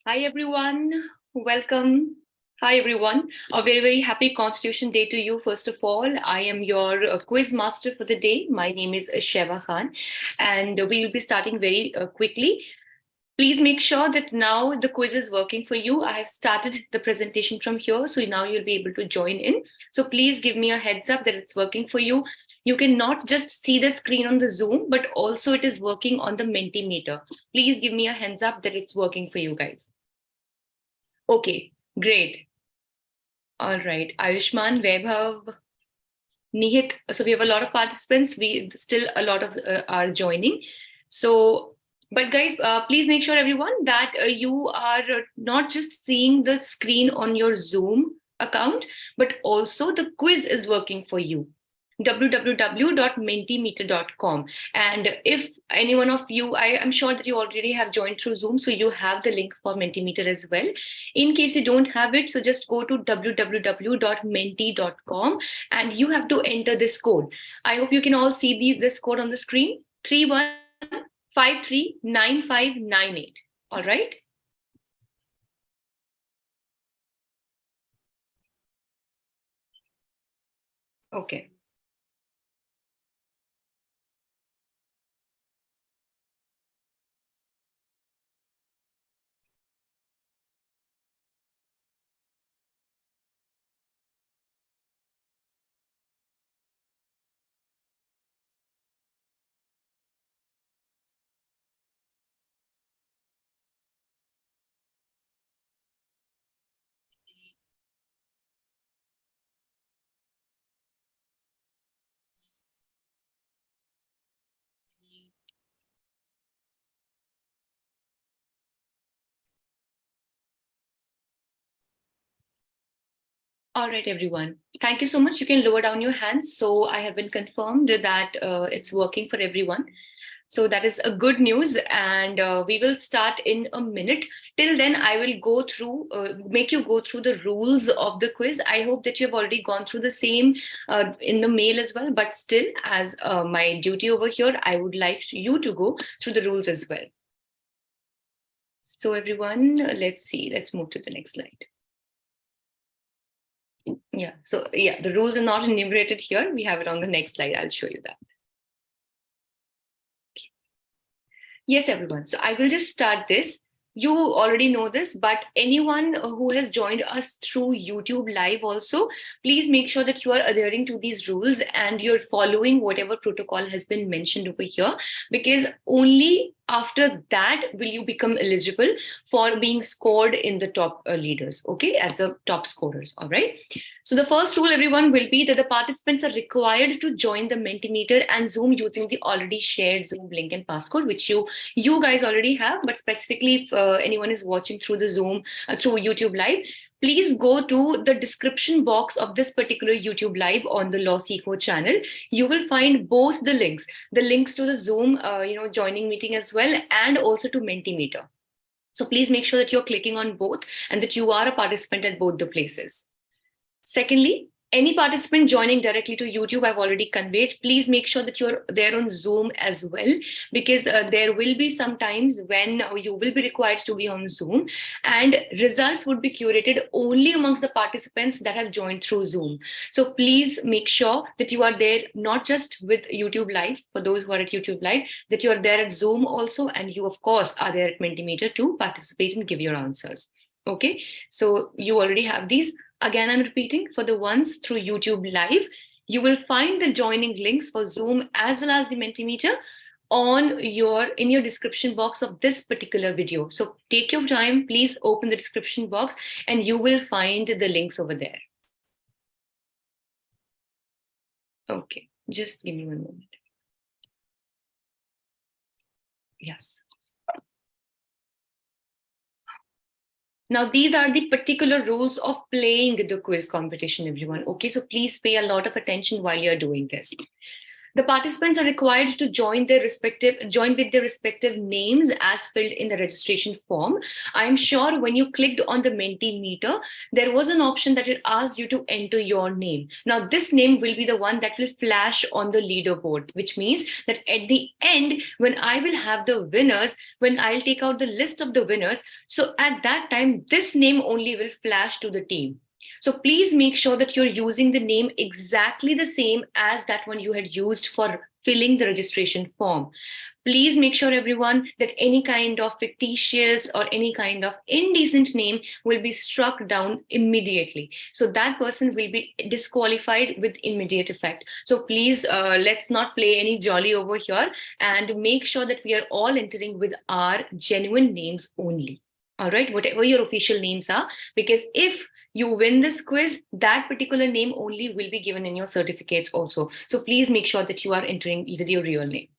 Hi, everyone. Welcome. Hi, everyone. A very, very happy Constitution Day to you, first of all. I am your quiz master for the day. My name is Sheva Khan, and we will be starting very quickly. Please make sure that now the quiz is working for you. I have started the presentation from here, so now you'll be able to join in. So please give me a heads up that it's working for you. You can not just see the screen on the Zoom, but also it is working on the Mentimeter. Please give me a heads up that it's working for you guys. Okay, great. All right, Ayushman, Vaibhav, Nihit. So we have a lot of participants. We still a lot of are joining. So, but guys, please make sure everyone that you are not just seeing the screen on your Zoom account, but also the quiz is working for you. www.mentimeter.com. And if any one of you, I am sure that you already have joined through Zoom, so you have the link for Mentimeter as well. In case you don't have it, so just go to www.menti.com and you have to enter this code. I hope you can all see this code on the screen, 31539598. All right. Okay. All right, everyone. Thank you so much. You can lower down your hands. So I have been confirmed that it's working for everyone. So that is a good news, and we will start in a minute. Till then, I will go through, make you go through the rules of the quiz. I hope that you have already gone through the same in the mail as well, but still, as my duty over here, I would like you to go through the rules as well. So everyone, let's see, let's move to the next slide. Yeah, so yeah, the rules are not enumerated here. We have it on the next slide. I'll show you that. Yes, everyone. So I will just start this. You already know this, but anyone who has joined us through YouTube Live also, please make sure that you are adhering to these rules and you're following whatever protocol has been mentioned over here, because only after that will you become eligible for being scored in the top leaders, okay, as the top scorers, all right? So the first rule, everyone, will be that the participants are required to join the Mentimeter and Zoom using the already shared Zoom link and passcode, which you guys already have, but specifically if anyone is watching through the Zoom, through YouTube Live, please go to the description box of this particular YouTube Live on the LawSikho channel. You will find both the links to the Zoom, joining meeting as well, and also to Mentimeter. So please make sure that you're clicking on both and that you are a participant at both the places. Secondly, any participant joining directly to YouTube, I've already conveyed, please make sure that you're there on Zoom as well, because there will be some times when you will be required to be on Zoom, and results would be curated only amongst the participants that have joined through Zoom. So please make sure that you are there, not just with YouTube Live, for those who are at YouTube Live, that you are there at Zoom also, and you, of course, are there at Mentimeter to participate and give your answers. Okay, so you already have these. Again, I'm repeating, for the ones through YouTube Live, you will find the joining links for Zoom as well as the Mentimeter in your description box of this particular video. So take your time, please open the description box and you will find the links over there. Okay, just give me one moment. Yes. Now, these are the particular rules of playing the quiz competition, everyone. Okay, so please pay a lot of attention while you're doing this. The participants are required to join with their respective names as filled in the registration form. I am sure when you clicked on the Mentimeter, there was an option that it asked you to enter your name. Now, this name will be the one that will flash on the leaderboard, which means that at the end, when I will have the winners, when I'll take out the list of the winners, so at that time, this name only will flash to the team. So please make sure that you're using the name exactly the same as that one you had used for filling the registration form. Please make sure, everyone, that any kind of fictitious or any kind of indecent name will be struck down immediately. So that person will be disqualified with immediate effect. So please, let's not play any jolly over here and make sure that we are all entering with our genuine names only. All right, whatever your official names are, because if you win this quiz, that particular name only will be given in your certificates also. So please make sure that you are entering with your real name.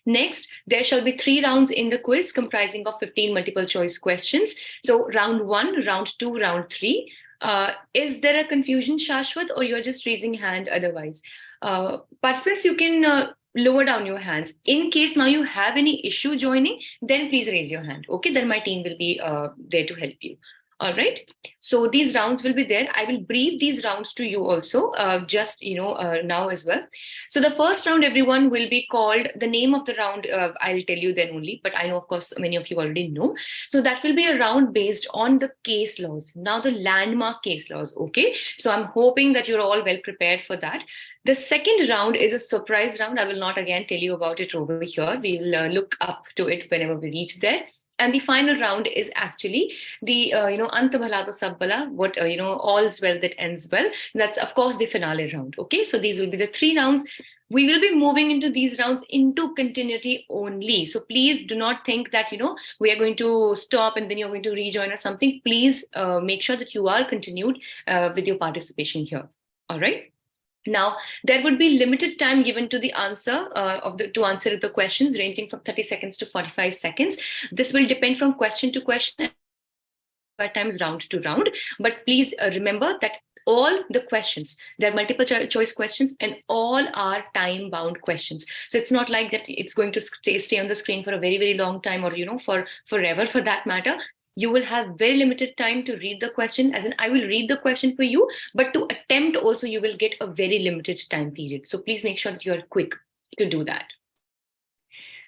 Next, there shall be 3 rounds in the quiz comprising of 15 multiple choice questions. So round 1, round 2, round 3. Is there a confusion, Shashwat, or you're just raising hand otherwise? Participants, you can lower down your hands. In case now you have any issue joining, then please raise your hand. Okay, then my team will be there to help you. All right. So these rounds will be there. I will brief these rounds to you also, now as well. So the first round, everyone, will be called, the name of the round, I'll tell you then only, but I know, of course, many of you already know. So that will be a round based on the case laws. Now, the landmark case laws. Okay. So I'm hoping that you're all well prepared for that. The second round is a surprise round. I will not again tell you about it over here. We will look up to it whenever we reach there. And the final round is actually the, Anta bhala to sab bhala, what, all's well that ends well. That's, of course, the finale round. Okay, so these will be the 3 rounds. We will be moving into these rounds into continuity only. So please do not think that, we are going to stop and then you're going to rejoin or something. Please make sure that you are continued with your participation here. All right. Now, there would be limited time given to the answer to answer the questions, ranging from 30 seconds to 45 seconds. This will depend from question to question, at times round to round. But please remember that all the questions, there are multiple choice questions, and all are time-bound questions. So it's not like that it's going to stay on the screen for a very, very long time, or for forever, for that matter. You will have very limited time to read the question, as in I will read the question for you, but to attempt also you will get a very limited time period. So please make sure that you are quick to do that.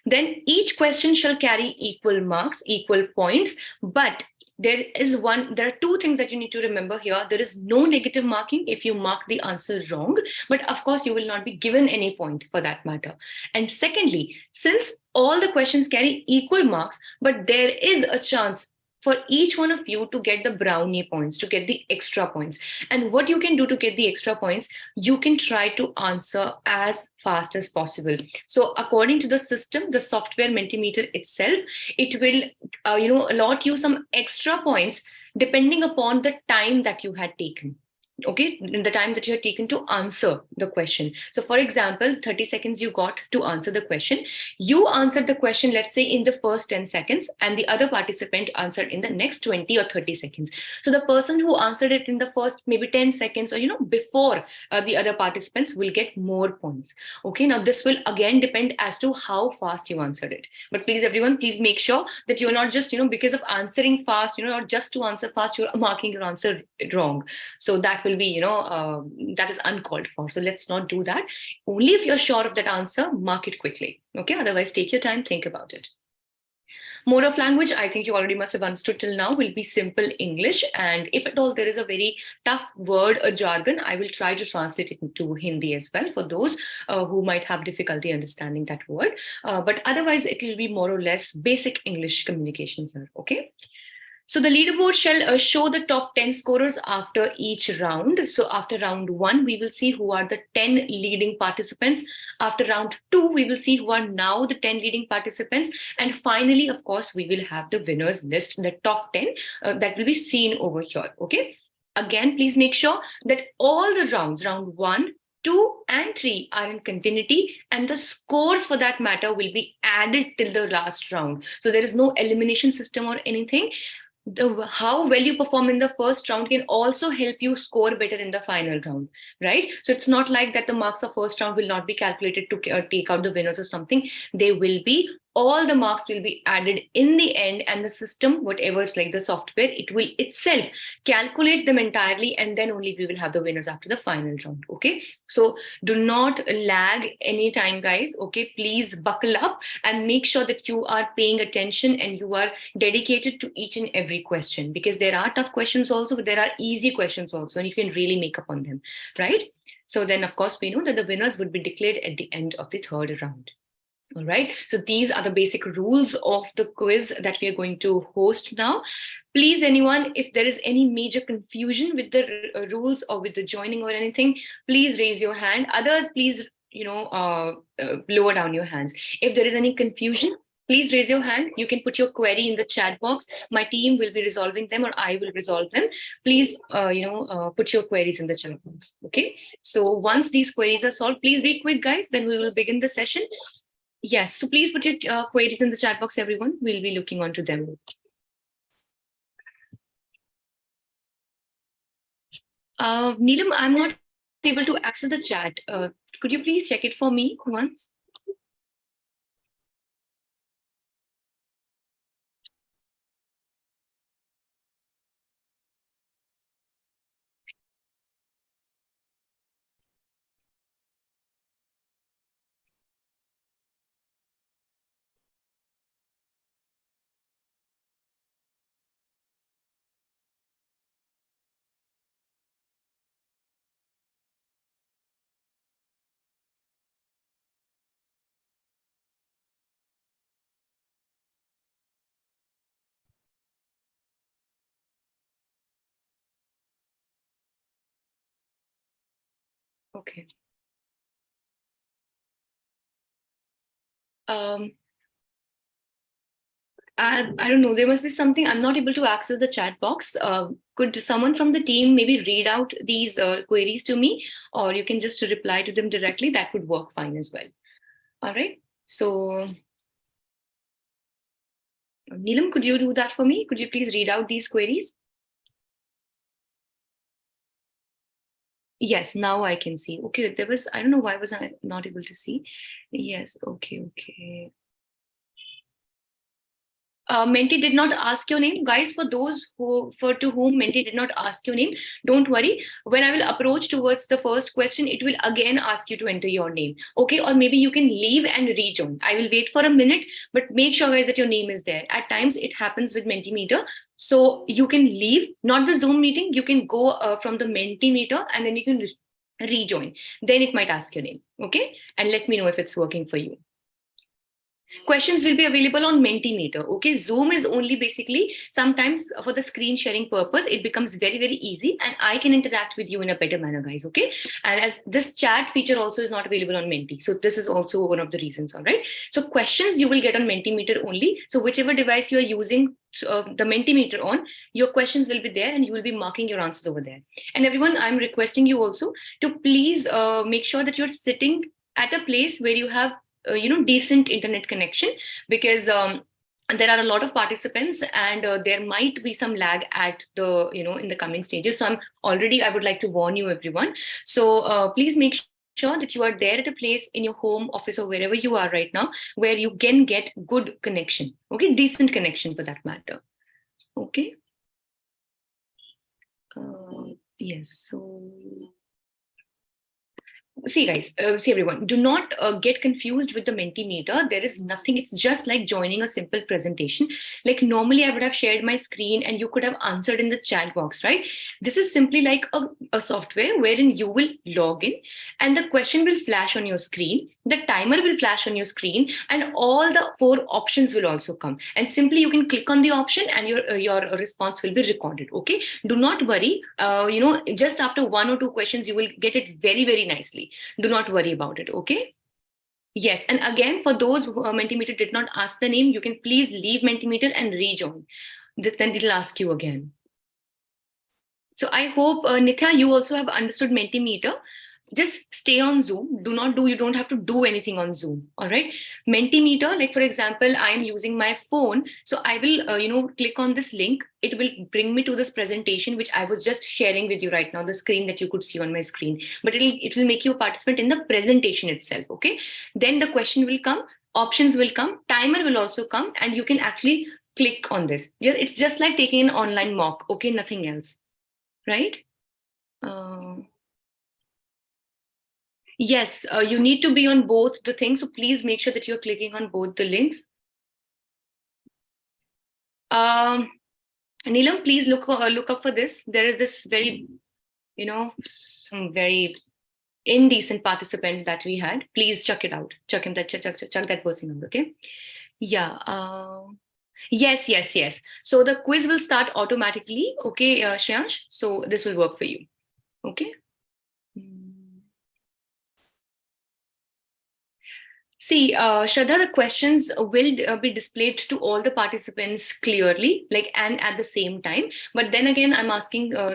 Then each question shall carry equal marks, equal points, but there are 2 things that you need to remember here. There is no negative marking if you mark the answer wrong, but of course you will not be given any point for that matter. And secondly, since all the questions carry equal marks, but there is a chance for each one of you to get the brownie points, to get the extra points. And what you can do to get the extra points, you can try to answer as fast as possible. So according to the system, the software Mentimeter itself, it will allot you some extra points depending upon the time that you had taken. Okay, the time that you have taken to answer the question. So for example, 30 seconds you got to answer the question. You answered the question, let's say, in the first 10 seconds, and the other participant answered in the next 20 or 30 seconds. So the person who answered it in the first maybe 10 seconds or, before the other participants will get more points. Okay, now this will again depend as to how fast you answered it. But please, everyone, please make sure that you're not just, because of answering fast, or just to answer fast, you're marking your answer wrong. So that will be, that is uncalled for. So let's not do that. Only if you're sure of that answer, mark it quickly. Okay, otherwise take your time, think about it. Mode of language, I think you already must have understood till now, will be simple English. And if at all there is a very tough word, a jargon, I will try to translate it into Hindi as well for those who might have difficulty understanding that word. But otherwise, it will be more or less basic English communication here. Okay. So the leaderboard shall show the top 10 scorers after each round. So after round 1, we will see who are the 10 leading participants. After round 2, we will see who are now the 10 leading participants. And finally, of course, we will have the winners list, the top 10 that will be seen over here. Okay. Again, please make sure that all the rounds, round 1, 2, and 3 are in continuity, and the scores for that matter will be added till the last round. So there is no elimination system or anything. how well you perform in the first round can also help you score better in the final round, right? So it's not like that the marks of first round will not be calculated to take out the winners or something. They will be. All the marks will be added in the end, and the system, whatever is like the software, it will itself calculate them entirely, and then only we will have the winners after the final round. Okay, so do not lag any time, guys. Okay, please buckle up and make sure that you are paying attention and you are dedicated to each and every question, because there are tough questions also, but there are easy questions also, and you can really make up on them, right? So then, of course, we know that the winners would be declared at the end of the third round. All right. So these are the basic rules of the quiz that we are going to host now. Please, anyone, if there is any major confusion with the rules or with the joining or anything, please raise your hand. Others, please, lower down your hands. If there is any confusion, please raise your hand. You can put your query in the chat box. My team will be resolving them, or I will resolve them. Please, put your queries in the chat box. Okay. So once these queries are solved, please be quick, guys. Then we will begin the session. Yes, so please put your queries in the chat box, everyone. We'll be looking onto them. Neelam, I'm not able to access the chat. Could you please check it for me once? Okay. I don't know. There must be something. I'm not able to access the chat box. Could someone from the team maybe read out these queries to me, or you can just reply to them directly? That would work fine as well. All right. So, Neelam, could you do that for me? Could you please read out these queries? Yes, now I can see. Okay, there was, I don't know why was I not able to see. Yes, okay. Menti did not ask your name. Guys, for those to whom Menti did not ask your name, don't worry. When I will approach towards the first question, it will again ask you to enter your name. Okay, or maybe you can leave and rejoin. I will wait for a minute, but make sure, guys, that your name is there. At times, it happens with Mentimeter. So you can leave, not the Zoom meeting. You can go from the Mentimeter and then you can rejoin. Then it might ask your name. Okay, and let me know if it's working for you. Questions will be available on Mentimeter. Okay, Zoom is only basically sometimes for the screen sharing purpose. It becomes very, very easy, and I can interact with you in a better manner, guys. Okay, and as this chat feature also is not available on Menti, so this is also one of the reasons. All right, so questions you will get on Mentimeter only. So whichever device you are using the Mentimeter on, your questions will be there, and you will be marking your answers over there. And everyone, I'm requesting you also to please make sure that you're sitting at a place where you have decent internet connection, because there are a lot of participants, and there might be some lag at the in the coming stages. So I would like to warn you, everyone. So please make sure that you are there at a place in your home, office, or wherever you are right now, where you can get good connection. Okay, decent connection for that matter. Okay. Yes. So see, guys, see, everyone, do not get confused with the Mentimeter. There is nothing. It's just like joining a simple presentation. Like normally I would have shared my screen and you could have answered in the chat box, right? This is simply like a software wherein you will log in and the question will flash on your screen. The timer will flash on your screen, and all the 4 options will also come. And simply you can click on the option and your response will be recorded. Okay, do not worry. Just after 1 or 2 questions, you will get it very, very nicely. Do not worry about it. Okay. Yes. And again, for those who Mentimeter did not ask the name, you can please leave Mentimeter and rejoin. Then it'll ask you again. So I hope, Nithya, you also have understood Mentimeter. just stay on Zoom. You don't have to do anything on Zoom. All right. Mentimeter, like for example, I'm using my phone. So I will, click on this link. It will bring me to this presentation, which I was just sharing with you right now, the screen that you could see on my screen. But it will make you a participant in the presentation itself. Okay. Then the question will come, options will come, timer will also come, and you can actually click on this. It's just like taking an online mock. Okay. Nothing else. Right. Yes, you need to be on both the things. So please make sure that you're clicking on both the links. Neelam, please look up for this. There is this very, some very indecent participant that we had. Please check it out. Check that person out. Okay. Yeah. Yes. So the quiz will start automatically. Okay, Shreyansh. So this will work for you. Okay. See, Shraddha, the questions will be displayed to all the participants clearly, and at the same time. But then again,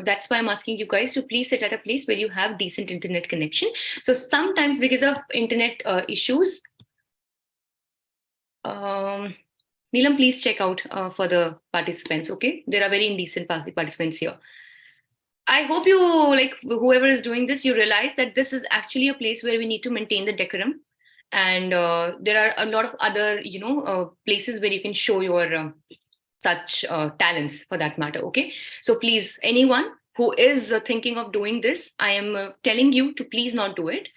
that's why I'm asking you guys to please sit at a place where you have decent internet connection. So sometimes because of internet issues, Neelam, please check out for the participants, okay? There are very indecent participants here. I hope you, whoever is doing this, you realize that this is actually a place where we need to maintain the decorum. And there are a lot of other, places where you can show your such talents for that matter. Okay. So please, anyone who is thinking of doing this, I am telling you to please not do it.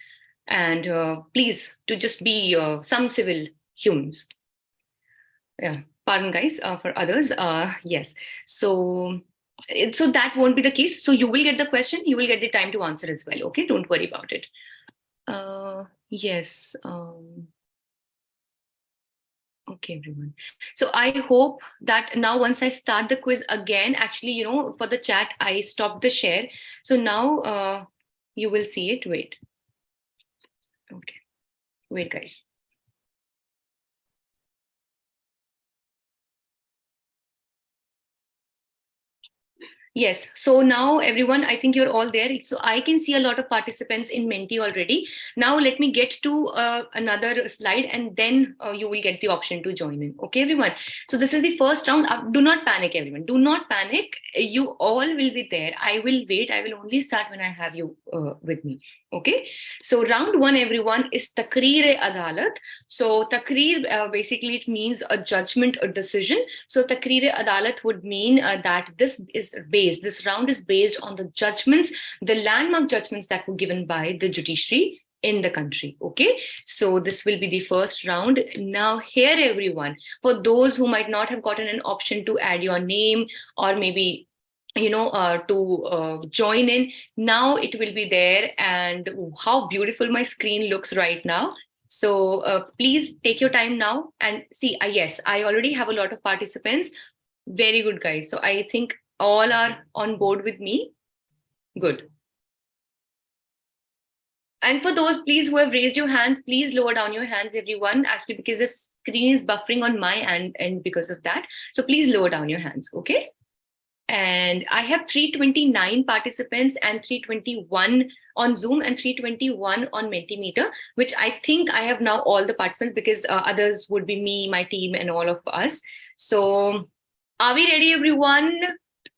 And please to just be some civil humans. Yeah. Pardon, guys, for others. Yes. So that won't be the case. So you will get the question. You will get the time to answer as well. Okay. Don't worry about it. Yes. Okay, everyone. So I hope that now once I start the quiz again, actually, for the chat, I stopped the share. So now you will see it. Wait. Okay. Wait, guys. Yes. So now everyone, I think you're all there. So I can see a lot of participants in Menti already. Now let me get to another slide and then you will get the option to join in. Okay, everyone. So this is the first round. Do not panic, everyone. Do not panic. You all will be there. I will wait. I will only start when I have you with me. Okay. So round one, everyone, is Takreer-e-Adalat. So Takreer, basically it means a judgment, a decision. So Takreer-e-Adalat would mean that this round is based on the judgments, the landmark judgments that were given by the judiciary in the country. Okay, so this will be the first round. Now here, everyone, for those who might not have gotten an option to add your name or maybe to join in, now it will be there. And how beautiful my screen looks right now. So please take your time now and see. Yes, I already have a lot of participants. Very good, guys. So I think all are on board with me. Good. And for those, please, who have raised your hands, please lower down your hands, everyone, actually, because the screen is buffering on my end and because of that. So please lower down your hands, okay? And I have 329 participants and 321 on Zoom and 321 on Mentimeter, which I think I have now all the participants because others would be me, my team, and all of us. So are we ready, everyone?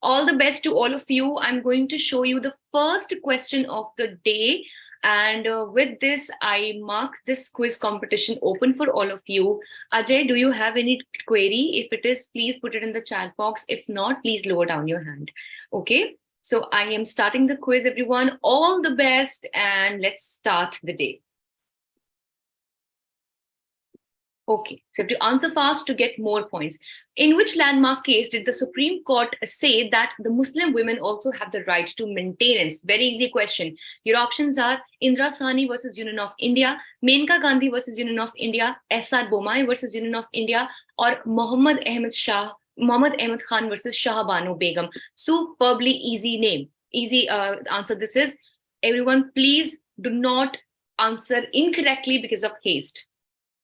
All the best to all of you. I'm going to show you the first question of the day. And with this, I mark this quiz competition open for all of you. Ajay, do you have any query? If it is, please put it in the chat box. If not, please lower down your hand. Okay, so I am starting the quiz, everyone. All the best, and let's start the day. Okay, so to answer fast to get more points. In which landmark case did the Supreme Court say that the Muslim women also have the right to maintenance? Very easy question. Your options are Indira Sahni versus Union of India, Menka Gandhi versus Union of India, S.R. Bomai versus Union of India, or Muhammad Ahmed Khan versus Shah Banu Begum. Superbly easy name. Easy answer this is. Everyone, please do not answer incorrectly because of haste.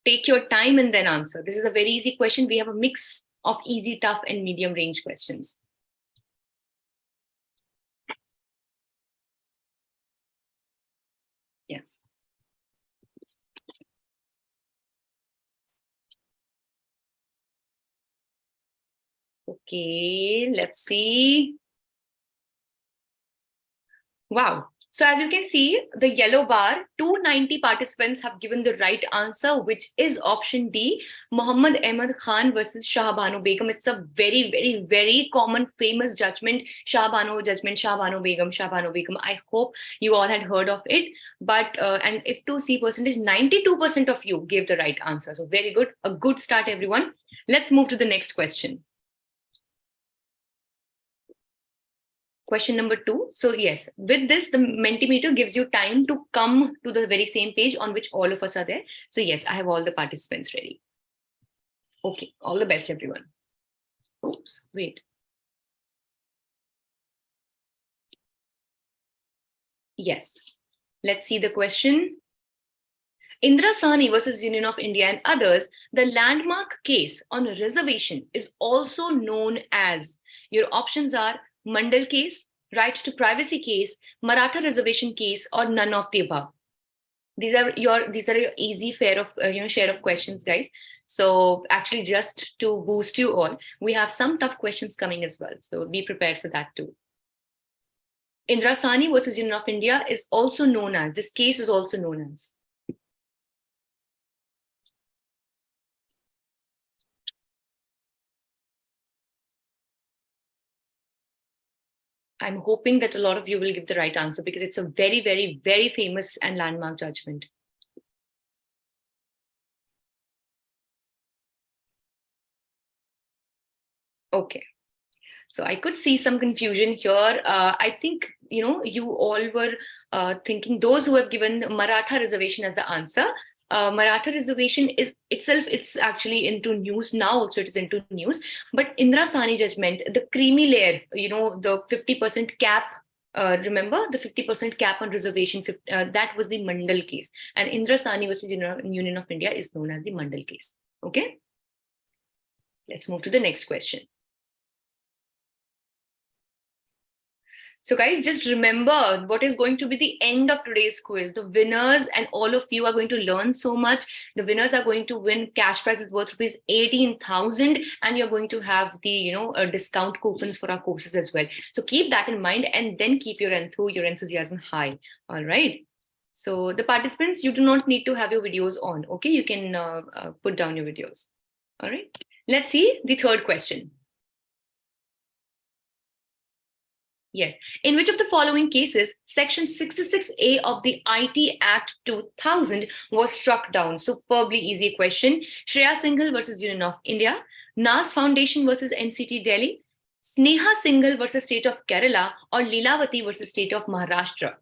Take your time and then answer. This is a very easy question. We have a mix of easy, tough, and medium range questions. Yes. Okay, let's see. Wow. So as you can see, the yellow bar, 290 participants have given the right answer, which is option D, Muhammad Ahmad Khan versus Shah Banu Begum. It's a very, very, very common, famous judgment, Shah Banu judgment, Shah Banu Begum, Shah Banu Begum. I hope you all had heard of it. But, and if to see percentage, 92% of you gave the right answer. So very good. A good start, everyone. Let's move to the next question. Question number 2. So yes, with this, the Mentimeter gives you time to come to the very same page on which all of us are there. So yes, I have all the participants ready. Okay, all the best, everyone. Oops, wait. Yes, let's see the question. Indra Sahni versus Union of India and others, the landmark case on reservation is also known as, your options are Mandal case, right to privacy case, Maratha reservation case, or none of the above. These are your easy share of questions, guys. So actually, just to boost you all, we have some tough questions coming as well. So be prepared for that too. Indra Sahni versus Union of India is also known as, this case is also known as. I'm hoping that a lot of you will give the right answer because it's a very, very, very famous and landmark judgment. Okay. So I could see some confusion here. I think, you all were thinking, those who have given Maratha reservation as the answer. Maratha reservation is itself, it's actually into news now, also it is into news. But Indra Sahni judgment, the creamy layer, the 50% cap, remember the 50% cap on reservation, that was the Mandal case. And Indra Sahni versus Union of India is known as the Mandal case. Okay. Let's move to the next question. So guys, just remember what is going to be the end of today's quiz. The winners and all of you are going to learn so much. The winners are going to win cash prizes worth rupees 18,000, and you're going to have the discount coupons for our courses as well. So keep that in mind and then keep your enthusiasm high. All right. So the participants, you do not need to have your videos on. Okay, you can put down your videos. All right. Let's see the third question. Yes. In which of the following cases, Section 66A of the IT Act 2000 was struck down? Superbly easy question. Shreya Singhal versus Union of India, NAS Foundation versus NCT Delhi, Sneha Singhal versus State of Kerala, or Leelavati versus State of Maharashtra?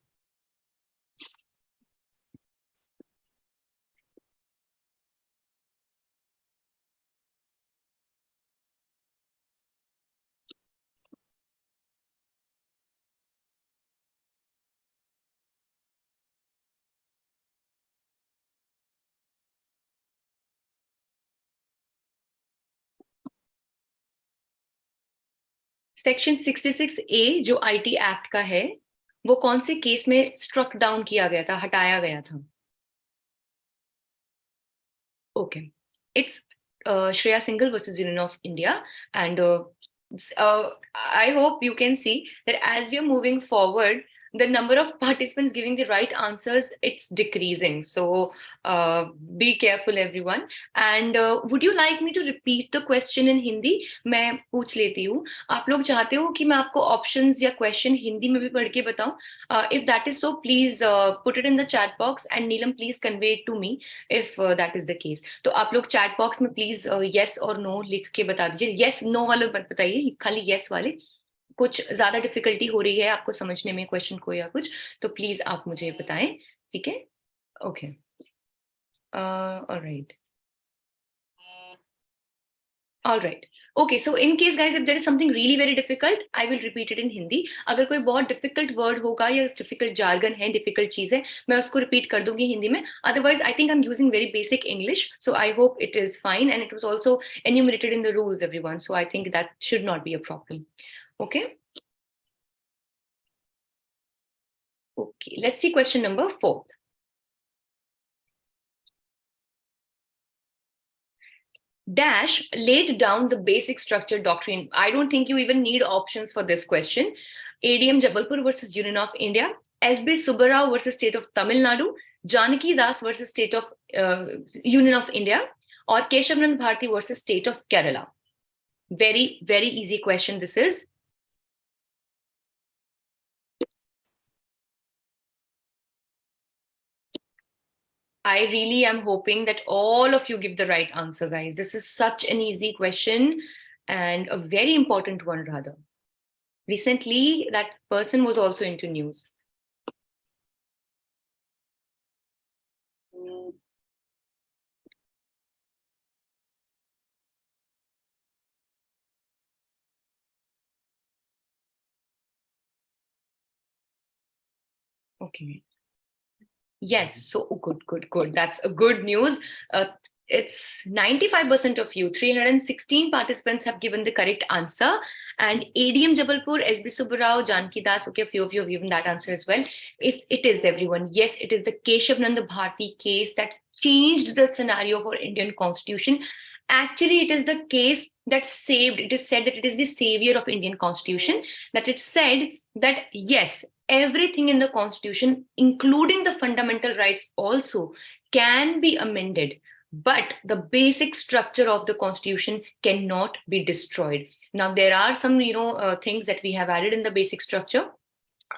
Section 66A जो IT act का है, वो कौन से case में struck down किया गया था, हटाया गया था? Okay, it's Shreya Singhal versus Union of India, and I hope you can see that as we are moving forward, the number of participants giving the right answers, it's decreasing. So be careful, everyone. And would you like me to repeat the question in Hindi? मैं पूछ लेती हूँ. आप लोग चाहते हो कि मैं आपको options या question हिंदी में भी पढ़ के बताऊं? If that is so, please put it in the chat box, and Neelam, please convey it to me if that is the case. तो आप लोग chat box में please yes or no लिख के बता दीजिए. Yes, no वाले मत बताइए, खाली yes वाले. कुछ ज्यादा डिफिकल्टी हो रही है आपको समझने में क्वेश्चन को या कुछ, तो प्लीज आप मुझे बताएं. ठीक है. Okay. Alright. Alright. Okay, so in case guys, if there is something really very difficult, I will repeat it in Hindi. अगर कोई बहुत difficult word होगा या difficult jargon है, difficult चीज है, मैं उसको repeat कर दूंगी हिंदी में. Otherwise, I think I'm using very basic English, so I hope it is fine, and it was also enumerated in the rules, everyone. So I think that should not be a problem. Okay. Okay, let's see question number 4. dash laid down the basic structure doctrine. I don't think you even need options for this question. ADM Jabalpur versus Union of India, SB Subbarao versus State of Tamil Nadu, Janaki Das versus State of Union of India, or Kesavananda Bharati versus State of Kerala. Very, very easy question this is. I really am hoping that all of you give the right answer, guys. This is such an easy question and a very important one, rather. Recently, that person was also into news. Okay. Yes, so good. That's a good news. It's 95% of you, 316 participants have given the correct answer. And ADM Jabalpur, SB Subbarao, Janki Das, okay, a few of you have given that answer as well. It is everyone. Yes, it is the Kesavananda Bharati case that changed the scenario for Indian Constitution. Actually, it is the case that saved, it is said that it is the savior of Indian Constitution, that it said that yes, everything in the Constitution, including the fundamental rights also, can be amended, but the basic structure of the Constitution cannot be destroyed. Now, there are some, things that we have added in the basic structure.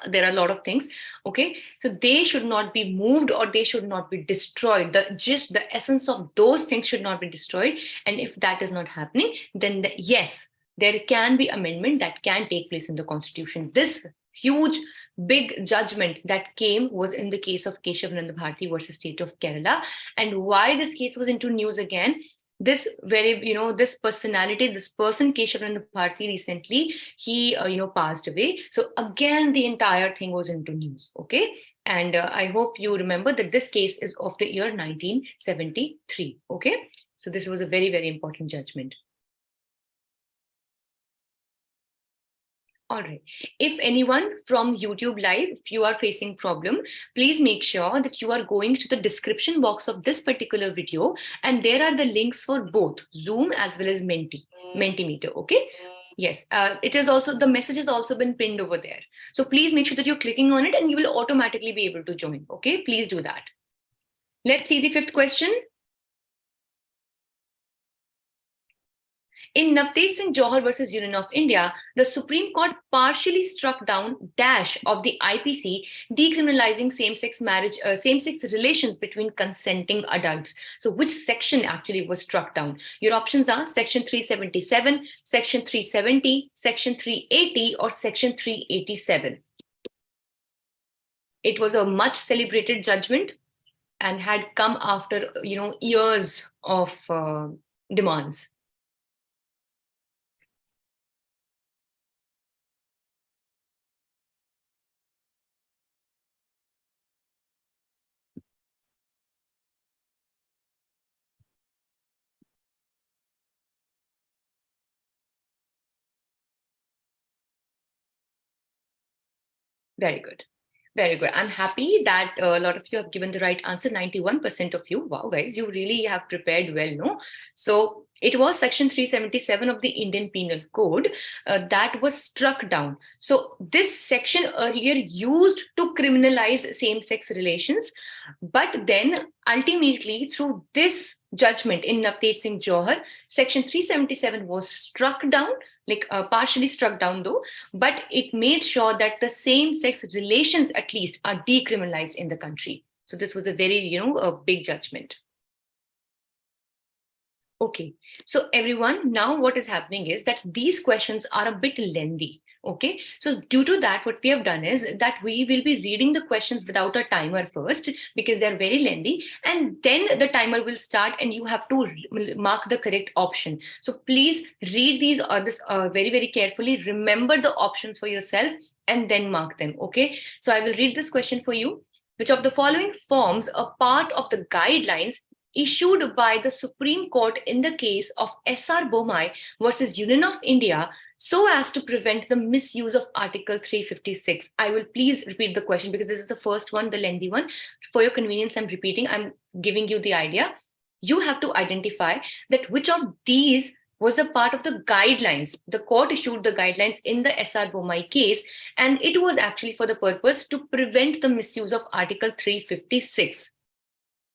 There are a lot of things, okay, so they should not be moved or they should not be destroyed. The essence of those things should not be destroyed, and if that is not happening, then yes, there can be amendment that can take place in the Constitution. This huge big judgment that came was in the case of Kesavananda Bharati versus State of Kerala. And why this case was into news again, this this personality, this person Kesavananda Bharati, recently he passed away. So again, the entire thing was into news, okay? And I hope you remember that this case is of the year 1973, okay? So this was a very, very important judgment. All right. If anyone from YouTube Live, if you are facing problem, please make sure that you are going to the description box of this particular video, and there are the links for both Zoom as well as Mentimeter. Okay. Yes, it is also, the message has also been pinned over there. So please make sure that you're clicking on it and you will automatically be able to join. Okay, please do that. Let's see the fifth question. In Navtej Singh Johar versus Union of India, the Supreme Court partially struck down dash of the IPC decriminalizing same-sex marriage, same-sex relations between consenting adults. So which section actually was struck down? Your options are Section 377, Section 370, Section 380, or Section 387. It was a much celebrated judgment and had come after years of demands. Very good. Very good. I'm happy that a lot of you have given the right answer, 91% of you. Wow, guys, you really have prepared well, no? So it was Section 377 of the Indian Penal Code that was struck down. So this section earlier used to criminalize same-sex relations, but then ultimately through this judgment in Navtej Singh Johar, Section 377 was struck down, partially struck down though, but it made sure that the same-sex relations at least are decriminalized in the country. So this was a very, a big judgment. Okay, so everyone, now what is happening is that these questions are a bit lengthy. Okay, so due to that, what we have done is that we will be reading the questions without a timer first because they're very lengthy, and then the timer will start and you have to mark the correct option. So please read these very, very carefully. Remember the options for yourself and then mark them. Okay, so I will read this question for you. Which of the following forms a part of the guidelines issued by the Supreme Court in the case of S.R. Bomai versus Union of India so as to prevent the misuse of Article 356? I will please repeat the question because this is the first one, the lengthy one. For your convenience, I'm repeating. I'm giving you the idea. You have to identify that which of these was a part of the guidelines. The court issued the guidelines in the SR Bommai case, and it was actually for the purpose to prevent the misuse of Article 356.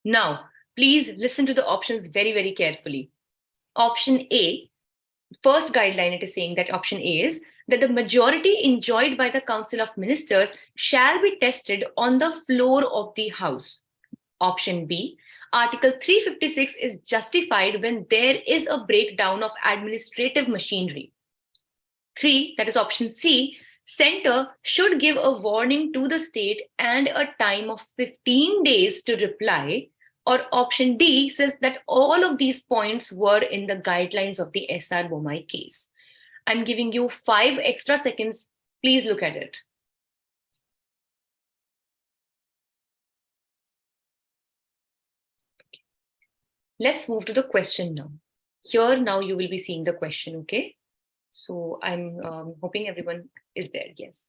Now, please listen to the options very, very carefully. Option A, first guideline, it is saying that option A is that the majority enjoyed by the Council of Ministers shall be tested on the floor of the House. Option B, Article 356 is justified when there is a breakdown of administrative machinery. 3, that is option C, Centre should give a warning to the state and a time of 15 days to reply. Or option D says that all of these points were in the guidelines of the SR Bommai case. I'm giving you 5 extra seconds. Please look at it. Let's move to the question now. Here now you will be seeing the question, okay? So I'm hoping everyone is there, yes.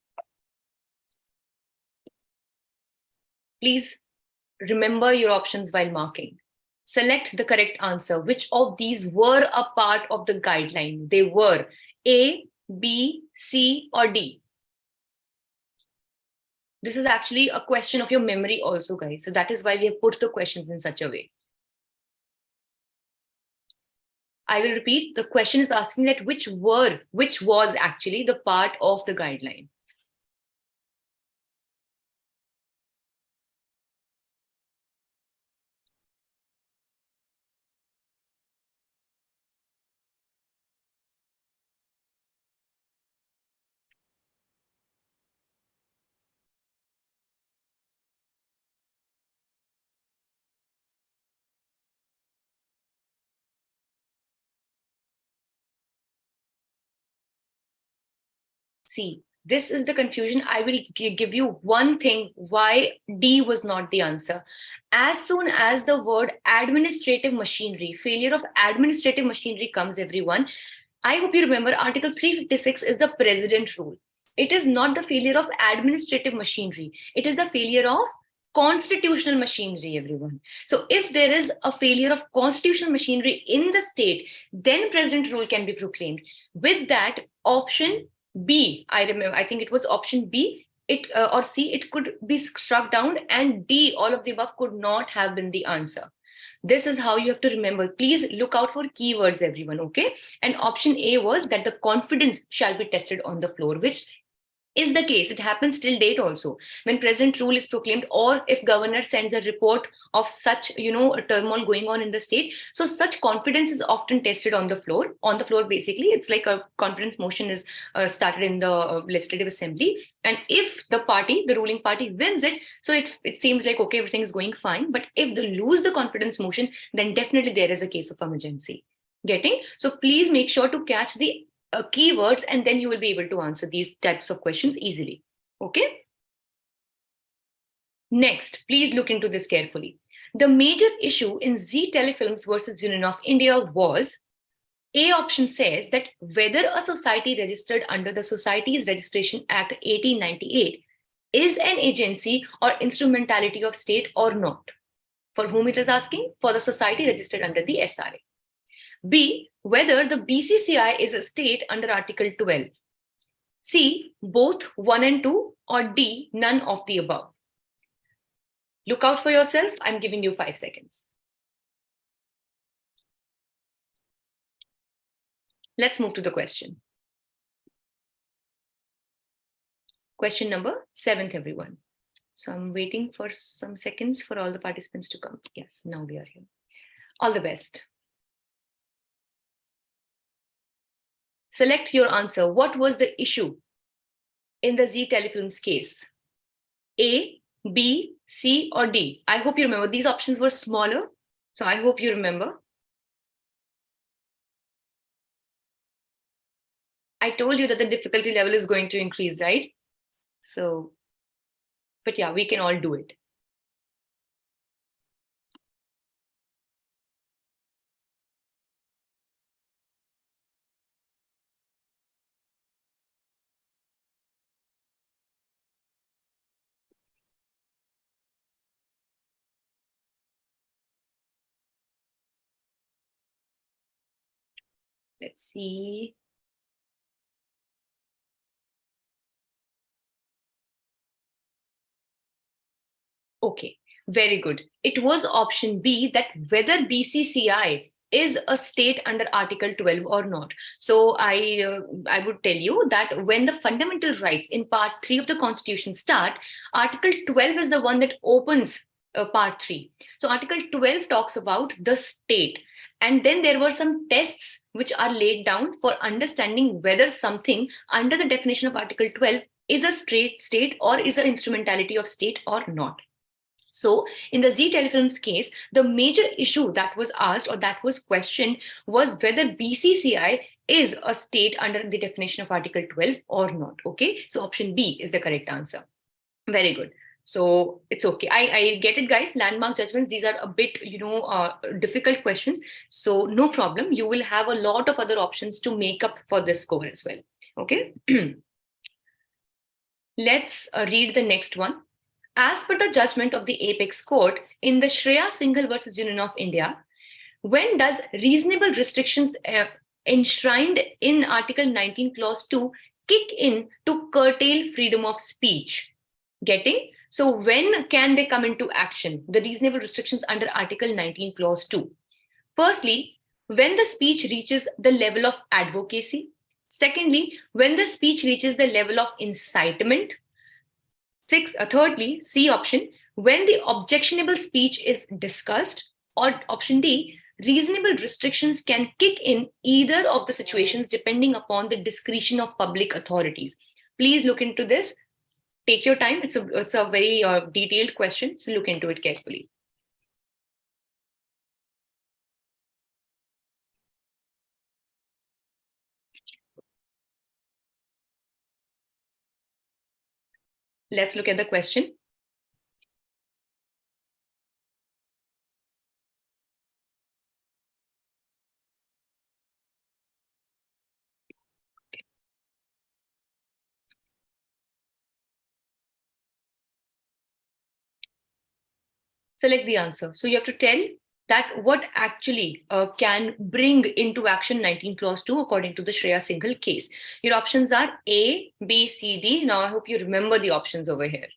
Please remember your options while marking. Select the correct answer. Which of these were a part of the guideline? They were A, B, C, or D. This is actually a question of your memory also, guys. So that is why we have put the questions in such a way. I will repeat, the question is asking that which was actually the part of the guideline. See, this is the confusion. I will give you one thing why D was not the answer. As soon as the word administrative machinery, failure of administrative machinery comes, everyone, I hope you remember Article 356 is the president rule. It is not the failure of administrative machinery. It is the failure of constitutional machinery, everyone. So if there is a failure of constitutional machinery in the state, then president rule can be proclaimed. With that, option B, I remember, I think it was option B, or C, it could be struck down, and D, all of the above could not have been the answer. This is how you have to remember. Please look out for keywords, everyone, okay? And option A was that the confidence shall be tested on the floor, which is the case. It happens till date also. When present rule is proclaimed, or if governor sends a report of such, a turmoil going on in the state, so such confidence is often tested on the floor. On the floor, basically, it's like a confidence motion is started in the legislative assembly. And if the ruling party wins it, so it seems like, okay, everything is going fine. But if they lose the confidence motion, then definitely there is a case of emergency. Getting? So please make sure to catch the keywords, and then you will be able to answer these types of questions easily. Okay. Next, please look into this carefully. The major issue in Zee Telefilms versus Union of India was, A option says that whether a society registered under the Societies Registration Act 1898 is an agency or instrumentality of state or not. For whom it is asking? For the society registered under the SRA. B, whether the BCCI is a state under Article 12. C, both 1 and 2, or D, none of the above. Look out for yourself. I'm giving you 5 seconds. Let's move to the question. Question number 7, everyone. So I'm waiting for some seconds for all the participants to come. Yes, now we are here. All the best. Select your answer. What was the issue in the Zee Telefilms case? A, B, C, or D? I hope you remember. These options were smaller, so I hope you remember. I told you that the difficulty level is going to increase, right? So, but yeah, we can all do it. Let's see. Okay, very good. It was option B, that whether BCCI is a state under Article 12 or not. So I would tell you that when the fundamental rights in Part 3 of the Constitution start, Article 12 is the one that opens Part 3. So Article 12 talks about the state. And then there were some tests which are laid down for understanding whether something under the definition of Article 12 is a straight state or is an instrumentality of state or not. So in the Z Telefilms case, the major issue that was asked or that was questioned was whether BCCI is a state under the definition of Article 12 or not. Okay, so option B is the correct answer. Very good. So it's okay. I get it, guys. Landmark judgments, these are a bit, difficult questions. So no problem. You will have a lot of other options to make up for this score as well. Okay. Let's read the next one. As per the judgment of the Apex Court in the Shreya Singhal versus Union of India, when does reasonable restrictions enshrined in Article 19, Clause 2 kick in to curtail freedom of speech? Getting? So when can they come into action? The reasonable restrictions under Article 19, Clause 2. Firstly, when the speech reaches the level of advocacy. Secondly, when the speech reaches the level of incitement. Thirdly, C option, when the objectionable speech is discussed, or option D, reasonable restrictions can kick in either of the situations depending upon the discretion of public authorities. Please look into this. Take your time. It's a very detailed question, so look into it carefully. Let's look at the question. Select the answer. So you have to tell that what actually can bring into action 19 clause 2 according to the Shreya Singhal case. Your options are A, B, C, D. Now I hope you remember the options over here.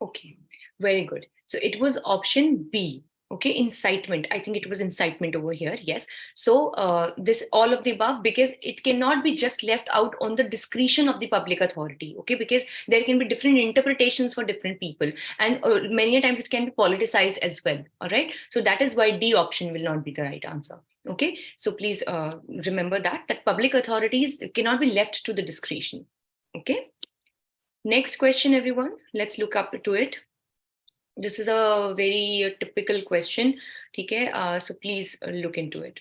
Okay, very good. So it was option B. Okay, incitement. I think it was incitement over here. Yes. So this all of the above, because it cannot be just left out on the discretion of the public authority. Okay, because there can be different interpretations for different people, and many a times it can be politicized as well. All right. So that is why D option will not be the right answer. Okay. So please remember that public authorities cannot be left to the discretion. Okay. Next question, everyone. Let's look up to it. This is a very typical question. Okay, so please look into it.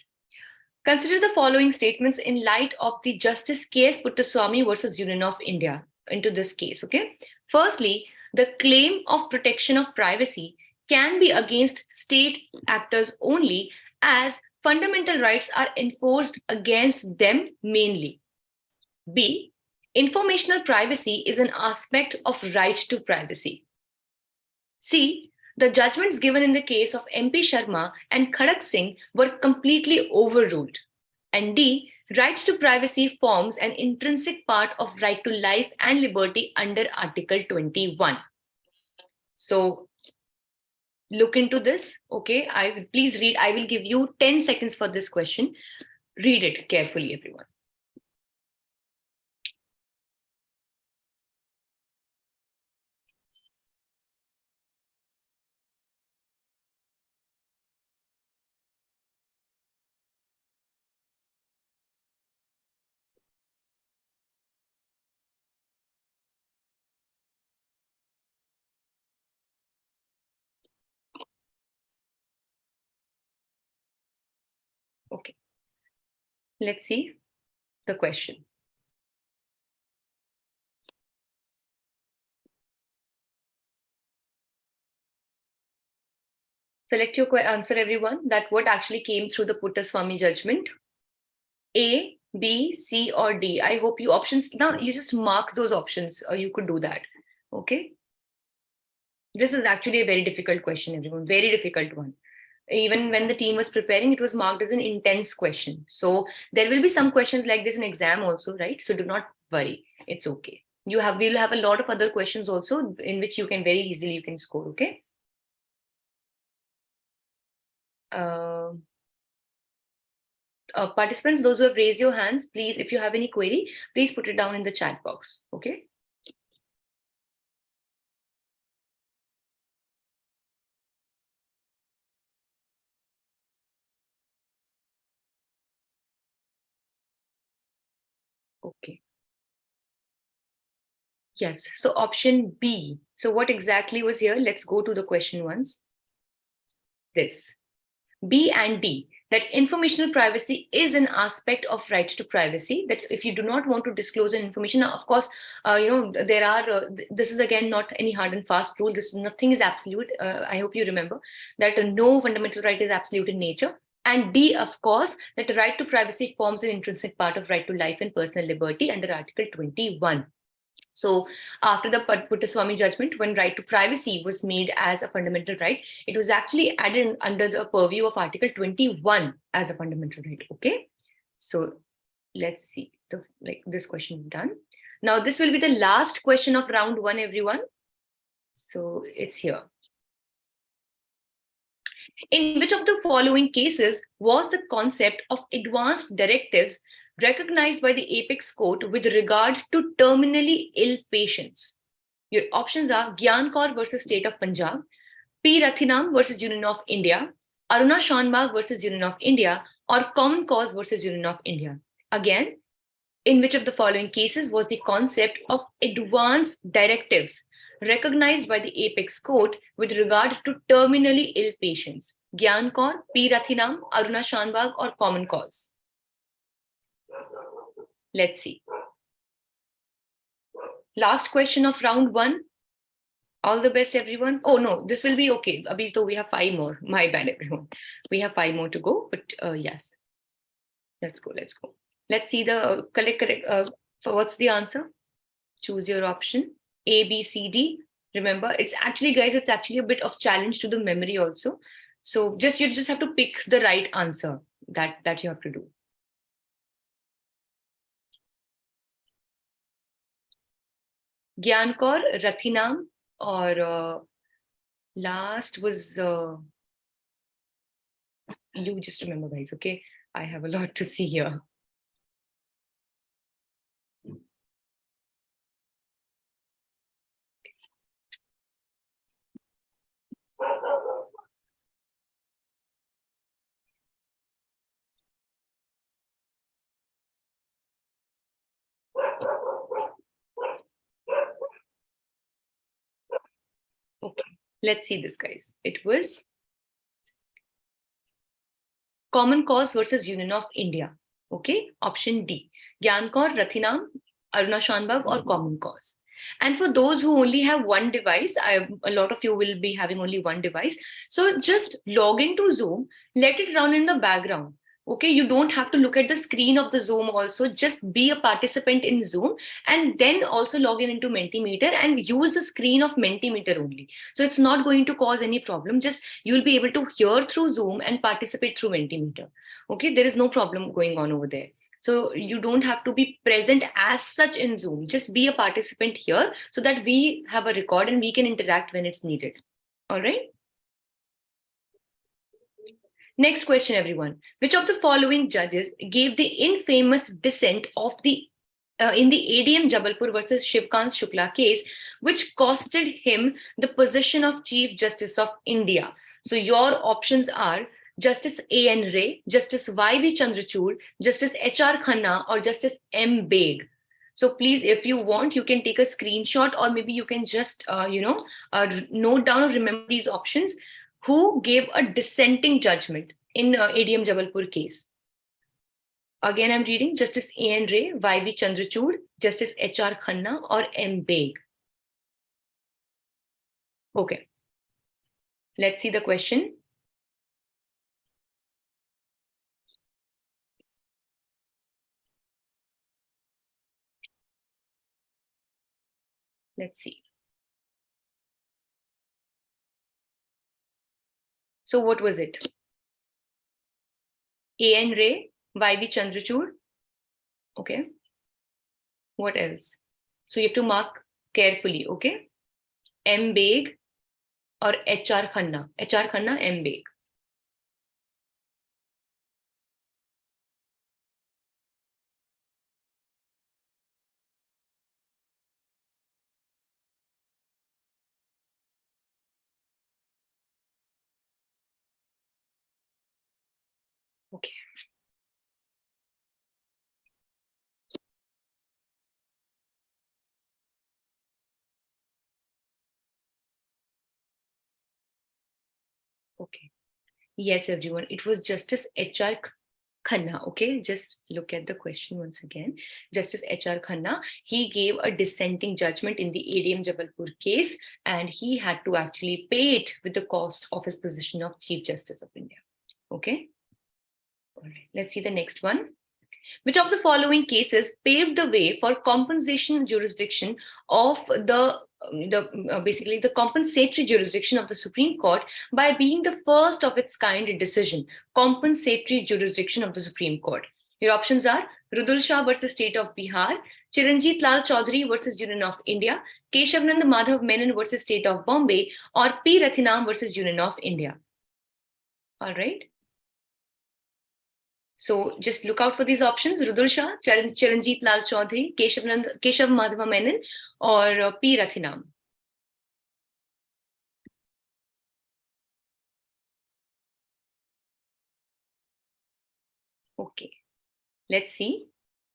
Consider the following statements in light of the Justice case Puttaswamy versus Union of India into this case. Okay, firstly, the claim of protection of privacy can be against state actors only as fundamental rights are enforced against them mainly. B, informational privacy is an aspect of right to privacy. C, the judgments given in the case of MP Sharma and Khadak Singh were completely overruled. And D, right to privacy forms an intrinsic part of right to life and liberty under Article 21. So look into this. Okay, please read. I will give you 10 seconds for this question. Read it carefully, everyone. Okay. Let's see the question. Select your answer, everyone, that what actually came through the Puttaswamy judgment. A, B, C, or D. I hope you options, now you just mark those options, or you could do that. Okay. This is actually a very difficult question, everyone, very difficult one. Even when the team was preparing, it was marked as an intense question. So there will be some questions like this in exam also, right? So do not worry. It's okay. We'll have a lot of other questions also in which you can very easily, you can score, okay? Participants, those who have raised your hands, please, if you have any query, please put it down in the chat box, okay? Okay. Yes, so option B. So what exactly was here? Let's go to the question once. This. B and D, that informational privacy is an aspect of right to privacy, that if you do not want to disclose an information, of course, there are, this is again not any hard and fast rule. Nothing is absolute. I hope you remember that no fundamental right is absolute in nature. And D, of course, that the right to privacy forms an intrinsic part of right to life and personal liberty under Article 21. So after the Puttaswamy judgment, when right to privacy was made as a fundamental right, it was actually added under the purview of Article 21 as a fundamental right. Okay. So let's see, this question done. Now this will be the last question of round one, everyone. So it's here. In which of the following cases was the concept of advanced directives recognized by the Apex Court with regard to terminally ill patients? Your options are Gyan Kaur versus State of Punjab, P. Rathinam versus Union of India, Aruna Shanbag versus Union of India, or Common Cause versus Union of India. Again, in which of the following cases was the concept of advance directives recognized by the Apex Court with regard to terminally ill patients? Gyan Kaur, P. Rathinam, Aruna Shanbag, or Common Cause? Let's see. Last question of round one. All the best, everyone. Oh, no, this will be okay. Abhi to we have 5 more. My bad, everyone. We have 5 more to go, but yes. Let's go. Let's see the correct. What's the answer? Choose your option. A, B, C, D. Remember, it's actually, guys, it's actually a bit of challenge to the memory also. So you just have to pick the right answer that you have to do. Gyan Kaur, Rathinam, or last was you just remember, guys, okay? I have a lot to see here. Okay, let's see this, guys. It was Common Cause versus Union of India. Okay, option D. Gyan Kaur, Rathinam, Aruna Shanbag, or Common Cause. And for those who only have one device, a lot of you will be having only one device. So just log into Zoom, let it run in the background. Okay, you don't have to look at the screen of the Zoom also. Just be a participant in Zoom and then also log in into Mentimeter and use the screen of Mentimeter only. So it's not going to cause any problem. Just you'll be able to hear through Zoom and participate through Mentimeter. Okay, there is no problem going on over there. So you don't have to be present as such in Zoom. Just be a participant here so that we have a record and we can interact when it's needed. All right. Next question, everyone. Which of the following judges gave the infamous dissent of in the ADM Jabalpur versus Shivkant Shukla case, which costed him the position of Chief Justice of India? So your options are Justice A.N. Ray, Justice Y.V. Chandrachud, Justice H.R. Khanna, or Justice M. Beg. So please, if you want, you can take a screenshot, or maybe you can just, note down or remember these options. Who gave a dissenting judgment in ADM Jabalpur case? Again, I'm reading Justice A.N. Ray, Y.V. Chandrachud, Justice H.R. Khanna, or M. Beg. Okay. Let's see the question. Let's see. So what was it? A.N. Ray, Y.V. Chandrachud. Okay. What else? So you have to mark carefully, okay? M. Beg or H.R. Khanna. H.R. Khanna, M. Beg. Okay. Okay. Yes, everyone. It was Justice H.R. Khanna. Okay, just look at the question once again. Justice H.R. Khanna, he gave a dissenting judgment in the ADM Jabalpur case, and he had to actually pay it with the cost of his position of Chief Justice of India. Okay. All right. Let's see the next one. Which of the following cases paved the way for compensation jurisdiction of basically the compensatory jurisdiction of the Supreme Court by being the first of its kind decision? Compensatory jurisdiction of the Supreme Court. Your options are Rudul Shah versus State of Bihar, Chiranjit Lal Chaudhary versus Union of India, Kesavananda Madhav Menon versus State of Bombay, or P. Rathinam versus Union of India. All right. So just look out for these options: Rudul Shah, Chiranjit Lal Chaudhary, Keshav Madhava Menon, or P. Rathinam. Okay, let's see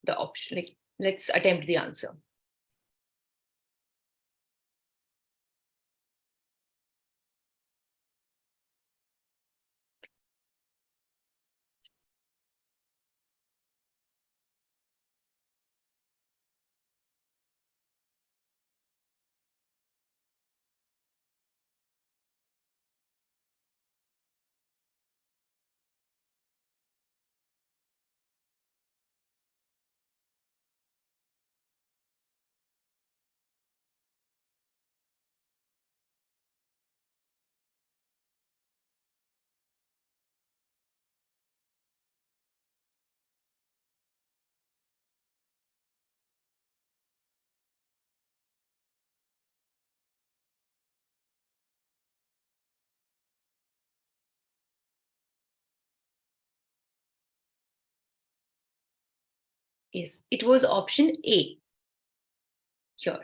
the option. Let's attempt the answer. Yes, it was option A here.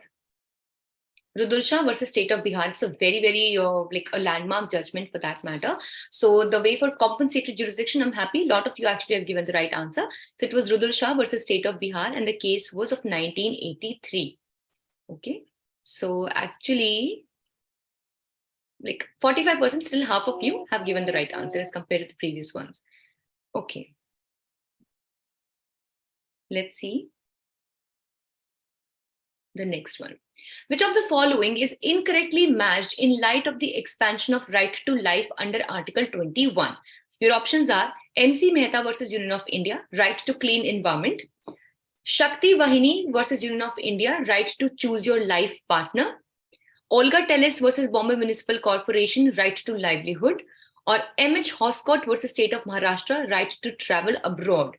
Rudul Shah versus State of Bihar. It's a very like a landmark judgment for that matter. So the way for compensatory jurisdiction, I'm happy. A lot of you actually have given the right answer. So it was Rudul Shah versus State of Bihar, and the case was of 1983. Okay. So actually, like 45%, still half of you have given the right answer as compared to the previous ones. Okay. Let's see the next one. Which of the following is incorrectly matched in light of the expansion of right to life under Article 21? Your options are MC Mehta versus Union of India, right to clean environment; Shakti Vahini versus Union of India, right to choose your life partner; Olga Tellis versus Bombay Municipal Corporation, right to livelihood; or MH Hoscott versus State of Maharashtra, right to travel abroad.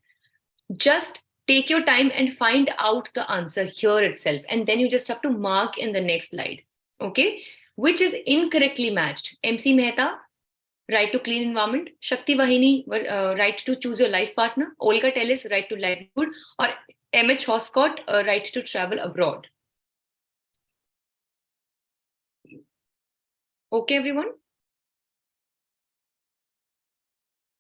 Just take your time and find out the answer here itself, and then you just have to mark in the next slide. Okay, which is incorrectly matched? MC Mehta, right to clean environment; Shakti Vahini, right to choose your life partner; Olga Tellis, right to livelihood; or MH Hoscott, right to travel abroad. Okay, everyone.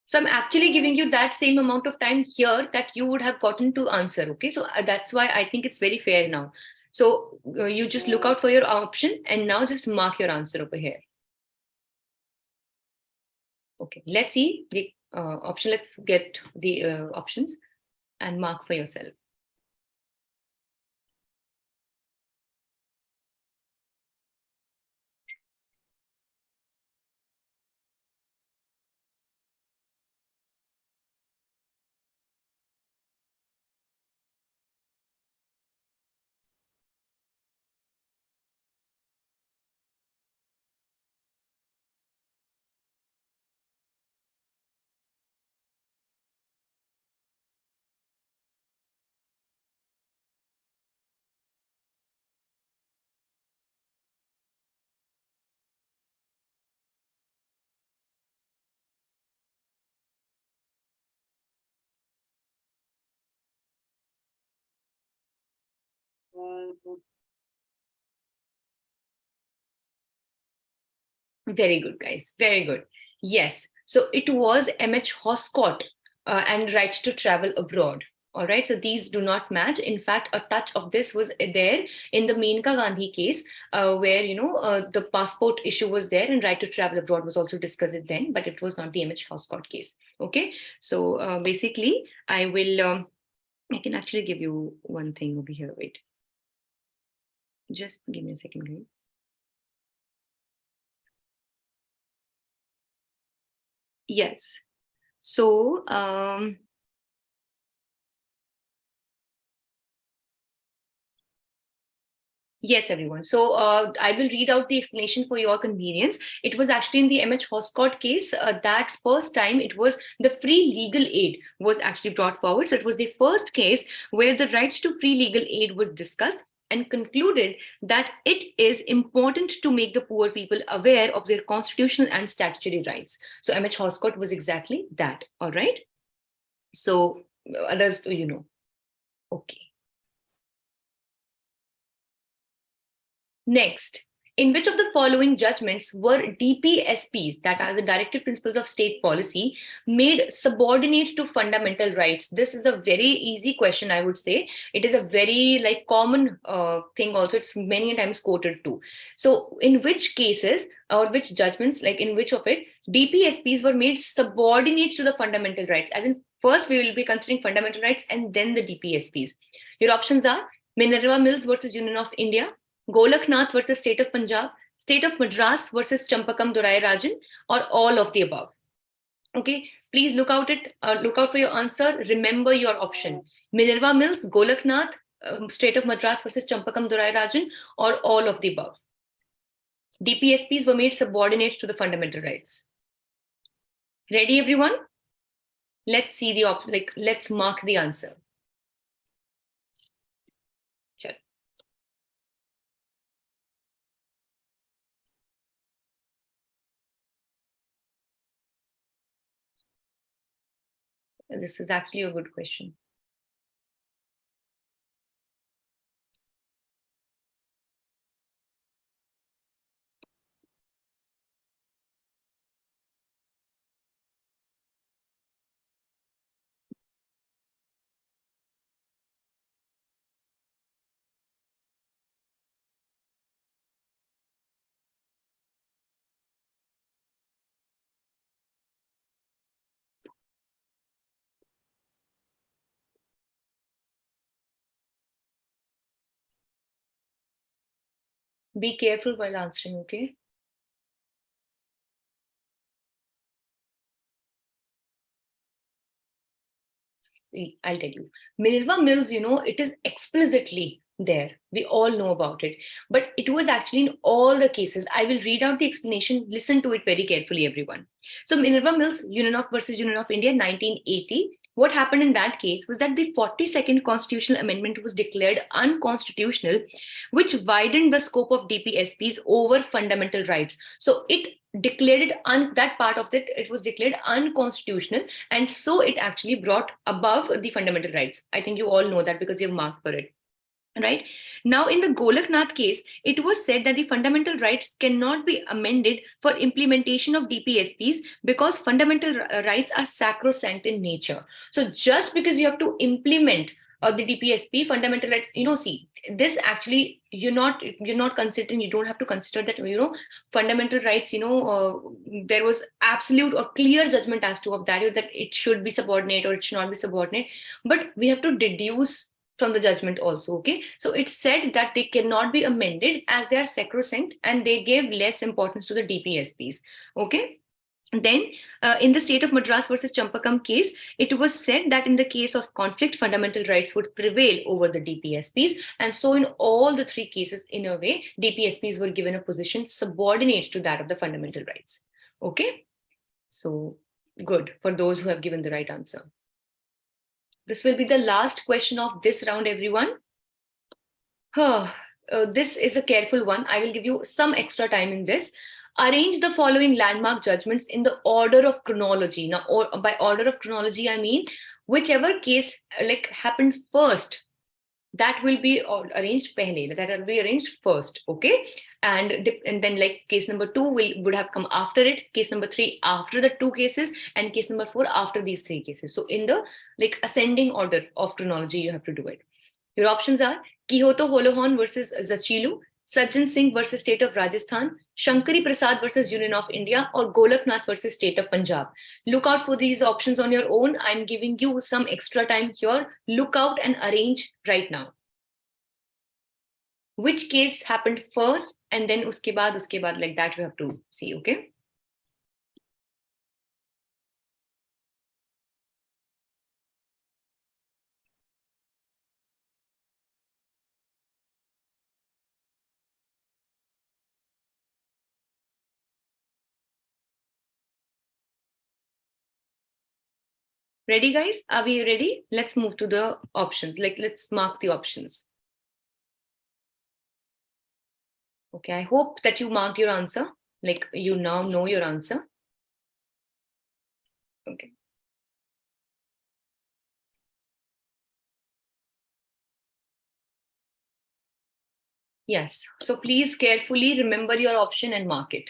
So I'm actually giving you that same amount of time here that you would have gotten to answer. Okay, so that's why I think it's very fair now. So you just look out for your option and now just mark your answer over here. Okay, let's see the option. Let's get the options. and mark for yourself. Very good, guys. Very good. Yes. So it was M.H. Hoscott and right to travel abroad. All right. So these do not match. In fact, a touch of this was there in the Menka Gandhi case, where, the passport issue was there and right to travel abroad was also discussed then, but it was not the M.H. Hoscott case. Okay. So basically, I can actually give you one thing over here. Wait. Just give me a second, guys. Yes. So, yes, everyone. So I will read out the explanation for your convenience. It was actually in the M.H. Hoscott case that first time it was the free legal aid was actually brought forward. So it was the first case where the rights to free legal aid was discussed and concluded that it is important to make the poor people aware of their constitutional and statutory rights. So M.H. Hoscott was exactly that. All right. So others, okay. Next, in which of the following judgments were DPSPs, that are the Directive Principles of State Policy, made subordinate to fundamental rights? This is a very easy question, I would say. It is a very common thing also. It's many times quoted too. So in which cases or which judgments, in which of it, DPSPs were made subordinate to the fundamental rights? As in, first we will be considering fundamental rights and then the DPSPs. Your options are Minerva Mills versus Union of India, Golaknath versus State of Punjab, State of Madras versus Champakam Durai Rajan, or all of the above. Okay, please look out for your answer. Remember your option: Minerva Mills, Golaknath, State of Madras versus Champakam Durai Rajan, or all of the above. DPSPs were made subordinate to the fundamental rights. Ready, everyone? Let's see let's mark the answer. This is actually a good question. Be careful while answering, okay? I'll tell you. Minerva Mills, it is explicitly there. We all know about it. But it was actually in all the cases. I will read out the explanation. Listen to it very carefully, everyone. So Minerva Mills, Union of versus Union of India, 1980. What happened in that case was that the 42nd constitutional amendment was declared unconstitutional, which widened the scope of DPSPs over fundamental rights. So it declared it that part of it was declared unconstitutional, and so it actually brought above the fundamental rights. I think you all know that because you've marked for it. Right now, in the Golaknath case, it was said that the fundamental rights cannot be amended for implementation of DPSPs because fundamental rights are sacrosanct in nature. So just because you have to implement the DPSP, fundamental rights, see, this actually, you're not considering, you don't have to consider that, fundamental rights, there was absolute or clear judgment as to of that it should be subordinate or it should not be subordinate. But we have to deduce from the judgment also, okay? So it said that they cannot be amended as they are sacrosanct, and they gave less importance to the DPSPs, okay? Then, in the state of Madras versus Champakam case, it was said that in the case of conflict, fundamental rights would prevail over the DPSPs. And so in all the three cases, in a way, DPSPs were given a position subordinate to that of the fundamental rights. Okay? So, good for those who have given the right answer. This will be the last question of this round, everyone. This is a careful one. I will give you some extra time in this. Arrange the following landmark judgments in the order of chronology. Now, or by order of chronology, I mean whichever case happened first, that will be arranged pehle, that will be arranged first, okay? And then case number 2 would have come after it, case number 3 after the 2 cases, and case number 4 after these 3 cases. So in the ascending order of chronology, you have to do it. Your options are Quixote Holohan versus Zachilu, Sajjan Singh versus State of Rajasthan, Shankari Prasad versus Union of India, or Golaknath versus State of Punjab. Look out for these options on your own. I'm giving you some extra time here. Look out and arrange right now. Which case happened first, and then uske baad, like that you have to see, okay? Ready, guys? Are we ready? Let's move to the options. Let's mark the options. Okay, I hope that you marked your answer. You now know your answer. Okay. Yes. So please carefully remember your option and mark it.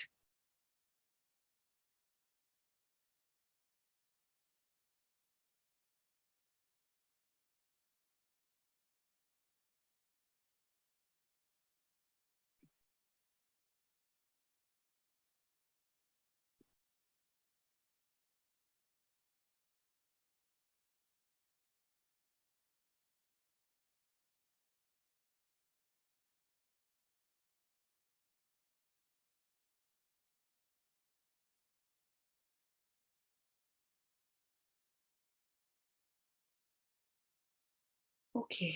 Okay.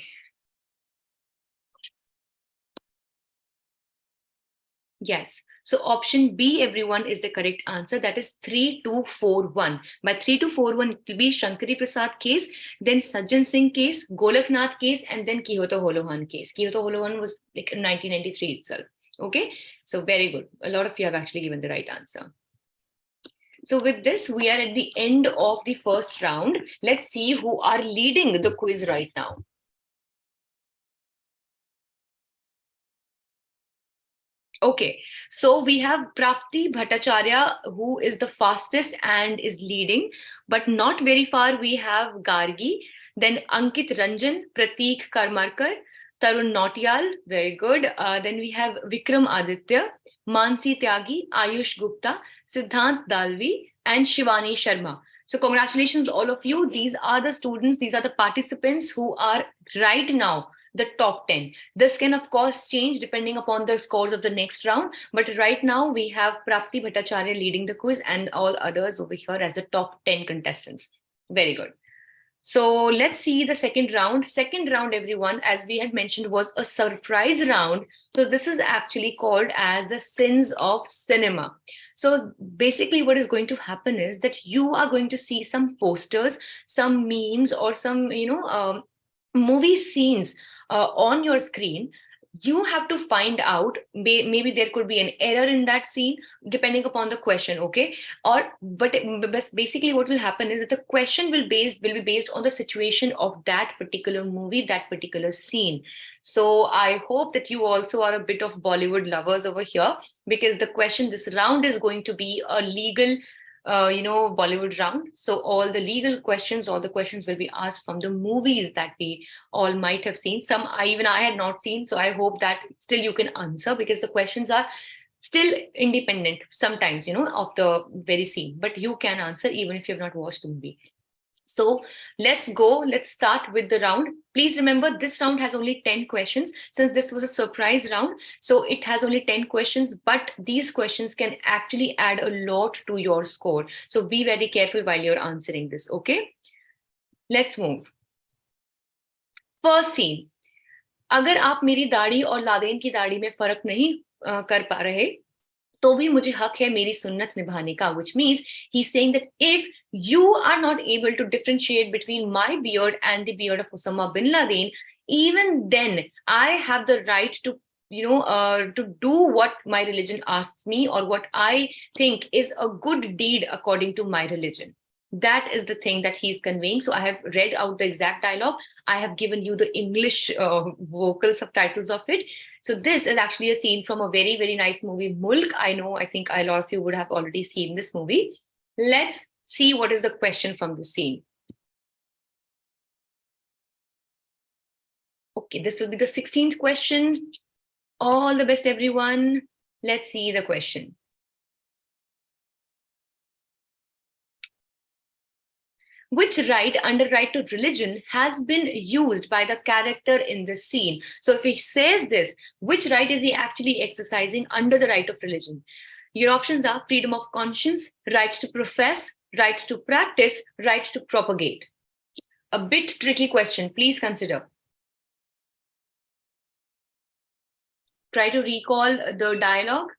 Yes. So option B, everyone, is the correct answer. That is 3241. By 3241, it will be Shankari Prasad case, then Sajjan Singh case, Golaknath case, and then Quixote Holohan case. Quixote Holohan was in 1993 itself. Okay. So very good. A lot of you have actually given the right answer. So with this, we are at the end of the first round. Let's see who are leading the quiz right now. Okay, so we have Prapti Bhattacharya, who is the fastest and is leading, but not very far. We have Gargi, then Ankit Ranjan, Prateek Karmarkar, Tarun Nautiyal, very good. Then we have Vikram Aditya, Mansi Tyagi, Ayush Gupta, Siddhant Dalvi, and Shivani Sharma. So congratulations, all of you. These are the students, these are the participants who are right now the top 10. This can of course change depending upon the scores of the next round, but right now we have Prapti Bhattacharya leading the quiz and all others over here as the top 10 contestants. Very good. So let's see the second round. Second round, everyone, as we had mentioned, was a surprise round. So this is actually called as the sins of cinema. So basically what is going to happen is that you are going to see some posters, some memes, or some, movie scenes on your screen. You have to find out, maybe there could be an error in that scene depending upon the question, okay? But basically what will happen is that the question will be based on the situation of that particular movie, that particular scene. So I hope that you also are a bit of Bollywood lovers over here, because the question this round is going to be a legal Bollywood round. So all the legal questions, all the questions will be asked from the movies that we all might have seen. Some I had not seen, so I hope that still you can answer, because the questions are still independent sometimes, of the very scene, but you can answer even if you have not watched the movie. So let's go. Let's start with the round. Please remember, this round has only 10 questions. Since this was a surprise round, so it has only 10 questions, but these questions can actually add a lot to your score. So be very careful while you're answering this, okay? Let's move. First scene. अगर आप मेरी दाढ़ी और Laden की दाढ़ी में फर्क नहीं कर पा रहे, तो भी मुझे हक है मेरी सुन्नत निभाने का, which means he's saying that if you are not able to differentiate between my beard and the beard of Osama bin Laden, even then I have the right to to do what my religion asks me, or what I think is a good deed according to my religion. That is the thing that he's conveying. So I have read out the exact dialogue. I have given you the English vocal subtitles of it. So this is actually a scene from a very, very nice movie, Mulk. I think a lot of you would have already seen this movie. Let's see what is the question from the scene. Okay, this will be the 16th question. All the best, everyone. Let's see the question. Which right under right to religion has been used by the character in this scene? So if he says this, which right is he actually exercising under the right of religion? Your options are freedom of conscience, right to profess, right to practice, right to propagate. A bit tricky question, please consider. Try to recall the dialogue.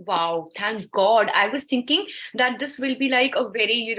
Wow, thank God. I was thinking that this will be like a very,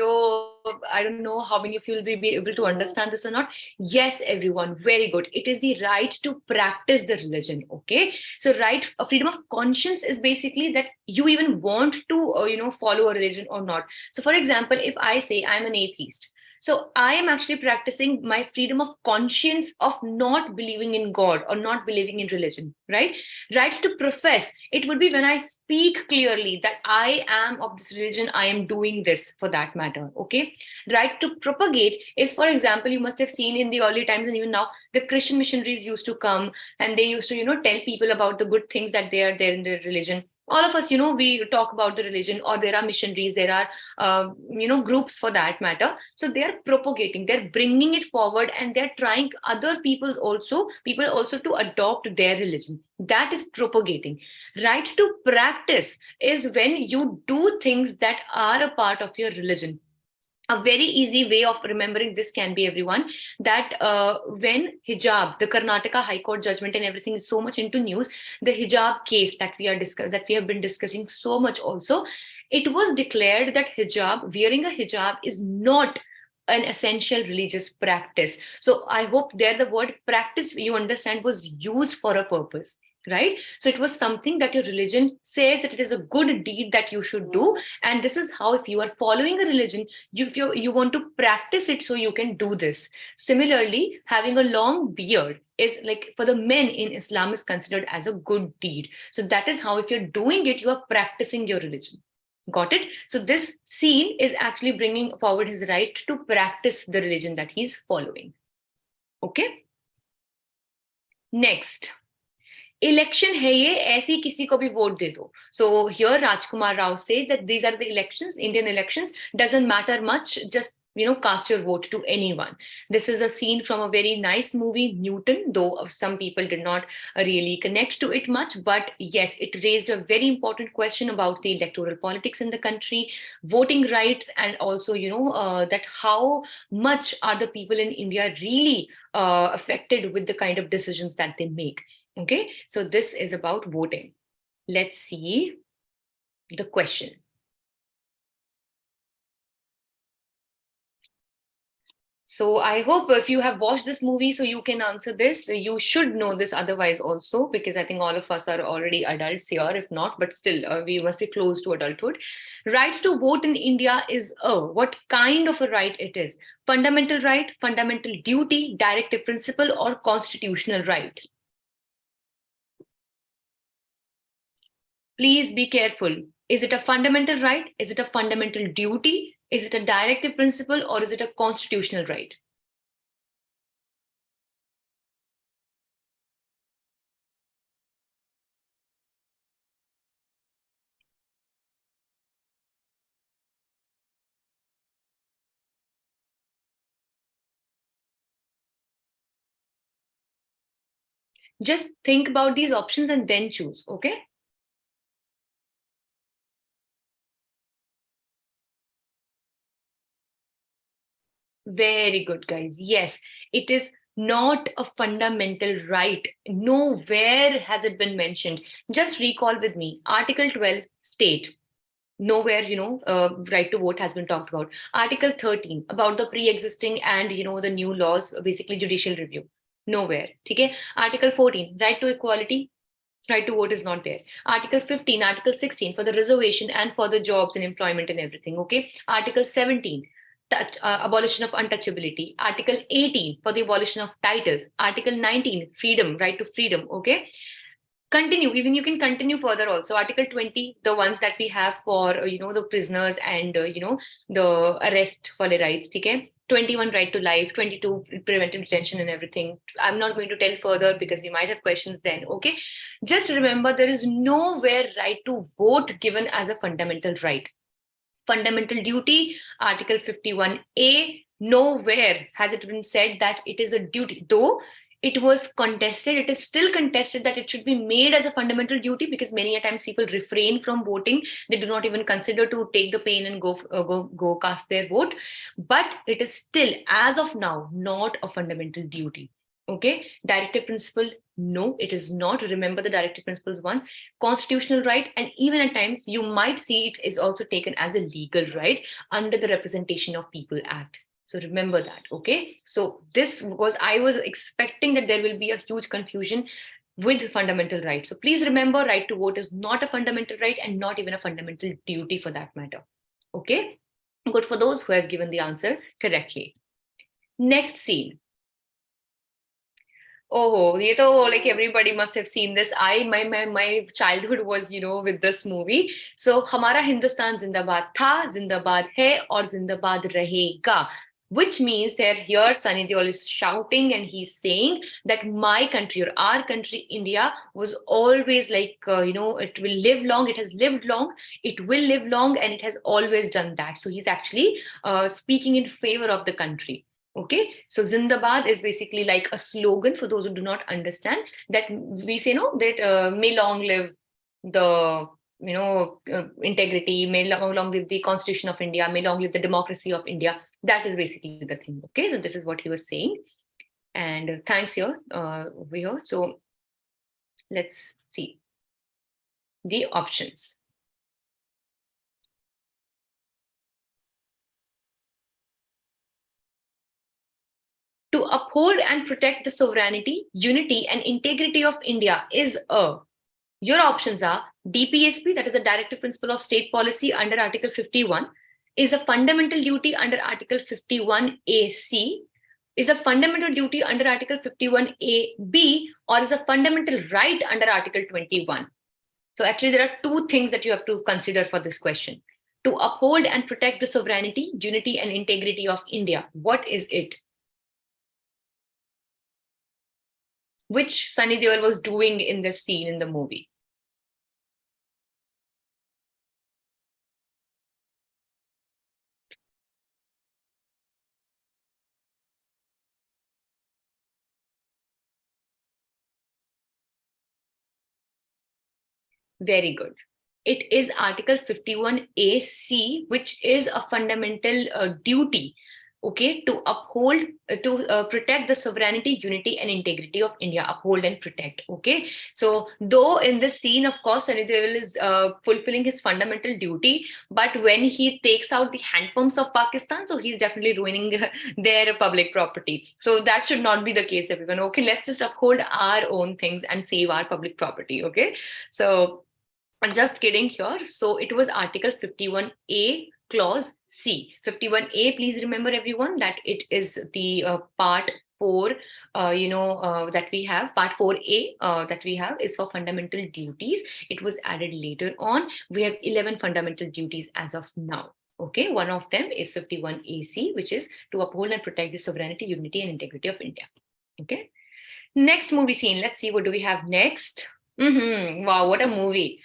I don't know how many of you will be able to understand this or not. Yes, everyone, very good. It is the right to practice the religion, okay? So right, freedom of conscience is basically that you even want to, follow a religion or not. So for example, if I say I'm an atheist, so I am actually practicing my freedom of conscience of not believing in God or not believing in religion, right? Right to profess, it would be when I speak clearly that I am of this religion, I am doing this for that matter, okay? Right to propagate is, for example, you must have seen in the early times and even now, the Christian missionaries used to come and they used to, tell people about the good things that they are there in their religion. All of us, we talk about the religion, or there are missionaries, there are, groups for that matter. So they are propagating, they're bringing it forward, and they're trying people also to adopt their religion. That is propagating. Right to practice is when you do things that are a part of your religion. A very easy way of remembering this can be, everyone, that when hijab, the Karnataka High Court judgment and everything is so much into news, the hijab case that we have been discussing so much also, it was declared that wearing a hijab is not an essential religious practice. So I hope there the word practice, you understand, was used for a purpose, right? So it was something that your religion says that it is a good deed that you should do. And this is how, if you are following a religion, you want to practice it, so you can do this. Similarly, having a long beard is, like, for the men in Islam, is considered as a good deed. So that is how, if you're doing it, you are practicing your religion. Got it? So this scene is actually bringing forward his right to practice the religion that he's following. Okay? Next. Election है ये, ऐसी किसी को भी vote दे दो. So here Rajkumar Rao says that these are the elections, Indian elections, doesn't matter much, just cast your vote to anyone. This is a scene from a very nice movie, Newton, though some people did not really connect to it much. But yes, it raised a very important question about the electoral politics in the country, voting rights, and also, that how much are the people in India really affected with the kind of decisions that they make. Okay, so this is about voting. Let's see the question. So I hope if you have watched this movie, so you can answer this. You should know this otherwise also, because I think all of us are already adults here. If not, but still, we must be close to adulthood. Right to vote in India is what kind of a right it is? Fundamental right, fundamental duty, directive principle, or constitutional right? Please be careful. Is it a fundamental right? Is it a fundamental duty? Is it a directive principle, or is it a constitutional right? Just think about these options and then choose, okay? Very good, guys. Yes, it is not a fundamental right. Nowhere has it been mentioned. Just recall with me Article 12 state. Nowhere, right to vote has been talked about. Article 13 about the pre-existing and, the new laws, basically judicial review. Nowhere. Okay. Article 14, right to equality. Right to vote is not there. Article 15, Article 16 for the reservation and for the jobs and employment and everything. Okay. Article 17, abolition of untouchability. Article 18 for the abolition of titles. Article 19, freedom, right to freedom. Okay. Continue, even you can continue further also. Article 20, the ones that we have for the prisoners and the arrest for the rights. Okay. 21 right to life, 22 preventive detention and everything. I'm not going to tell further because we might have questions then. Okay. Just remember, there is nowhere right to vote given as a fundamental right. Fundamental duty, Article 51A, nowhere has it been said that it is a duty, though it was contested. It is still contested that it should be made as a fundamental duty, because many a times people refrain from voting. They do not even consider to take the pain and go cast their vote. But it is still, as of now, not a fundamental duty. Okay, directive principle, no, it is not. Remember the directive principles one. Constitutional right, and even at times you might see it is also taken as a legal right under the Representation of People Act. So remember that. Okay, so this was, I was expecting that there will be a huge confusion with fundamental rights. So please remember, right to vote is not a fundamental right and not even a fundamental duty for that matter. Okay, good for those who have given the answer correctly. Next scene. Oh, ye to, like everybody must have seen this. My childhood was, with this movie. So हमारा हिंदुस्तान जिंदाबाद था, जिंदाबाद है और जिंदाबाद रहेगा. Which means that here Sunny Deol is shouting and he's saying that my country or our country, India, was always like, it will live long, it has lived long, it will live long, and it has always done that. So he's actually speaking in favor of the country. Okay, so Zindabad is basically like a slogan for those who do not understand, that we say, no, that may long live the integrity, may long live the Constitution of India, may long live the democracy of India. That is basically the thing. Okay, so this is what he was saying. And thanks here, over here. So let's see the options. To uphold and protect the sovereignty, unity, and integrity of India is a. Your options are DPSP, that is a directive principle of state policy under Article 51, is a fundamental duty under Article 51AC, is a fundamental duty under Article 51AB, or is a fundamental right under Article 21. So actually, there are two things that you have to consider for this question. To uphold and protect the sovereignty, unity, and integrity of India. What is it? Which Sunny Deol was doing in this scene in the movie? Very good. It is Article 51AC, which is a fundamental duty. okay, to uphold, to protect the sovereignty, unity, and integrity of India, uphold and protect, okay. So though in this scene, of course, Sunny Deol is fulfilling his fundamental duty, but when he takes out the hand pumps of Pakistan, so he's definitely ruining their public property. So that should not be the case, everyone. Okay, let's just uphold our own things and save our public property, okay. So just kidding here. So it was Article 51A, Clause C. 51A, please remember everyone that it is the part 4, that we have. Part 4A that we have is for fundamental duties. It was added later on. We have 11 fundamental duties as of now. Okay, one of them is 51AC, which is to uphold and protect the sovereignty, unity, and integrity of India. Okay. Next movie scene. Let's see what do we have next. Wow, what a movie.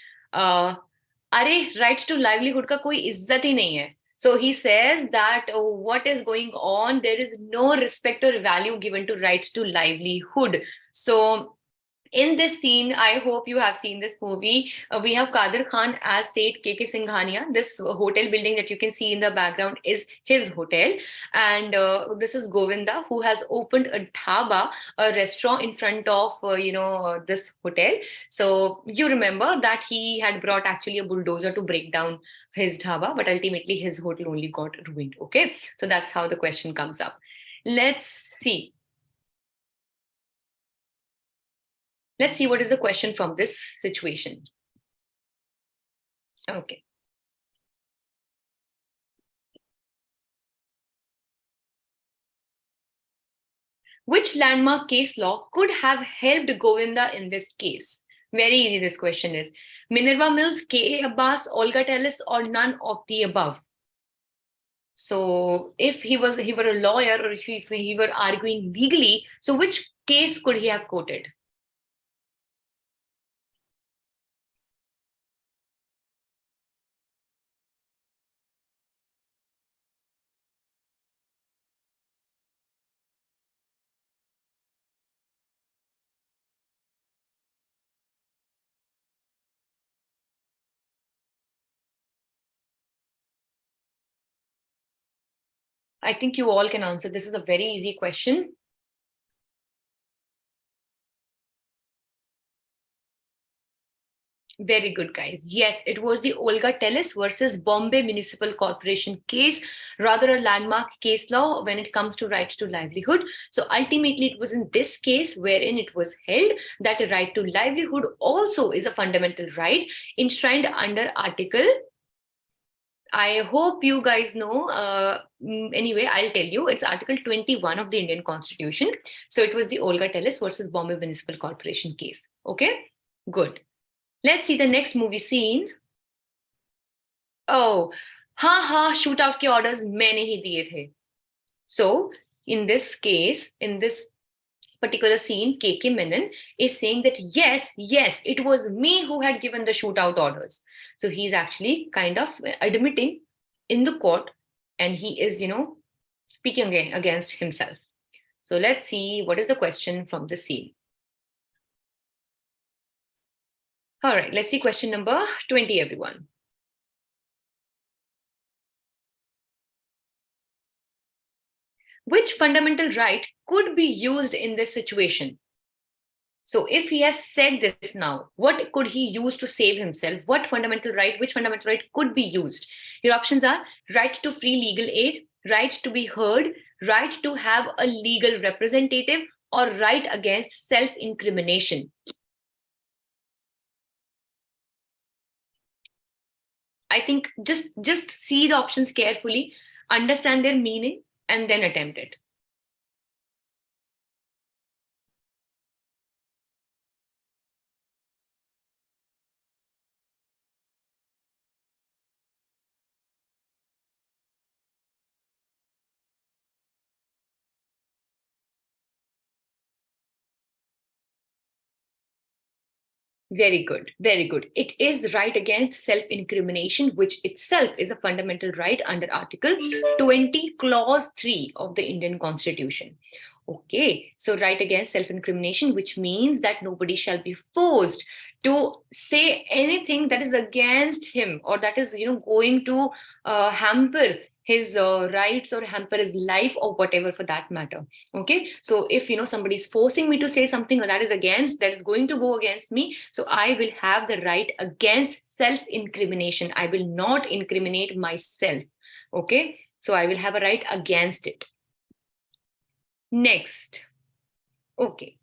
अरे right to livelihood का कोई इज्जत ही नहीं है. So he says that what is going on? There is no respect or value given to rights to livelihood. So in this scene, I hope you have seen this movie. We have Kadir Khan as Seth K.K. Singhania. This hotel building that you can see in the background is his hotel. And this is Govinda, who has opened a dhaba, a restaurant in front of, this hotel. So you remember that he had brought actually a bulldozer to break down his dhaba, but ultimately his hotel only got ruined. Okay, so that's how the question comes up. Let's see. Let's see what is the question from this situation. Okay. Which landmark case law could have helped Govinda in this case? Very easy, this question is. Minerva Mills, K.A. Abbas, Olga Tellis, or none of the above? So if he were a lawyer, or if he were arguing legally, so which case could he have quoted? I think you all can answer. This is a very easy question. Very good, guys. Yes, it was the Olga Tellis versus Bombay Municipal Corporation case, rather a landmark case law when it comes to rights to livelihood. So ultimately, it was in this case wherein it was held that a right to livelihood also is a fundamental right enshrined under Article. I hope you guys know. Anyway, I'll tell you. It's Article 21 of the Indian Constitution. So it was the Olga Tellis versus Bombay Municipal Corporation case. Okay, good. Let's see the next movie scene. Oh, हाँ, shootout के orders मैंने ही दिए थे. So in this case, in this particular scene, K.K. Menon is saying that yes, it was me who had given the shootout orders. So he's actually kind of admitting in the court, and he is, speaking against himself. So let's see what is the question from the scene. All right, let's see question number 20, everyone. Which fundamental right could be used in this situation? So if he has said this now, what could he use to save himself? Which fundamental right could be used? Your options are right to free legal aid, right to be heard, right to have a legal representative, or right against self-incrimination. I think just see the options carefully, understand their meaning, and then attempt it. Very good, very good. It is right against self-incrimination, which itself is a fundamental right under Article 20, Clause 3 of the Indian Constitution. Okay, so right against self-incrimination, which means that nobody shall be forced to say anything that is against him, or that is, going to hamper his rights or hamper his life or whatever for that matter. Okay, so if somebody is forcing me to say something that is going to go against me, so I will have the right against self-incrimination. I will not incriminate myself. Okay, so I will have a right against it. Next. Okay,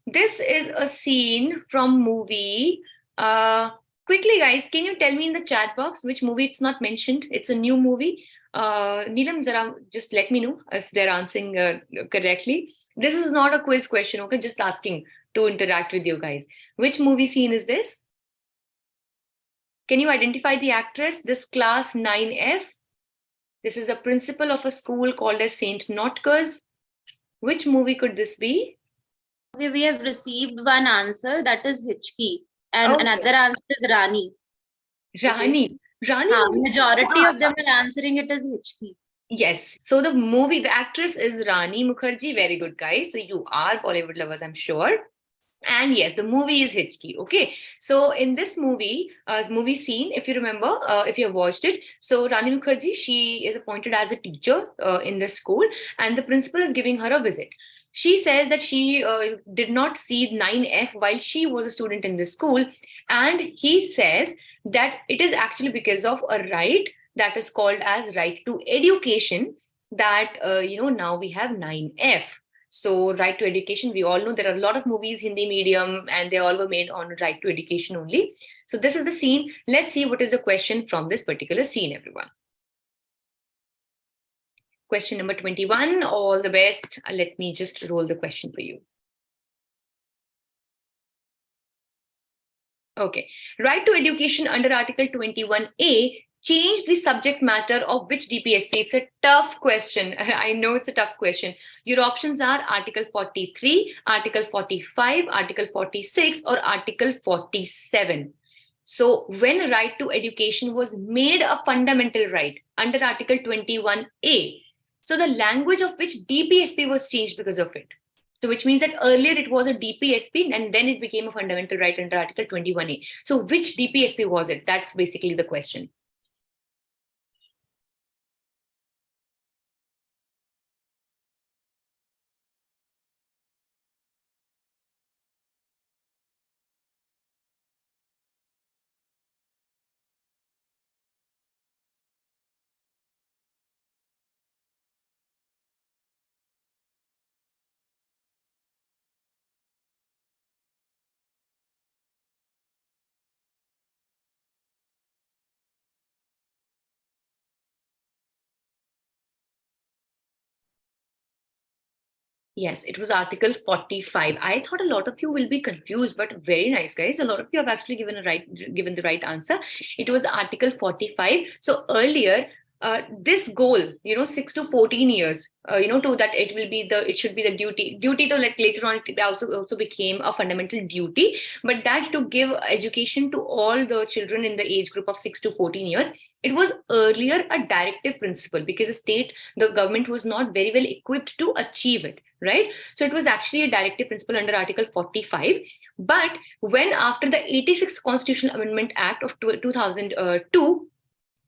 this is a scene from movie. Quickly, guys, can you tell me in the chat box which movie it's not mentioned? It's a new movie. Neelam, just let me know if they're answering correctly. This is not a quiz question, okay? Just asking to interact with you guys. Which movie scene is this? Can you identify the actress? This class 9F. This is a principal of a school called as Saint Notker's. Which movie could this be? Okay, we have received one answer, that is Hitchki, and another answer is Rani. Rani. Rani. Majority of them are answering it as Hitchki. Yes. So the actress is Rani Mukherjee. Very good, guys. So you are Bollywood lovers, I'm sure. And yes, the movie is Hitchki. Okay. So in this movie scene, if you remember, if you have watched it, so Rani Mukherjee, she is appointed as a teacher in this school, and the principal is giving her a visit. She says that she did not see 9F while she was a student in this school. And he says that it is actually because of a right that is called as right to education that, now we have 9F. So right to education, we all know there are a lot of movies, Hindi medium, and they all were made on right to education only. So this is the scene. Let's see what is the question from this particular scene, everyone. Question number 21, all the best. Let me just roll the question for you. Okay, right to education under Article 21A change the subject matter of which DPSP? It's a tough question. I know it's a tough question. Your options are Article 43, Article 45, Article 46, or Article 47. So when right to education was made a fundamental right under Article 21A, so the language of which DPSP was changed because of it. So which means that earlier it was a DPSP and then it became a fundamental right under Article 21A. So which DPSP was it? That's basically the question. Yes, it was Article 45. I thought a lot of you will be confused, but very nice, guys. A lot of you have actually given the right answer. It was Article 45. So earlier, this goal, 6 to 14 years, to that it should be the duty to, like, later on it also became a fundamental duty, but that to give education to all the children in the age group of 6 to 14 years. It was earlier a directive principle because the government was not very well equipped to achieve it, right? So it was actually a directive principle under Article 45. But when after the 86th Constitutional Amendment Act of 2002,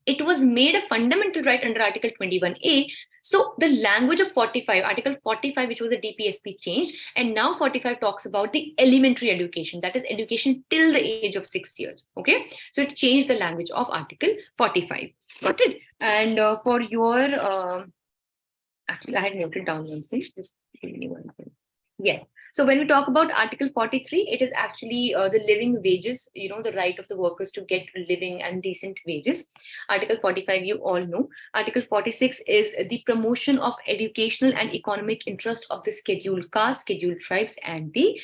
it was made a fundamental right under Article 21A. So the language of 45, Article 45, which was the DPSP, changed. And now 45 talks about the elementary education, that is education till the age of 6 years. Okay. So it changed the language of Article 45. Got it? And for your, actually, I had noted down one thing. Just give me one thing. Yes. So when we talk about Article 43, it is actually the living wages, the right of the workers to get living and decent wages. Article 45, you all know. Article 46 is the promotion of educational and economic interest of the scheduled castes, scheduled tribes, and the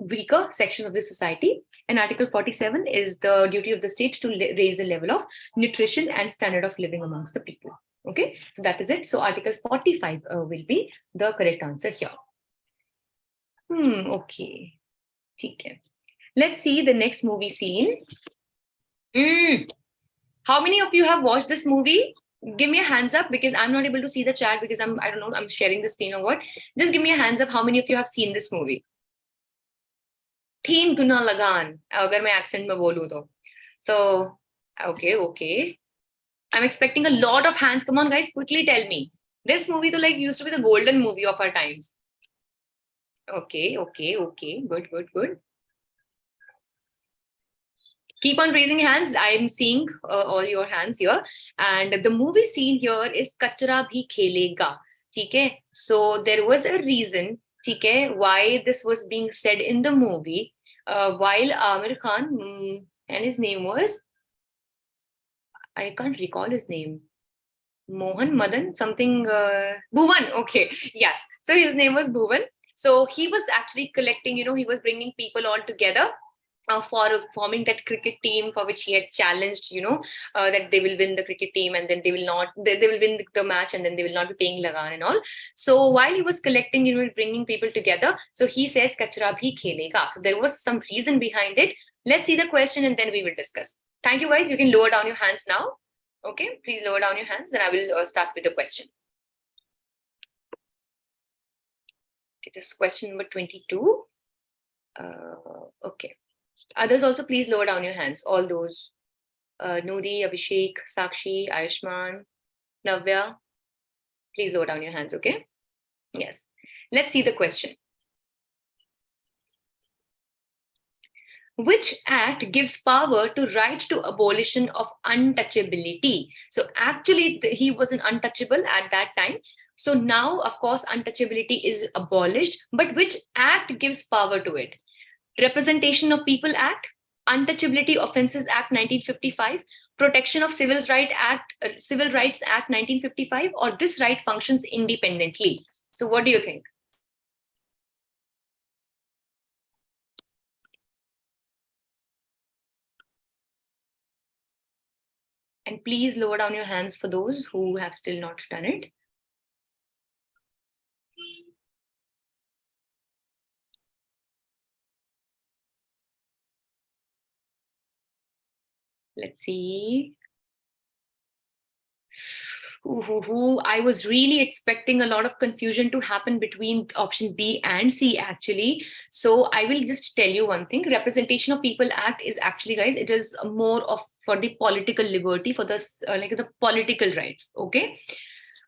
weaker section of the society. And Article 47 is the duty of the state to raise the level of nutrition and standard of living amongst the people. Okay, so that is it. So Article 45 will be the correct answer here. Okay. Okay. Let's see the next movie scene. How many of you have watched this movie? Give me a hands up because I'm not able to see the chat because I don't know, I'm sharing the screen or what. Just give me a hands up how many of you have seen this movie. Teen Guna Lagan, agar main accent mein bolu to. So, okay. I'm expecting a lot of hands. Come on, guys, quickly tell me. This movie to like used to be the golden movie of our times. Okay. Good. Keep on raising hands. I'm seeing all your hands here. And the movie scene here is Kachra Bhi Khelega. Okay. So there was a reason, okay, why this was being said in the movie. While Amir Khan, and his name was, I can't recall his name. Mohan Madan, something, Bhuvan. Okay. Yes. So his name was Bhuvan. So he was actually collecting, he was bringing people all together for forming that cricket team for which he had challenged, that they will win the cricket team and then they will not, they will win the match and then they will not be paying Lagan and all. So while he was collecting, bringing people together, so he says, Kachra bhi khelega. So there was some reason behind it. Let's see the question and then we will discuss. Thank you, guys. You can lower down your hands now. Okay, please lower down your hands and I will start with the question. Okay, this is question number 22. Okay. Others also, please lower down your hands. All those. Nuri, Abhishek, Sakshi, Ayushman, Navya. Please lower down your hands, okay? Yes. Let's see the question. Which act gives power to right to abolition of untouchability? So actually, he wasn't untouchable at that time. So now, of course, untouchability is abolished. But which act gives power to it? Representation of People Act, Untouchability Offences Act 1955, Protection of Civil Rights Act 1955, or this right functions independently. So what do you think? And please lower down your hands for those who have still not done it. Let's see. I was really expecting a lot of confusion to happen between option B and C actually. So I will just tell you one thing. Representation of People Act is actually, guys, it is more of for the political liberty, for the the political rights. Okay.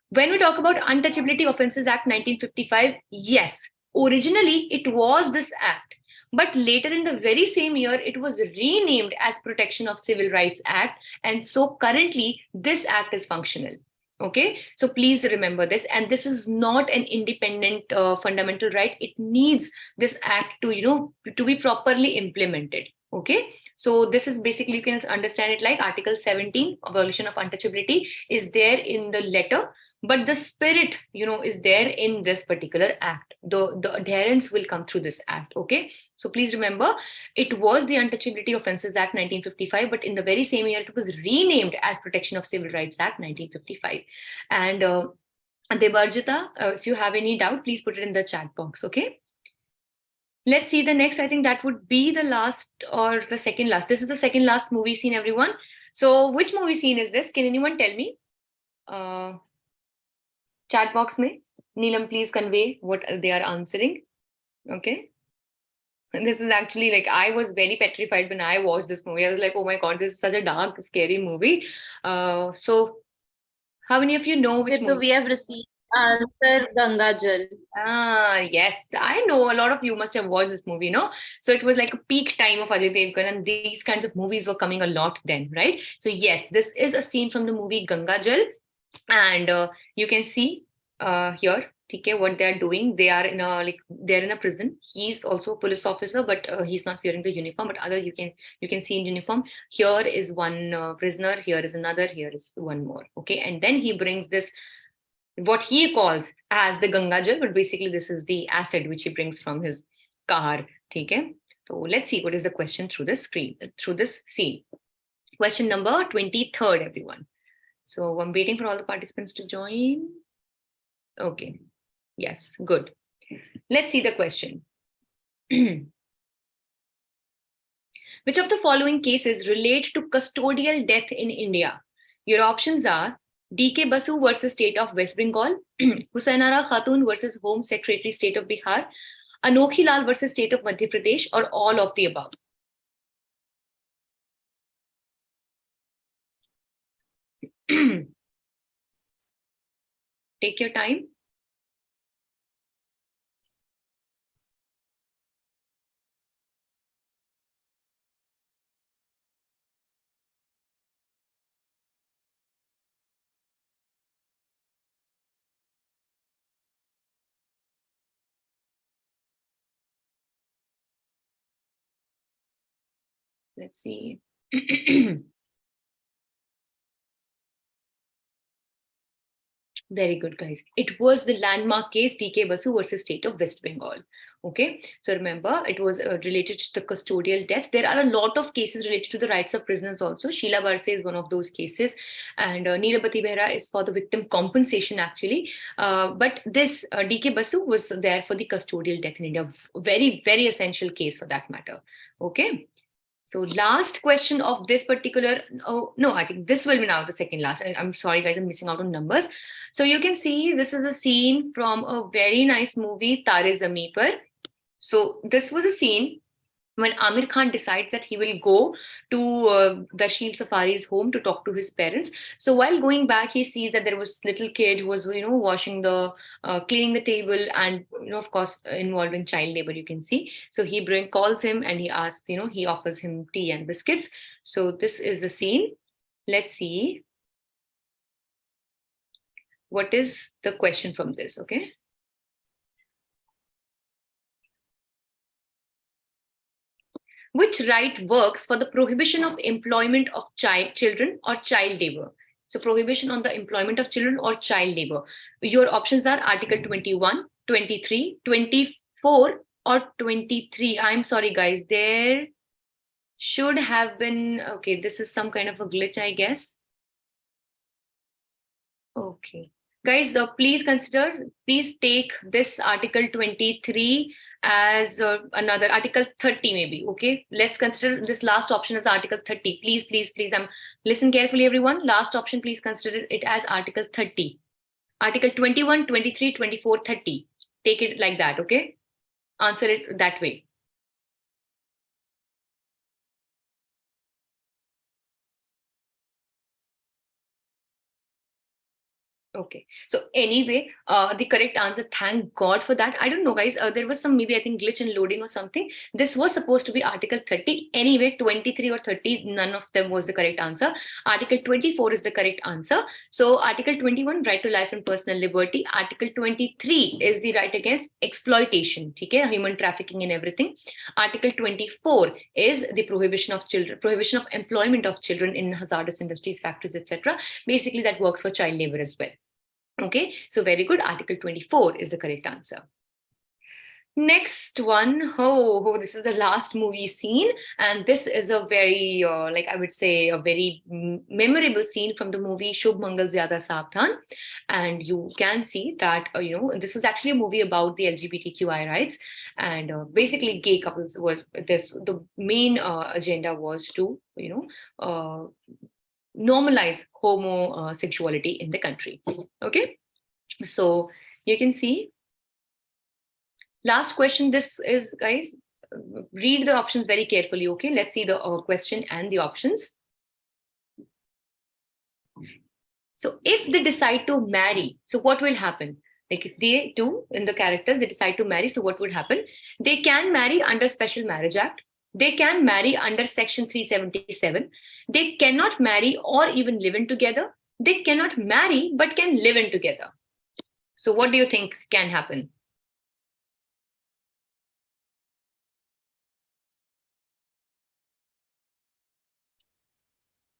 When we talk about Untouchability Offences Act 1955, yes, originally it was this act. But later in the very same year, it was renamed as Protection of Civil Rights Act. And so currently, this act is functional. Okay, so please remember this. And this is not an independent fundamental right. It needs this act to, to be properly implemented. Okay, so this is basically, you can understand it like Article 17, abolition of untouchability, is there in the letter. But the spirit, is there in this particular act. The adherence will come through this act. Okay, so please remember, it was the Untouchability Offences Act 1955, but in the very same year, it was renamed as Protection of Civil Rights Act 1955. And Debarjita, if you have any doubt, please put it in the chat box. Okay. Let's see the next. I think that would be the last or the second last. This is the second last movie scene, everyone. So which movie scene is this? Can anyone tell me? Chat box mein. Neelam, please convey what they are answering. Okay. And this is actually like, I was very petrified when I watched this movie. I was like, oh my God, this is such a dark, scary movie. So how many of you know which movie? We have received answer Ganga Jal. Yes. I know a lot of you must have watched this movie, no? So it was like a peak time of Ajay Devgan, and these kinds of movies were coming a lot then, right? So yes, this is a scene from the movie Ganga Jal. And you can see here, okay, what they're doing. They are they're in a prison. He's also a police officer, but he's not wearing the uniform. But other you can see in uniform. Here is one prisoner. Here is another. Here is one more. Okay, and then he brings this, what he calls as the Ganga Jal, but basically this is the acid which he brings from his car. Okay, so let's see what is the question through this screen, through this scene. Question number 23rd, everyone. So I'm waiting for all the participants to join. Okay. Yes, good. Let's see the question. Which of the following cases relate to custodial death in India? Your options are D.K. Basu versus State of West Bengal, Husainara Khatun versus Home Secretary State of Bihar, Anokhi Lal versus State of Madhya Pradesh, or all of the above. Take your time. Let's see. Very good, guys. It was the landmark case DK Basu versus State of West Bengal. Okay, so remember, it was related to the custodial death. There are a lot of cases related to the rights of prisoners also. Sheila Barse is one of those cases, and Neerabati Behra is for the victim compensation, actually. But this DK Basu was there for the custodial death in India. Very, very essential case for that matter. Okay. So last question of this particular, oh, no, I think this will be now the second last. I'm sorry, guys, I'm missing out on numbers. So you can see this is a scene from a very nice movie, Tare Zameen Par. So this was a scene when Amir Khan decides that he will go to the Shield Safari's home to talk to his parents. So while going back, he sees that there was little kid who was, washing the, cleaning the table, and, of course, involving child labor, you can see. So he calls him and he asks, he offers him tea and biscuits. So this is the scene. Let's see. What is the question from this? Okay. Which right works for the prohibition of employment of children or child labor? So prohibition on the employment of children or child labor. Your options are Article 21, 23, 24 or 23. I'm sorry, guys. There should have been, okay, this is some kind of a glitch, I guess. Okay. Guys, please take this Article 23 as another Article 30 maybe. Okay, let's consider this last option as Article 30. Please, listen carefully, everyone. Last option, please consider it as Article 30. Article 21, 23, 24, 30. Take it like that, okay? Answer it that way. Okay, so anyway, the correct answer, thank God for that. I don't know, guys, there was some, maybe I think glitch in loading or something. This was supposed to be Article 30. Anyway, 23 or 30, none of them was the correct answer. Article 24 is the correct answer. So Article 21, right to life and personal liberty. Article 23 is the right against exploitation, okay, human trafficking and everything. Article 24 is the prohibition of employment of children in hazardous industries, factories, etc. Basically, that works for child labor as well. Okay, so very good. Article 24 is the correct answer. Next one, this is the last movie scene, and this is a very, I would say, a very memorable scene from the movie Shubh Mangal Zyada Saavdhan. And you can see that, this was actually a movie about the LGBTQI rights, and basically gay couples was this. The main agenda was to, normalize homosexuality in the country. Okay, so you can see. Last question, this is, guys, read the options very carefully, okay? Let's see the question and the options. So if they decide to marry, so what will happen? Like if they two, in the characters, they decide to marry, so what would happen? They can marry under Special Marriage Act. They can marry under Section 377. They cannot marry or even live in together. They cannot marry but can live in together. So what do you think can happen?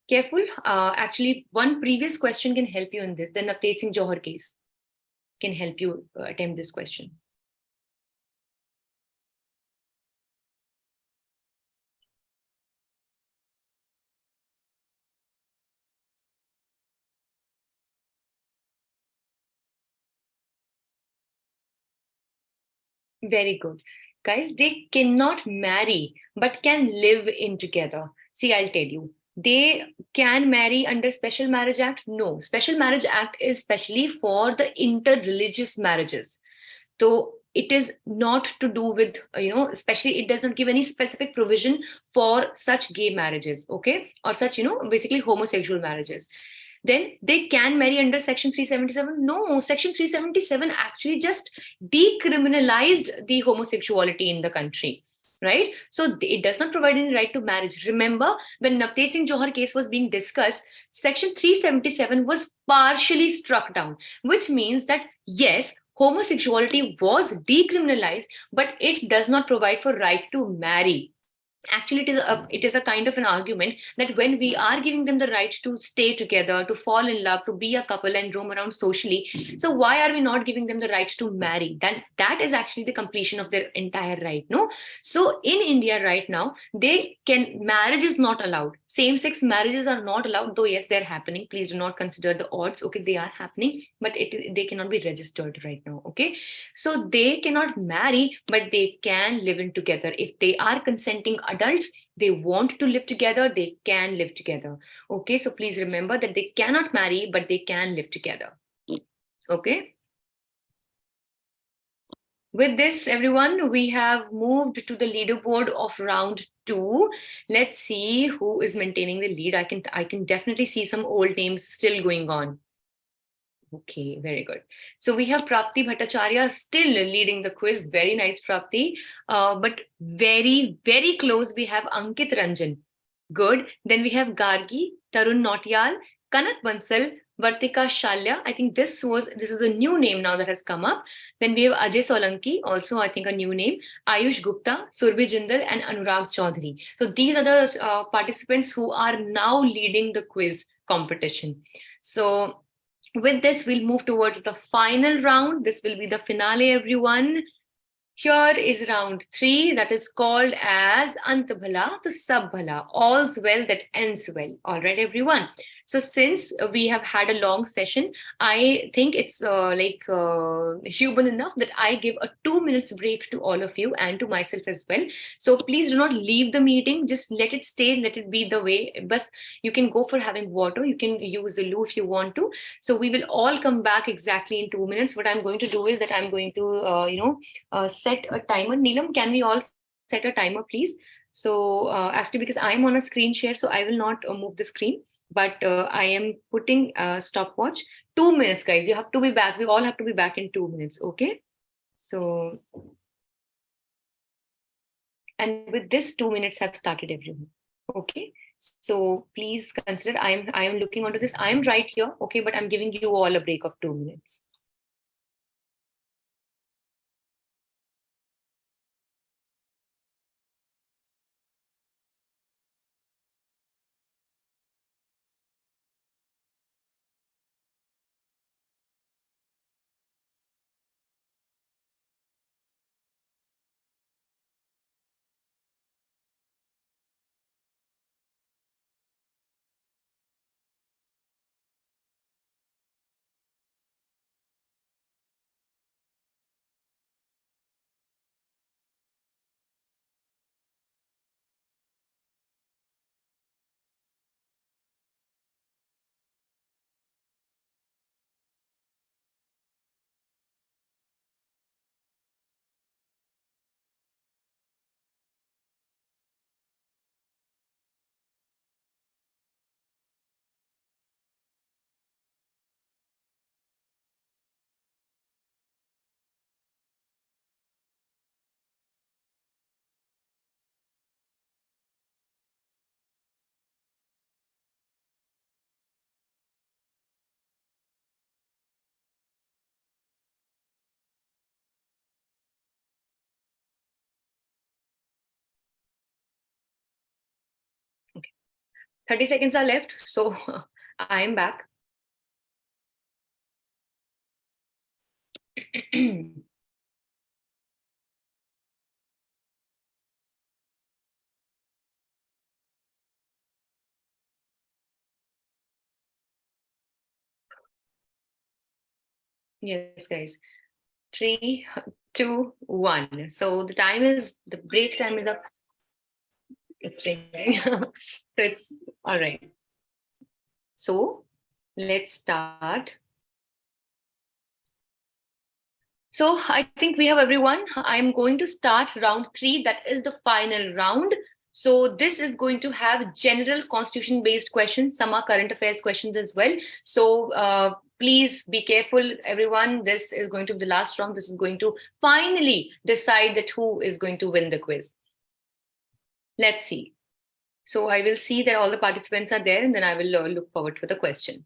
Careful. Actually, one previous question can help you in this. The Navteej Singh Johar case can help you attempt this question. Very good. Guys, they cannot marry but can live in together. See, I'll tell you. They can marry under Special Marriage Act? No. Special Marriage Act is specially for the inter-religious marriages. So it is not to do with, especially it doesn't give any specific provision for such gay marriages, okay? Or such, basically homosexual marriages. then they can marry under Section 377. No, Section 377 actually just decriminalized the homosexuality in the country. Right? So it does not provide any right to marriage. Remember, when Navteej Singh Johar case was being discussed, Section 377 was partially struck down, which means that yes, homosexuality was decriminalized, but it does not provide for right to marry. Actually, it is a kind of an argument that when we are giving them the right to stay together, to fall in love, to be a couple and roam around socially, so why are we not giving them the right to marry? Then that is actually the completion of their entire right. No, so in India right now, marriage is not allowed. Same-sex marriages are not allowed, though yes, they're happening. Please do not consider the odds. Okay, they are happening, but they cannot be registered right now. Okay, so they cannot marry, but they can live in together. If they are consenting adults, they want to live together, they can live together. Okay, so please remember that they cannot marry, but they can live together. Okay. With this, everyone, we have moved to the leaderboard of round 2. Let's see who is maintaining the lead. I can definitely see some old names still going on. Okay, very good. So we have Prapti Bhattacharya still leading the quiz. Very nice, Prapti. But very, very close, we have Ankit Ranjan. Good. Then we have Gargi, Tarun Nautiyal, Kanak Bansal, Vartika Shalya. I think this is a new name now that has come up. Then we have Ajay Solanki, also I think a new name, Ayush Gupta, Surbhi Jindal, and Anurag Chaudhary. So these are the participants who are now leading the quiz competition. So with this, we'll move towards the final round. This will be the finale, everyone. Here is round 3, that is called as Ant Bhala to Sab Bhala, all's well that ends well. All right, everyone. So since we have had a long session, I think it's human enough that I give a 2 minutes break to all of you and to myself as well. So please do not leave the meeting. Just let it stay, let it be the way. But you can go for having water. You can use the loo if you want to. So we will all come back exactly in 2 minutes. What I'm going to do is that I'm going to, set a timer. Neelam, can we all set a timer, please? So actually, because I'm on a screen share, so I will not move the screen, but I am putting a stopwatch. 2 minutes, guys. You have to be back. We all have to be back in 2 minutes. Okay. So, and with this, 2 minutes have started, everyone. Okay. So please consider I am looking onto this. I am right here. Okay, but I'm giving you all a break of 2 minutes. Okay. 30 seconds are left. So I am back. Yes, guys. 3, 2, 1. So the break time is up. It's ringing. So it's all right. So let's start. So I think we have everyone. I'm going to start round 3. That is the final round. So this is going to have general constitution based questions. Some are current affairs questions as well. So please be careful, everyone. This is going to be the last round. This is going to finally decide that who is going to win the quiz. Let's see. So I will see that all the participants are there, and then I will look forward for the question.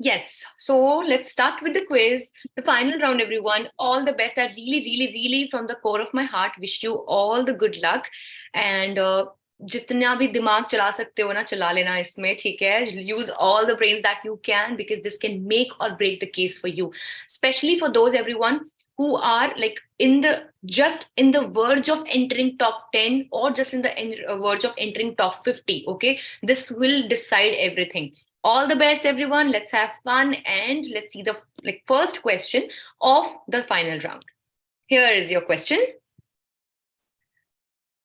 Yes, so let's start with the quiz, the final round, everyone. All the best. I really, from the core of my heart, wish you all the good luck. And जितना भी दिमाग चला सकते हो ना, चला लेना इसमें, ठीक है? Use all the brains that you can, because this can make or break the case for you. Especially for those, everyone, who are like just in the verge of entering top 10 or just in the verge of entering top 50. Okay, this will decide everything. All the best, everyone. Let's have fun, and let's see the first question of the final round. Here is your question.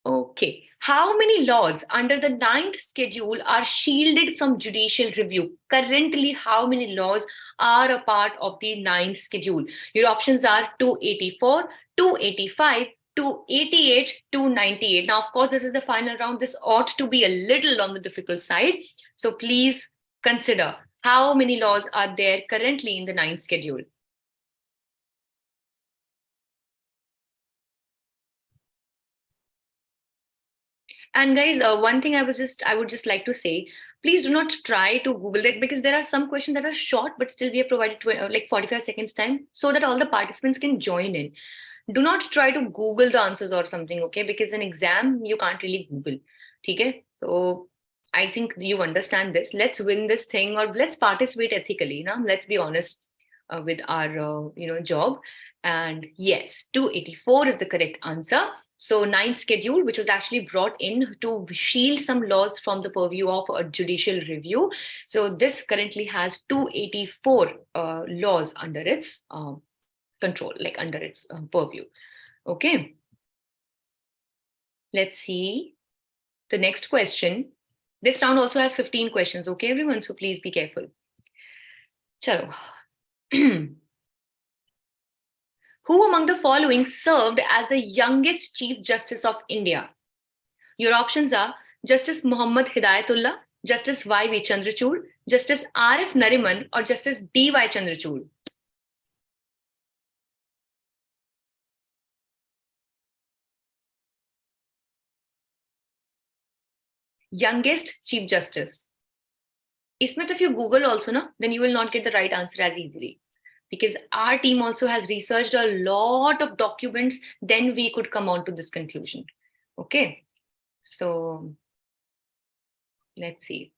Okay. How many laws under the 9th schedule are shielded from judicial review? Currently, how many laws are a part of the 9th schedule? Your options are 284, 285, 288, 298. Now, of course, this is the final round. This ought to be a little on the difficult side. So please consider how many laws are there currently in the 9th schedule. And guys, one thing I would just like to say, please do not try to Google it, because there are some questions that are short, but still we have provided 45 seconds time so that all the participants can join in. Do not try to Google the answers or something, okay? Because in exam, you can't really Google. Okay? So I think you understand this. Let's win this thing, or let's participate ethically. Now, let's be honest with our job. And yes, 284 is the correct answer. So 9th schedule, which was actually brought in to shield some laws from the purview of a judicial review. So this currently has 284 laws under its control, under its purview. Okay. Let's see the next question. This round also has 15 questions. Okay, everyone. So please be careful. Chalo. Who among the following served as the youngest Chief Justice of India? Your options are Justice Muhammad Hidayatullah, Justice Y.V. Chandrachud, Justice R.F. Nariman, or Justice D.Y. Chandrachud. Youngest Chief Justice. Ismet, if you Google also, then you will not get the right answer as easily, because our team also has researched a lot of documents. Then we could come on to this conclusion. Okay, so let's see.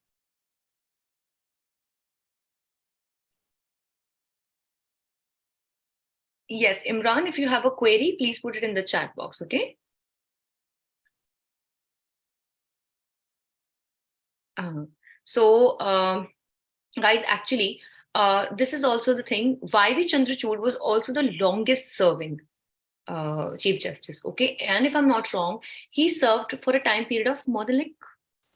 Yes, Imran, if you have a query, please put it in the chat box. Okay. Guys, actually, this is also the thing. Y.V. Chandrachud was also the longest serving Chief Justice. Okay. And if I'm not wrong, he served for a time period of more than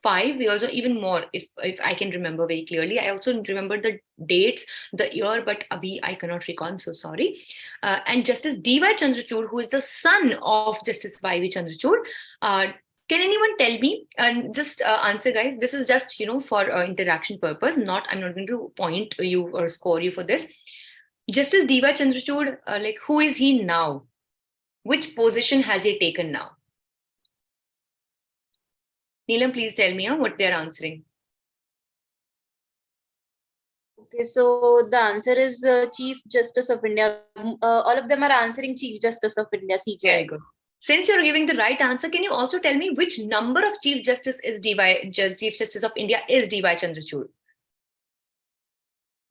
5 years or even more, if I can remember very clearly. I also remember the dates, the year, but abhi I cannot recall. I'm so sorry. And Justice D.Y. Chandrachud, who is the son of Justice Y.V. Chandrachud, can anyone tell me, and just answer, guys, this is just, for interaction purpose, I'm not going to point you or score you for this. Justice D.Y. Chandrachud, who is he now? Which position has he taken now? Neelam, please tell me what they're answering. Okay, so the answer is Chief Justice of India. All of them are answering Chief Justice of India, CJI. Very good. Since you're giving the right answer, can you also tell me which number of Chief Justice is Chief Justice of India is D.Y. Chandrachud?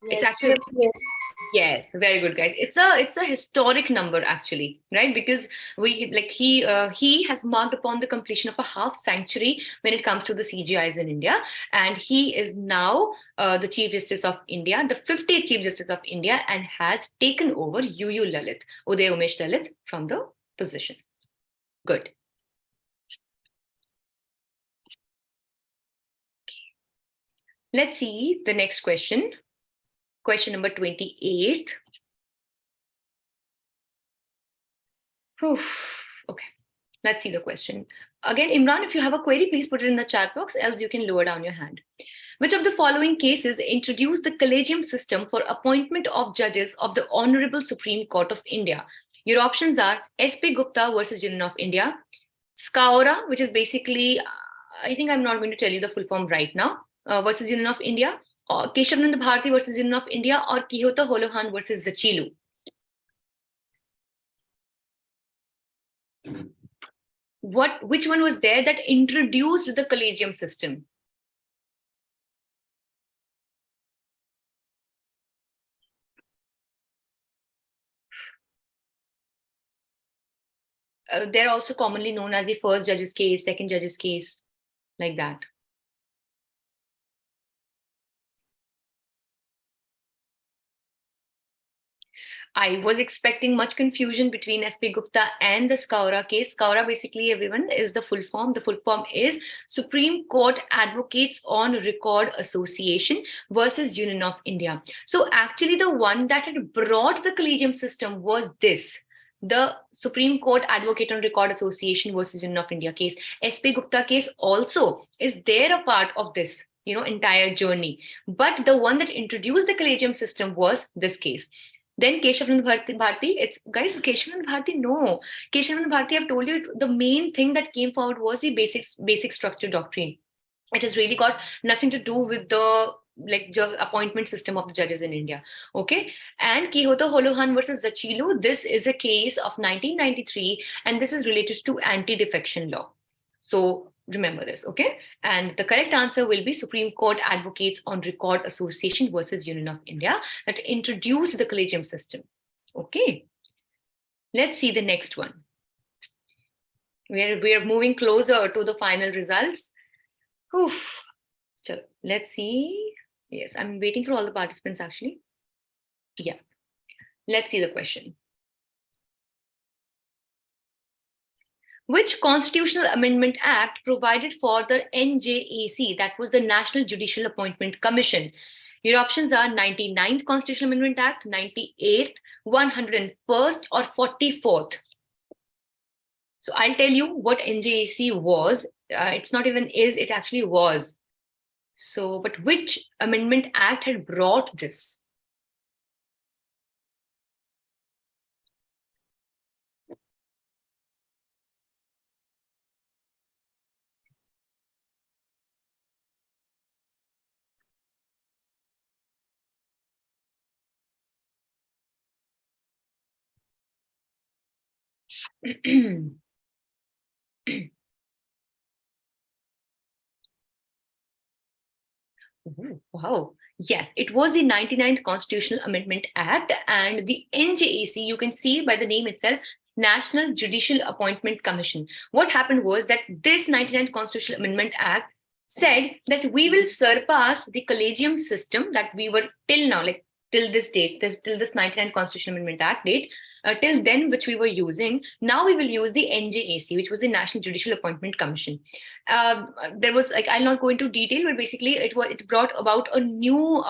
Yes, It's actually Yes, very good, guys. It's a historic number actually, right? Because he has marked upon the completion of a half century when it comes to the CGIs in India, and he is now the Chief Justice of India, the 50th Chief Justice of India, and has taken over UU Lalit, Uday Umesh Lalit, from the position. Good. Let's see the next question. Question number 28. Okay, let's see the question. Again, Imran, if you have a query, please put it in the chat box, else you can lower down your hand. Which of the following cases introduced the collegium system for appointment of judges of the Honorable Supreme Court of India? Your options are S.P. Gupta versus Union of India, Skaura, which is basically, I think I'm not going to tell you the full form right now, versus Union of India, or Kesavananda Bharati versus Union of India, or Kihota Holohan versus Zachilu. Which one was there that introduced the collegium system? They're also commonly known as the first judge's case, second judge's case, like that. I was expecting much confusion between S.P. Gupta and the Skaura case. Skaura, basically, everyone, is the full form. The full form is Supreme Court Advocates on Record Association versus Union of India. So actually, the one that had brought the collegium system was this. The Supreme Court Advocate on Record Association versus Union of India case. S.P. Gupta case also is there a part of this, entire journey. But the one that introduced the collegium system was this case. Then Kesavananda Bharati, it's guys, Kesavananda Bharati, no. Kesavananda Bharati, I've told you, the main thing that came forward was the basic structure doctrine. It has really got nothing to do with the appointment system of the judges in India. Okay. And Kihota Holohan versus Zachilu, this is a case of 1993, and this is related to anti-defection law. So remember this, okay? And the correct answer will be Supreme Court Advocates on Record Association versus Union of India that introduced the collegium system. Okay. Let's see the next one. We're moving closer to the final results. So let's see. Yes, I'm waiting for all the participants actually. Yeah. Let's see the question. Which Constitutional Amendment Act provided for the NJAC, that was the National Judicial Appointment Commission? Your options are 99th Constitutional Amendment Act, 98th, 101st, or 44th. So I'll tell you what NJAC was. It's not even is, it actually was. So, but which Amendment Act had brought this? Wow. Yes, it was the 99th Constitutional Amendment Act, and the NJAC, you can see by the name itself, National Judicial Appointment Commission. What happened was that this 99th Constitutional Amendment Act said that we will surpass the collegium system that we were till now, like till this date, till this 99th Constitutional Amendment Act date, till then, which we were using. Now we will use the NJAC, which was the National Judicial Appointment Commission. There was, like, I'll not go into detail, but basically it brought about a new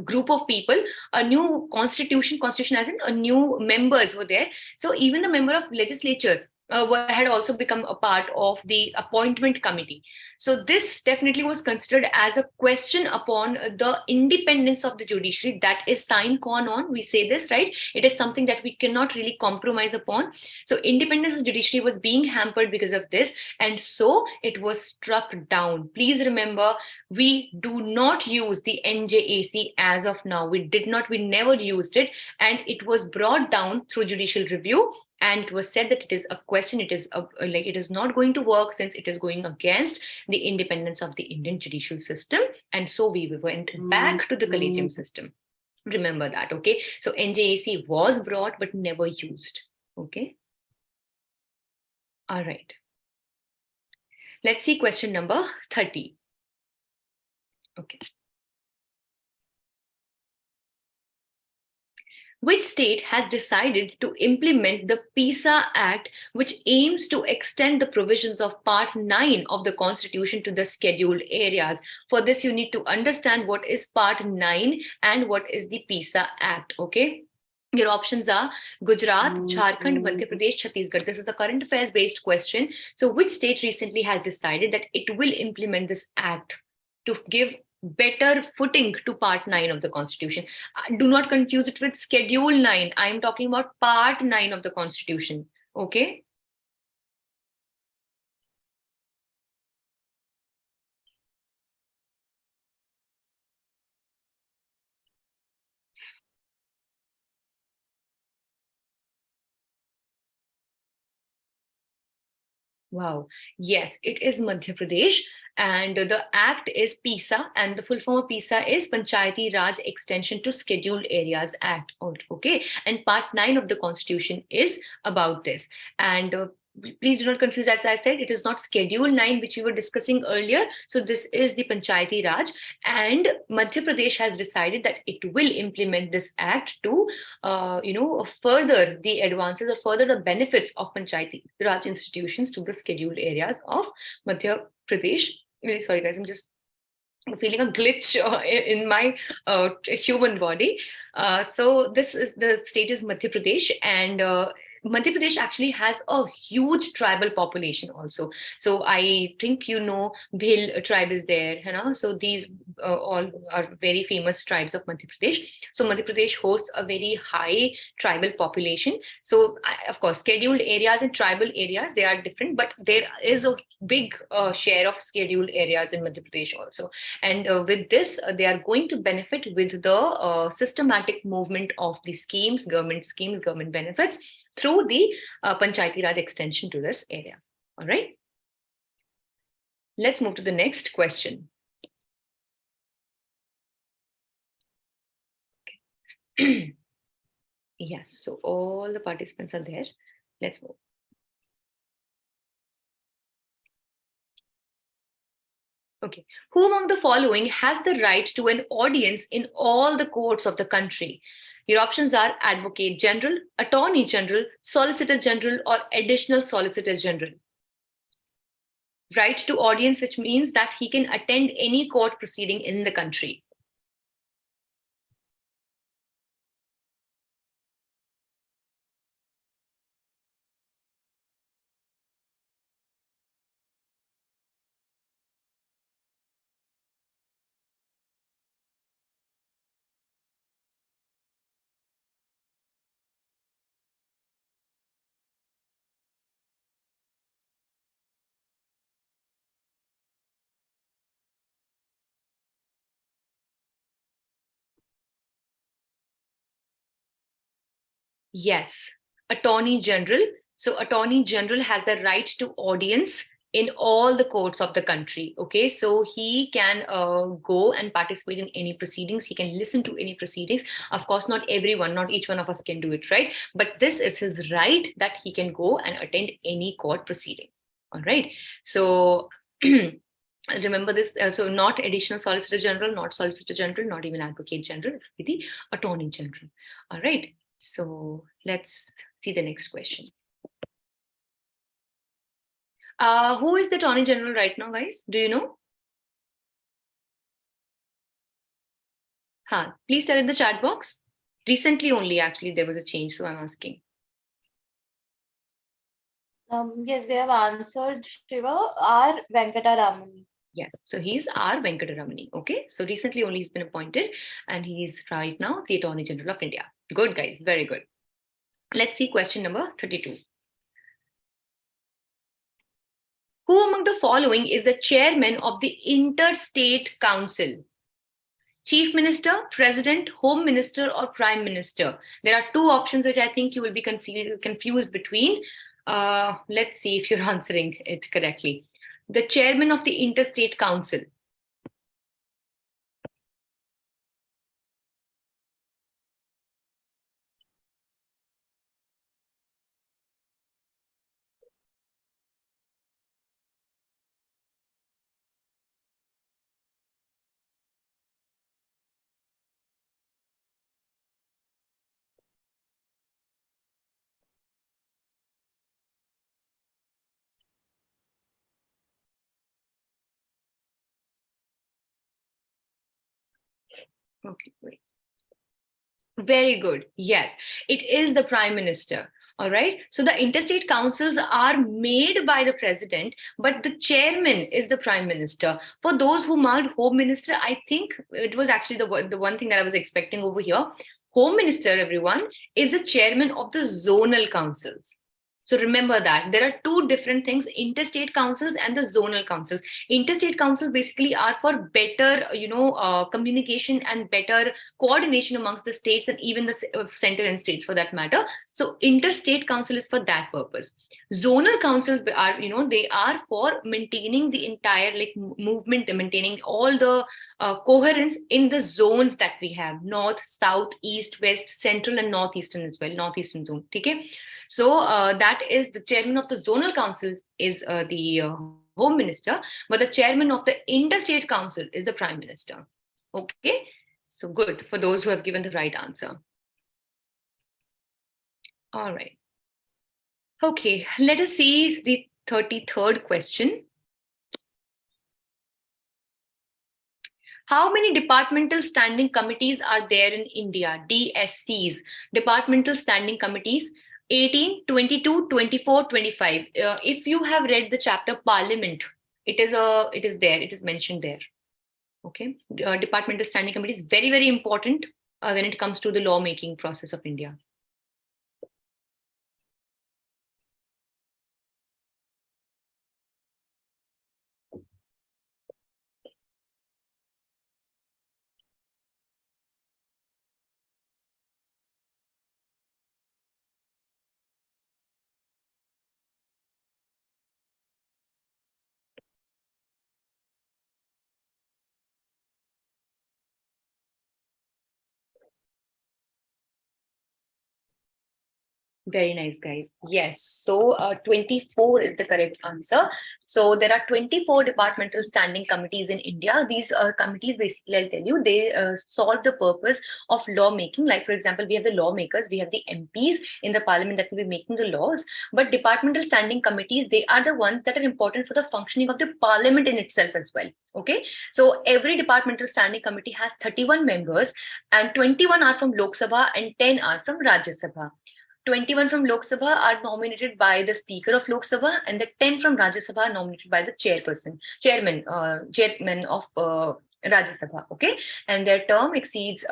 group of people, a new constitution as in a new members were there. So even the member of legislature had also become a part of the appointment committee. So this definitely was considered as a question upon the independence of the judiciary. That is sine qua non. We say this, right? It is something that we cannot really compromise upon. So independence of the judiciary was being hampered because of this. And so it was struck down. Please remember, we do not use the NJAC as of now. We never used it. And it was brought down through judicial review. And it was said that it is a question, it is not going to work since it is going against the independence of the Indian judicial system. And so we went back to the collegium system. Remember that, okay? So NJAC was brought but never used, okay? All right. Let's see question number 30. Okay. Which state has decided to implement the PISA Act, which aims to extend the provisions of Part 9 of the Constitution to the scheduled areas? For this, you need to understand what is Part 9 and what is the PISA Act, okay? Your options are Gujarat, Jharkhand, Madhya Pradesh, Chhattisgarh. This is a current affairs based question. So which state recently has decided that it will implement this act to give better footing to Part 9 of the Constitution? Do not confuse it with Schedule 9. I am talking about Part 9 of the Constitution. Okay? Wow. Yes, it is Madhya Pradesh. And the act is PISA, and the full form of PISA is Panchayati Raj Extension to Scheduled Areas Act. Okay. And Part 9 of the Constitution is about this. And please do not confuse, as I said, it is not Schedule 9, which we were discussing earlier. So this is the Panchayati Raj. And Madhya Pradesh has decided that it will implement this act to, further the advances or further the benefits of Panchayati Raj institutions to the scheduled areas of Madhya Pradesh. Really sorry, guys, I'm just feeling a glitch in my human body. So this is the state is Madhya Pradesh, and Madhya Pradesh actually has a huge tribal population also. So I think Bhil tribe is there, so these all are very famous tribes of Madhya Pradesh. So Madhya Pradesh hosts a very high tribal population. So of course, scheduled areas and tribal areas, they are different, but there is a big share of scheduled areas in Madhya Pradesh also. And with this, they are going to benefit with the systematic movement of the government benefits through the Panchayati Raj extension to this area. All right. Let's move to the next question. Okay. Yes, so all the participants are there. Let's move. Okay. Who among the following has the right to an audience in all the courts of the country? Your options are Advocate General, Attorney General, Solicitor General, or Additional Solicitor General. Right to audience, which means that he can attend any court proceeding in the country. Yes, Attorney General. So Attorney General has the right to audience in all the courts of the country. Okay, so he can go and participate in any proceedings. He can listen to any proceedings. Of course, not everyone, not each one of us can do it, right? But this is his right, that he can go and attend any court proceeding. All right. So remember this. So not Additional Solicitor General, not Solicitor General, not even Advocate General, the Attorney General. All right. So let's see the next question. Who is the Attorney General right now, guys? Do you know? Please tell in the chat box. Recently only, actually, there was a change, so I'm asking. Yes, they have answered, Shiva, R. Venkataramani. Yes, so he's R. Venkataramani. Okay, so recently only he's been appointed, and he's right now the Attorney General of India. Good, guys, very good. Let's see question number 32. Who among the following is the chairman of the Interstate Council? Chief Minister, President, Home Minister, or Prime Minister? There are two options which I think you will be confused between. Let's see if you're answering it correctly. The chairman of the Interstate Council. Okay, great. Very good. Yes, it is the Prime Minister. All right. So the interstate councils are made by the president, but the chairman is the Prime Minister. For those who marked Home Minister, I think it was actually the one thing that I was expecting over here. Home Minister, everyone, is the chairman of the zonal councils. So remember that there are two different things: interstate councils and the zonal councils. Interstate councils basically are for better, communication and better coordination amongst the states and even the center and states for that matter. So interstate council is for that purpose. Zonal councils are, they are for maintaining the entire movement, maintaining all the coherence in the zones that we have: north, south, east, west, central, and northeastern as well. Northeastern zone. Okay. So that is the chairman of the zonal council is the Home Minister, but the chairman of the interstate council is the Prime Minister. Okay, so good for those who have given the right answer. All right. Okay, let us see the 33rd question. How many departmental standing committees are there in India? DSCs, departmental standing committees. 18, 22, 24, 25. If you have read the chapter Parliament, it is there, it is mentioned there. Okay, departmental standing committee is very, very important when it comes to the lawmaking process of India. Very nice, guys. Yes. So 24 is the correct answer. So there are 24 departmental standing committees in India. These committees, basically, I'll tell you, they solve the purpose of lawmaking. Like, for example, we have the lawmakers, we have the MPs in the parliament that will be making the laws. But departmental standing committees, they are the ones that are important for the functioning of the parliament in itself as well. Okay. So every departmental standing committee has 31 members, and 21 are from Lok Sabha and 10 are from Rajya Sabha. 21 from Lok Sabha are nominated by the Speaker of Lok Sabha, and the 10 from Rajya Sabha are nominated by the chairman of Rajya Sabha. Okay, and their term exceeds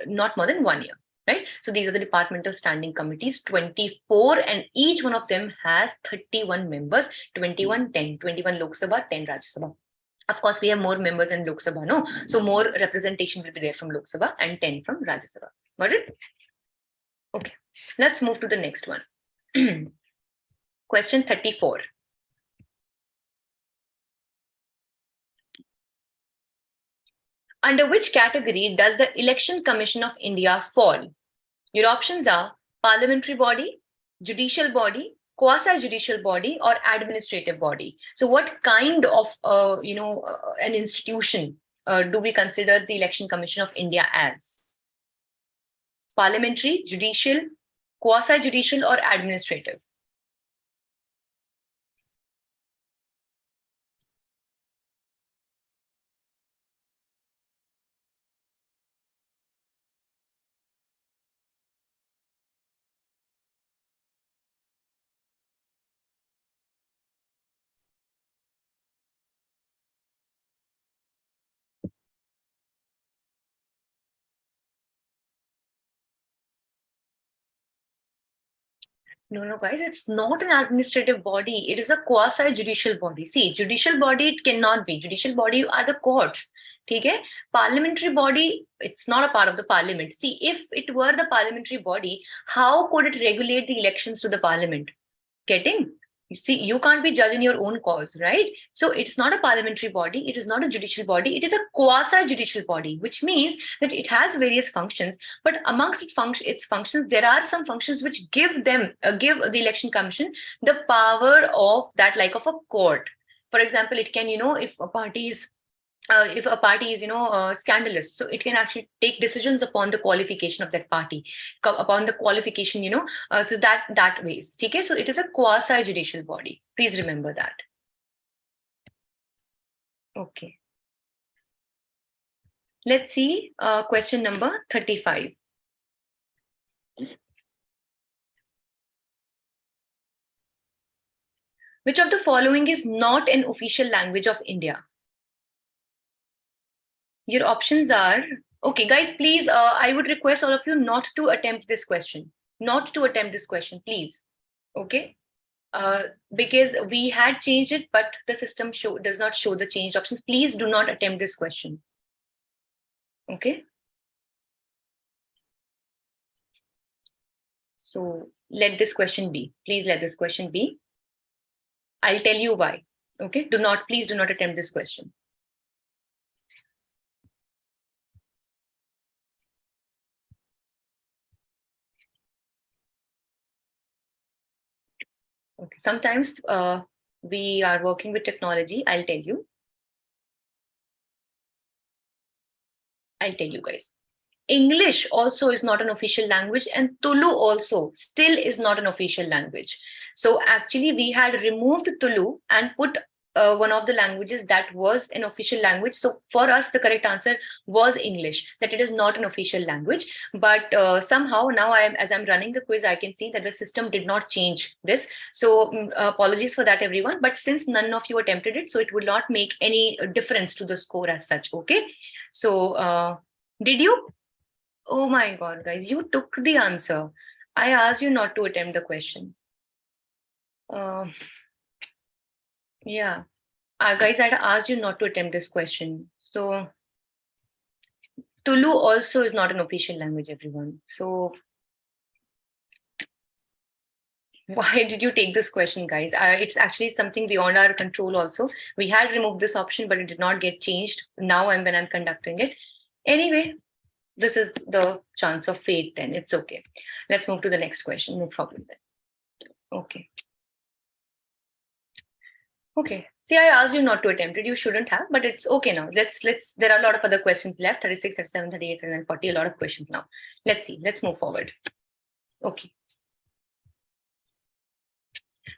not more than 1 year. Right. So these are the departmental standing committees, 24, and each one of them has 31 members. 21, 10, 21 Lok Sabha, 10 Rajya Sabha. Of course, we have more members in Lok Sabha, no? So more representation will be there from Lok Sabha and 10 from Rajya Sabha. Got it? Okay. Let's move to the next one. Question 34. Under which category does the Election Commission of India fall? Your options are parliamentary body, judicial body, quasi-judicial body, or administrative body. So what kind of, an institution do we consider the Election Commission of India as? Parliamentary, judicial, quasi-judicial, or administrative? No, guys, it's not an administrative body. It is a quasi-judicial body. See, judicial body, it cannot be. Judicial body are the courts. Okay? Parliamentary body, it's not a part of the parliament. See, if it were the parliamentary body, how could it regulate the elections to the parliament? Getting? You see, you can't be judging your own cause, right? So it's not a parliamentary body. It is not a judicial body. It is a quasi-judicial body, which means that it has various functions. But amongst its functions, there are some functions which give the Election Commission the power of that, like of a court. For example, it can, if a party is scandalous, so it can actually take decisions upon the qualification of that party, upon the qualification, so that ways. Okay, so it is a quasi-judicial body. Please remember that. Okay. Let's see question number 35. Which of the following is not an official language of India? Your options are, okay, guys, please, I would request all of you not to attempt this question. Not to attempt this question, please. Okay? Because we had changed it, but the system does not show the changed options. Please do not attempt this question. Okay? So let this question be. Please let this question be. I'll tell you why. Okay? Please do not attempt this question. Okay. Sometimes we are working with technology. I'll tell you. I'll tell you guys. English also is not an official language, and Tulu also still is not an official language. So actually we had removed Tulu and put one of the languages that was an official language. So for us, the correct answer was English, that it is not an official language. But somehow now as I'm running the quiz, I can see that the system did not change this. So apologies for that, everyone. But since none of you attempted it, so it would not make any difference to the score as such. Okay. So did you? Oh my God, guys, you took the answer. I asked you not to attempt the question. Yeah, guys, I'd asked you not to attempt this question. So Tulu also is not an official language, everyone. So why did you take this question, guys? It's actually something beyond our control also. We had removed this option, but it did not get changed now when I'm conducting it. Anyway, this is the chance of fate then. It's okay. Let's move to the next question. No problem then. Okay. Okay. See, I asked you not to attempt it. You shouldn't have, but it's okay now. There are a lot of other questions left, 36, 37, 38, and then 40, a lot of questions now. Let's see. Let's move forward. Okay.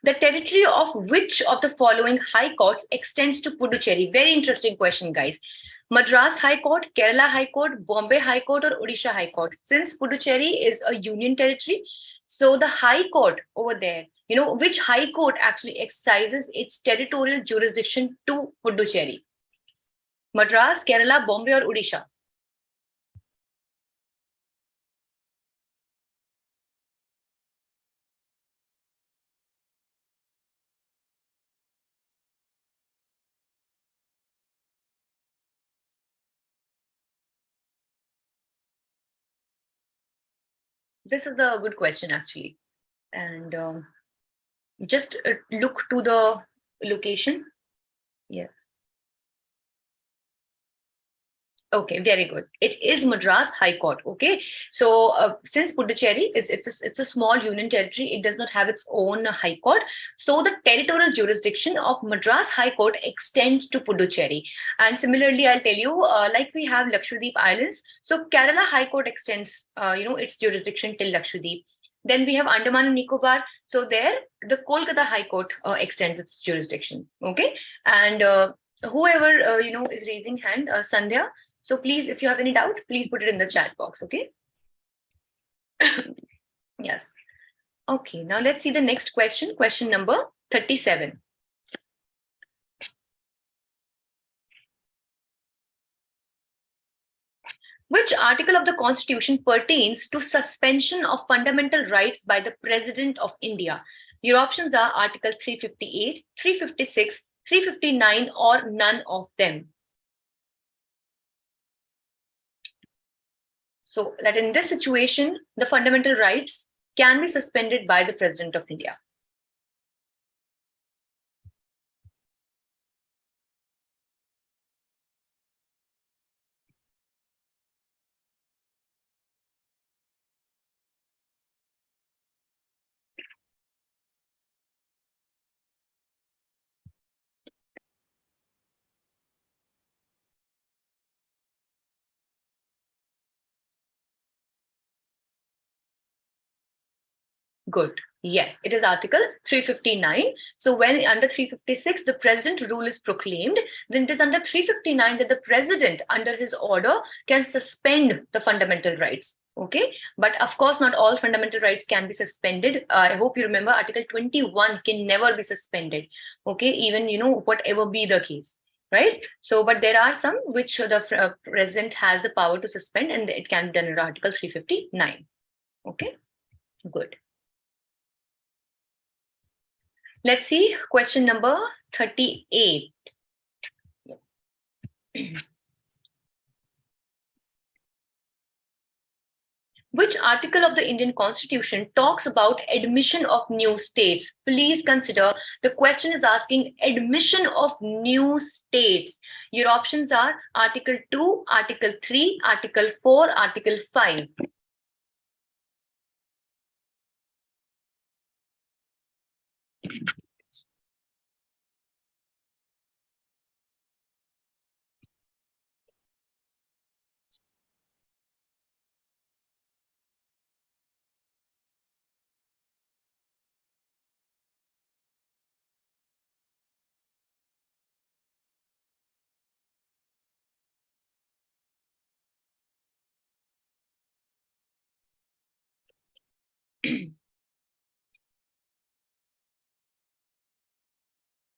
The territory of which of the following high courts extends to Puducherry? Very interesting question, guys. Madras High Court, Kerala High Court, Bombay High Court, or Odisha High Court? Since Puducherry is a union territory, so the High Court over there, which High Court actually exercises its territorial jurisdiction to Puducherry? Madras, Kerala, Bombay, or Odisha? This is a good question, actually. And just look to the location. Yes. Okay, very good. It is Madras High Court. Okay, so since Puducherry it's a small union territory, it does not have its own High Court. So the territorial jurisdiction of Madras High Court extends to Puducherry. And similarly, I'll tell you, like we have Lakshadweep Islands, so Kerala High Court extends, its jurisdiction till Lakshadweep. Then we have Andaman and Nicobar. So there, the Kolkata High Court extends its jurisdiction. Okay, and whoever is raising hand, Sandhya. So please, if you have any doubt, please put it in the chat box, okay? Yes. Okay, now let's see the next question, question number 37. Which article of the Constitution pertains to suspension of fundamental rights by the President of India? Your options are Article 358, 356, 359, or none of them. So that in this situation, the fundamental rights can be suspended by the President of India. Good. Yes, it is Article 359. So when under 356, the president rule is proclaimed, then it is under 359 that the president, under his order, can suspend the fundamental rights. Okay, but of course, not all fundamental rights can be suspended. I hope you remember Article 21 can never be suspended. Okay, even, whatever be the case. Right. So, but there are some which the president has the power to suspend, and it can be done under Article 359. Okay, good. Let's see question number 38. Which article of the Indian Constitution talks about admission of new states? Please consider the question is asking admission of new states. Your options are Article 2, Article 3, Article 4, Article 5.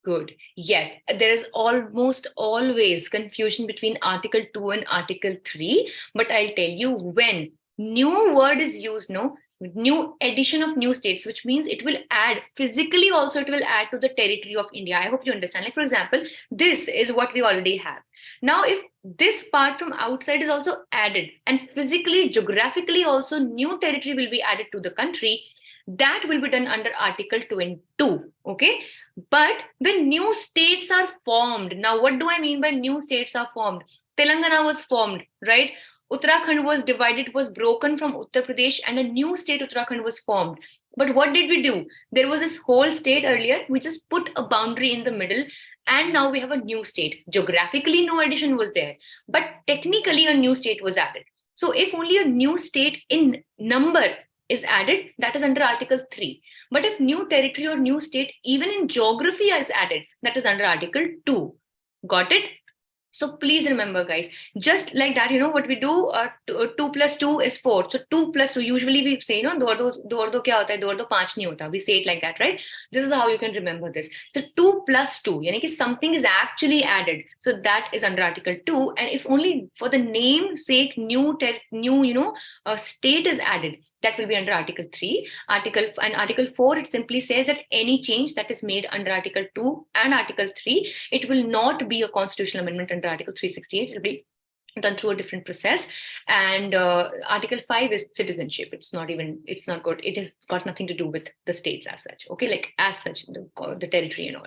Good. Yes, there is almost always confusion between Article 2 and Article 3. But I'll tell you, when new word is used, new addition of new states, which means it will add physically also, it will add to the territory of India. I hope you understand. Like, for example, this is what we already have. Now, if this part from outside is also added, and physically, geographically also new territory will be added to the country, that will be done under Article 22. Okay. But when new states are formed, now what do I mean by new states are formed? Telangana was formed, right? Uttarakhand was divided, was broken from Uttar Pradesh, and a new state, Uttarakhand, was formed. But what did we do? There was this whole state earlier, we just put a boundary in the middle, and now we have a new state. Geographically, no addition was there, but technically a new state was added. So if only a new state in number is added, that is under Article 3. But if new territory or new state, even in geography, is added, that is under Article 2. Got it? So please remember, guys, just like that, what we do, 2 plus 2 is 4. So 2 plus 2, usually we say, do kya hota hai, do 5 nahi hota. We say it like that, right? This is how you can remember this. So 2 plus 2, yani ki something is actually added. So that is under Article 2. And if only for the name sake, new state is added, that will be under Article 3. Article 4, it simply says that any change that is made under Article 2 and Article 3, it will not be a constitutional amendment under Article 368. It will be done through a different process. And Article 5 is citizenship. It's not good. It has got nothing to do with the states as such. Okay, like as such, the territory and all.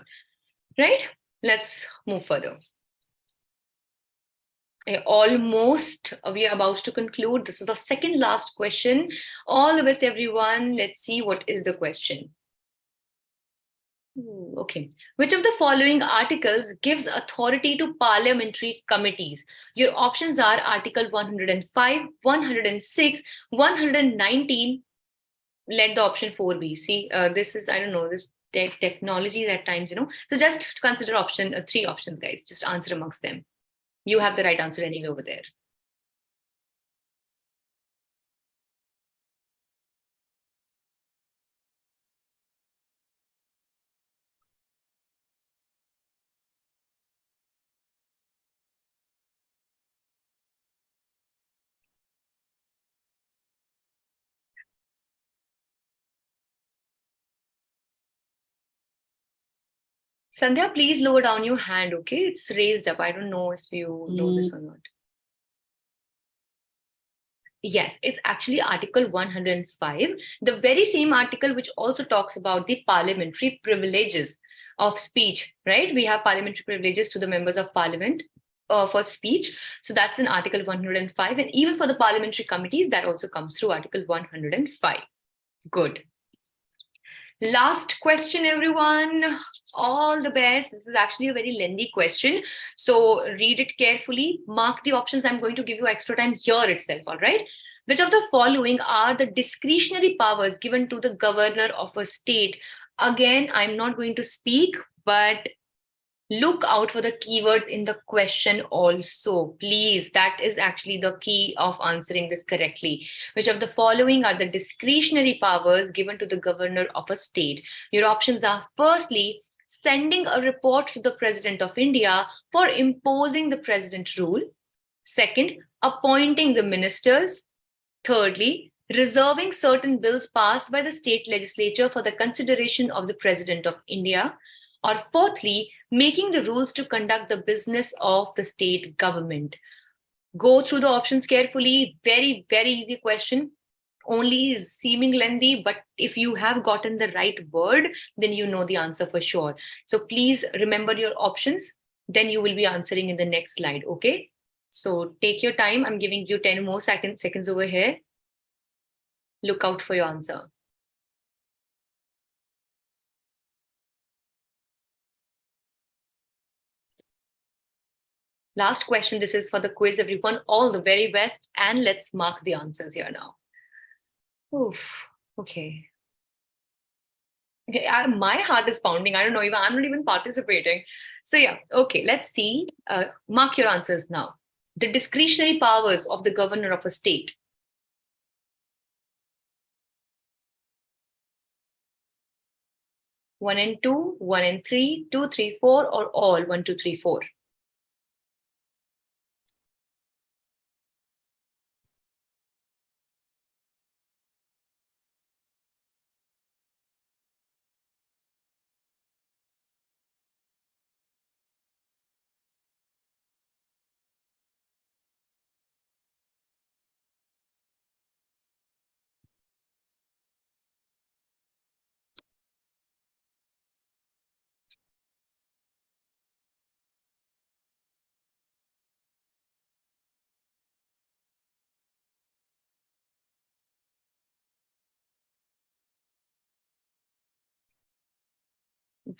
Right? Let's move further. Almost, we are about to conclude. This is the second last question. All the best, everyone. Let's see what is the question. Okay. Which of the following articles gives authority to parliamentary committees? Your options are Article 105, 106, 119. Let the option 4 be. See, this is, I don't know, this technology at times, So just consider option 3 options, guys. Just answer amongst them. You have the right answer anyway over there. Sandhya, please lower down your hand, okay? It's raised up. I don't know if you know this or not. Yes, it's actually Article 105, the very same article which also talks about the parliamentary privileges of speech, right? We have parliamentary privileges to the members of parliament for speech. So that's in Article 105. And even for the parliamentary committees, that also comes through Article 105. Good. Last question, everyone. All the best. This is actually a very lengthy question. So read it carefully. Mark the options. I'm going to give you extra time here itself. All right. Which of the following are the discretionary powers given to the governor of a state? Again, I'm not going to speak, but look out for the keywords in the question also. Please, that is actually the key of answering this correctly. Which of the following are the discretionary powers given to the governor of a state? Your options are: firstly, sending a report to the President of India for imposing the president rule. Second, appointing the ministers. Thirdly, reserving certain bills passed by the state legislature for the consideration of the President of India. Or fourthly, making the rules to conduct the business of the state government. Go through the options carefully. Very, very easy question. Only is seeming lengthy, but if you have gotten the right word, then you know the answer for sure. So please remember your options. Then you will be answering in the next slide, okay? So take your time. I'm giving you 10 more seconds over here. Look out for your answer. Last question. This is for the quiz, everyone. All the very best. And let's mark the answers here now. Oof. Okay. Okay, my heart is pounding. I don't know, even I'm not even participating. So yeah, okay, let's see. Mark your answers now. The discretionary powers of the governor of a state. One and two, 1 and 3, 2, 3, 4, or all 1, 2, 3, 4.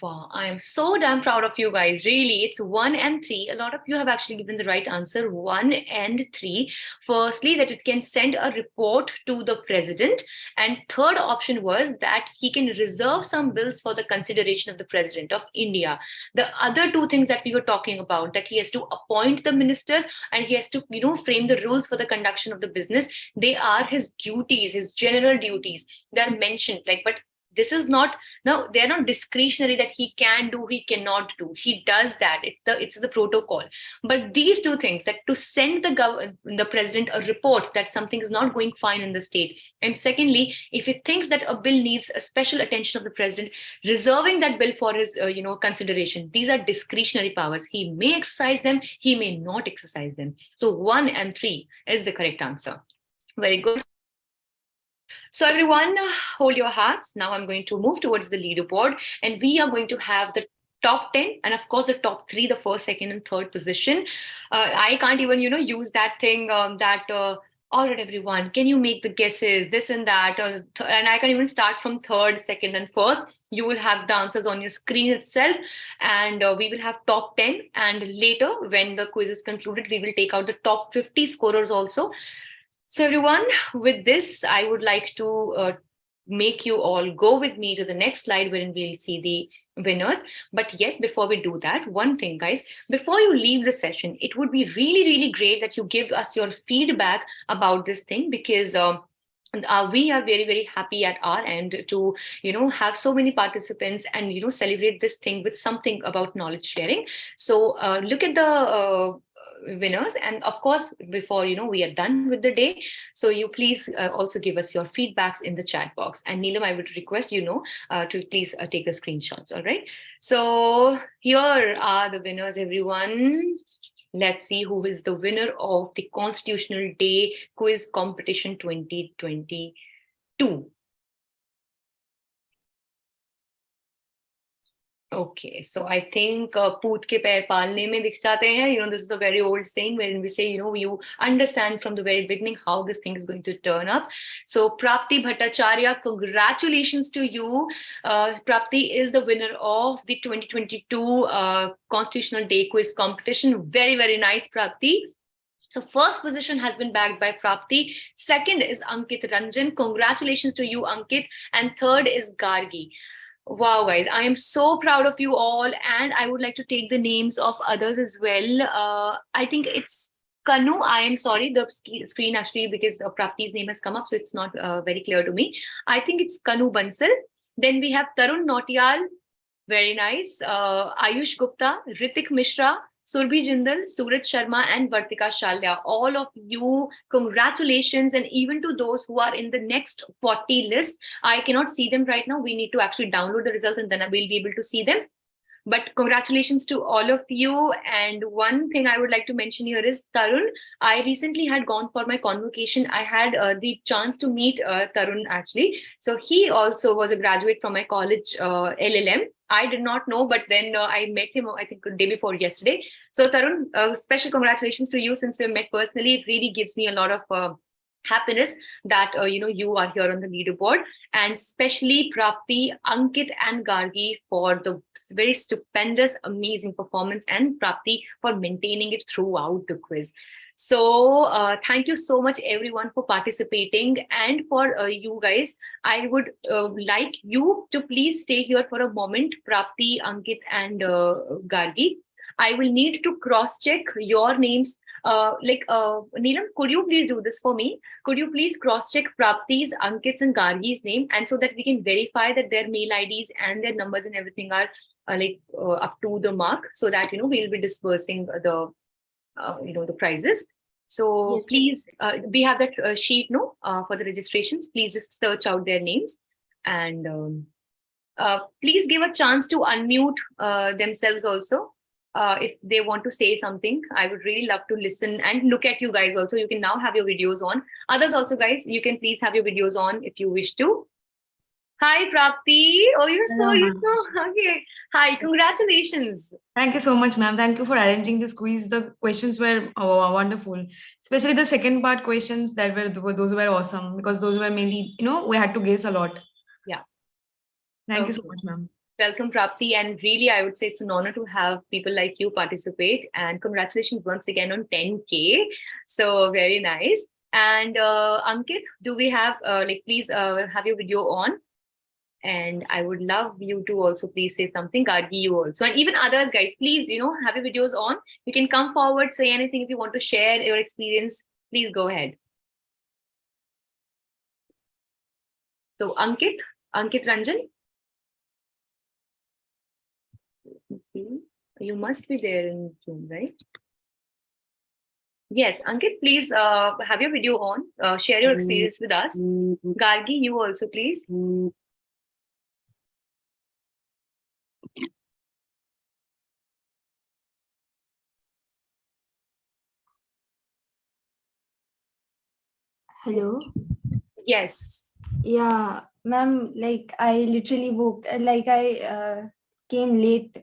Wow, I am so damn proud of you guys. Really, it's 1 and 3. A lot of you have actually given the right answer, 1 and 3. Firstly, that it can send a report to the president. And third option was that he can reserve some bills for the consideration of the president of India. The other two things that we were talking about, that he has to appoint the ministers and he has to, frame the rules for the conduction of the business. They are his duties, his general duties. They're mentioned, but this is not, no, they're not discretionary that he can do, he cannot do. He does that. It's the protocol. But these two things, that to send the president a report that something is not going fine in the state, and secondly, if he thinks that a bill needs a special attention of the president, reserving that bill for his consideration, these are discretionary powers. He may exercise them, he may not exercise them. So 1 and 3 is the correct answer. Very good. So everyone, hold your hearts. Now I'm going to move towards the leaderboard, and we are going to have the top 10 and of course the top 3, the first, second, and third position. I can't even, use that thing all right, everyone, can you make the guesses, this and that, and I can even start from third, second, and first. You will have the answers on your screen itself, and we will have top 10, and later when the quiz is concluded, we will take out the top 50 scorers also. So everyone, with this, I would like to make you all go with me to the next slide wherein we'll see the winners. But yes, before we do that, one thing, guys, before you leave the session, it would be really, really great that you give us your feedback about this thing, because we are very, very happy at our end to, have so many participants and, celebrate this thing with something about knowledge sharing. So look at the winners, and of course before we are done with the day, so you please also give us your feedbacks in the chat box, and Neelam, I would request to please take the screenshots. All right, so here are the winners, everyone. Let's see who is the winner of the Constitutional Day Quiz Competition 2022. Okay, so I think poot ke pair palne mein dikh jate hain. This is a very old saying wherein we say, you understand from the very beginning how this thing is going to turn up. So Prapti Bhattacharya, congratulations to you. Prapti is the winner of the 2022 Constitutional Day Quiz Competition. Very, very nice, Prapti. So first position has been bagged by Prapti. Second is Ankit Ranjan. Congratulations to you, Ankit. And third is Gargi. Wow, guys, I am so proud of you all. And I would like to take the names of others as well. I think it's Kanu. I am sorry, the screen actually, because Prapti's name has come up, so it's not very clear to me. I think it's Kanu Bansal. Then we have Tarun Nautiyal. Very nice. Ayush Gupta, Ritik Mishra, Surbhi Jindal, Suraj Sharma, and Vartika Shalya. All of you, congratulations. And even to those who are in the next 40 list, I cannot see them right now. We need to actually download the results and then I will be able to see them. But congratulations to all of you. And one thing I would like to mention here is Tarun. I recently had gone for my convocation. I had the chance to meet Tarun actually. So he also was a graduate from my college LLM. I did not know, but then I met him, I think, the day before yesterday. So Tarun, special congratulations to you since we met personally. It really gives me a lot of happiness that you are here on the leaderboard, and especially Prapti, Ankit, and Gargi for the very stupendous, amazing performance, and Prapti for maintaining it throughout the quiz. So thank you so much everyone for participating, and for you guys, I would like you to please stay here for a moment, Prapti, Ankit, and Gargi. I will need to cross-check your names. Neelam, could you please do this for me? Could you please cross-check Prapti's, Ankit's, and Gargi's name, and so that we can verify that their mail IDs and their numbers and everything are up to the mark, so that we'll be dispersing the prizes. So Yes. please, we have that sheet for the registrations. Please just search out their names, and please give a chance to unmute themselves also. If they want to say something, I would really love to listen and look at you guys also. You can now have your videos on. Others also, guys, you can please have your videos on if you wish to. Hi, Prapti. Oh, you're so okay. Hi, congratulations. Thank you so much, ma'am. Thank you for arranging this quiz. The questions were wonderful, especially the second part questions that those were awesome, because those were mainly, we had to guess a lot. Yeah. Thank you so much, ma'am. Welcome, Prapti. And really, I would say it's an honor to have people like you participate. And congratulations once again on 10K. So very nice. And Ankit, do we have, please have your video on. And I would love you to also please say something. Gargi, you also. And even others, guys, please, have your videos on. You can come forward, say anything if you want to share your experience. Please go ahead. So Ankit Ranjan. Let's see. You must be there in Zoom, right? Yes, Ankit, please have your video on. Share your experience with us. Gargi, you also, please. Hello. Yes. Yeah, ma'am. I literally came late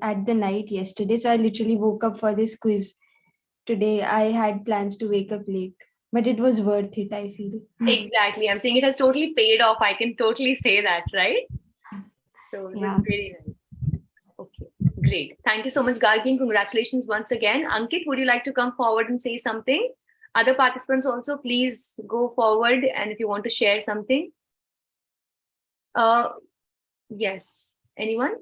at the night yesterday, so I literally woke up for this quiz today. I had plans to wake up late, but it was worth it, I feel. Exactly. I'm saying it has totally paid off. I can totally say that, right? So Yeah. that's very nice. Okay, great. Thank you so much, Gargi, and congratulations once again. Ankit, would you like to come forward and say something? Other participants also, please go forward, and if you want to share something. Yes. Anyone?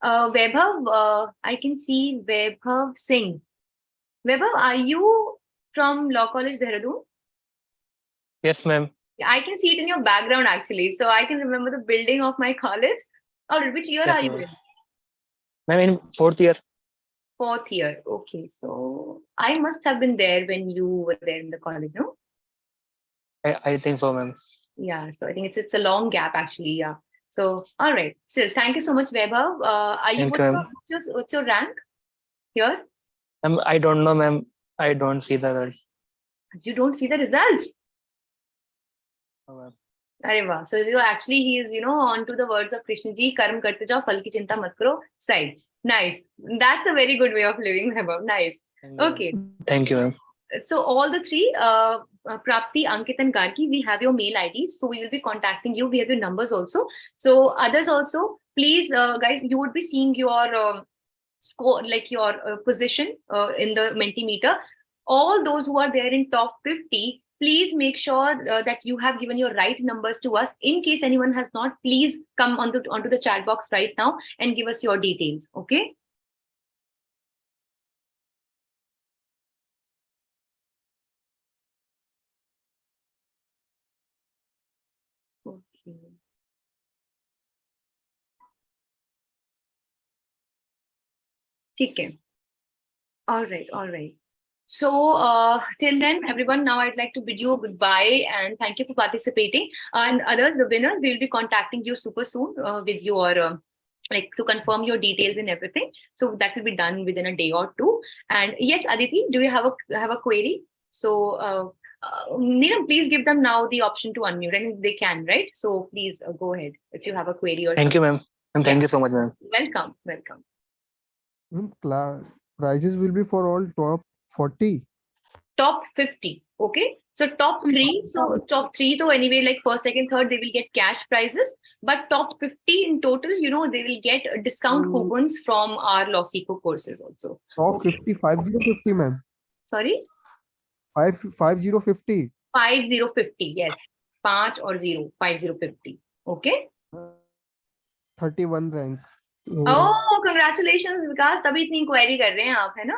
Vaibhav, I can see Vaibhav Singh. Vaibhav, are you from Law College, Dehradun? Yes, ma'am. I can see it in your background actually. So I can remember the building of my college. Oh, which year Yes, are you ma'am. in? Ma'am, in 4th year. 4th year. Okay. So I must have been there when you were there in the college, no? I think so, ma'am. Yeah. So I think it's a long gap actually. Yeah. So, all right. Still, thank you so much, Vaibhav. What's your rank here? I don't know, ma'am. I don't see the result. You don't see the results? No, ma'am. Areva. So actually he is, on to the words of Krishna ji, karm karte jao, phal ki chinta mat karo, side. Nice. That's a very good way of living, Vaibhav. Nice. Okay. Thank you, ma'am. So all the three, Prapti, Ankit, and Gargi, we have your mail IDs. So we will be contacting you. We have your numbers also. So others also, please, guys, you would be seeing your score, like your position in the Mentimeter. All those who are there in top 50, please make sure that you have given your right numbers to us. In case anyone has not, please come onto the chat box right now and give us your details. Okay. Okay. Okay. All right. So till then, everyone, now I'd like to bid you goodbye and thank you for participating. And others, the winners, we'll be contacting you super soon with your like to confirm your details and everything. So that will be done within a day or two. And yes, Aditi, do you have a query? So Neelam, please give them now the option to unmute, and they can, right? So please go ahead if you have a query or Thank you, something. ma'am. And thank you so much, ma'am. Welcome. Prizes will be for all top 40. Top 50. Okay. So top 3. So top 3, so anyway, like first, second, third, they will get cash prizes. But top 50 in total, they will get discount coupons from our LawSikho courses also. Top 50, 5050, ma'am. Sorry? 5050. 5050. Yes. 5 or 0. 5050. Okay. 31 rank. Oh, congratulations, Vikas. तभी इतनी inquiry कर रहे हैं आप, है ना?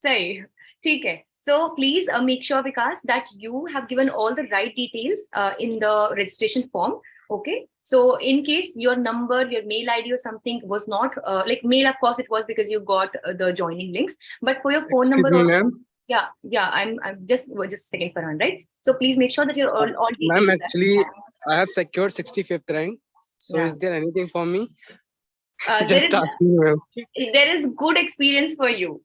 सही. ठीक है. So please make sure, Vikas, that you have given all the right details in the registration form. Okay. So in case your number, your mail ID or something was not like mail, of course, it was because you got the joining links. But for your phone number, yeah. I'm just a second, Farhan, right? So please make sure that you're all details. Ma'am, actually, I have secured 65th rank. So is there anything for me? Just asking you, ma'am. There is good experience for you.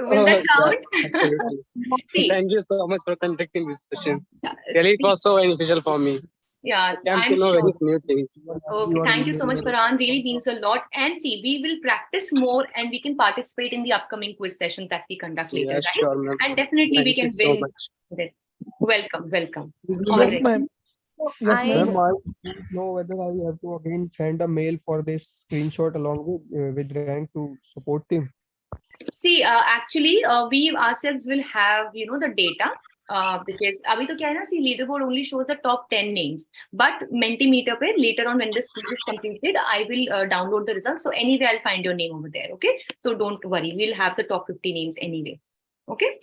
Will that count? Yeah, absolutely. See, thank you so much for conducting this session. Yeah, Really, it was so beneficial for me. Yeah, I'm to know sure. very new things. Okay, thank you so much, Farhan. Really means a lot. And see, we will practice more and we can participate in the upcoming quiz sessions that we conduct later. Yeah, right? sure, ma'am. And definitely Thank we can you so win. much. Welcome. Yes, ma'am. Yes, I- ma'am. I don't know whether I have to again send a mail for this screenshot along with rank to support team. See, actually, we ourselves will have, the data. Because abhi to kya hai na, see, leaderboard only shows the top 10 names. But Mentimeter pe later on when this quiz is completed, I will download the results. So anyway, I'll find your name over there. Okay. So don't worry. We'll have the top 50 names anyway. Okay.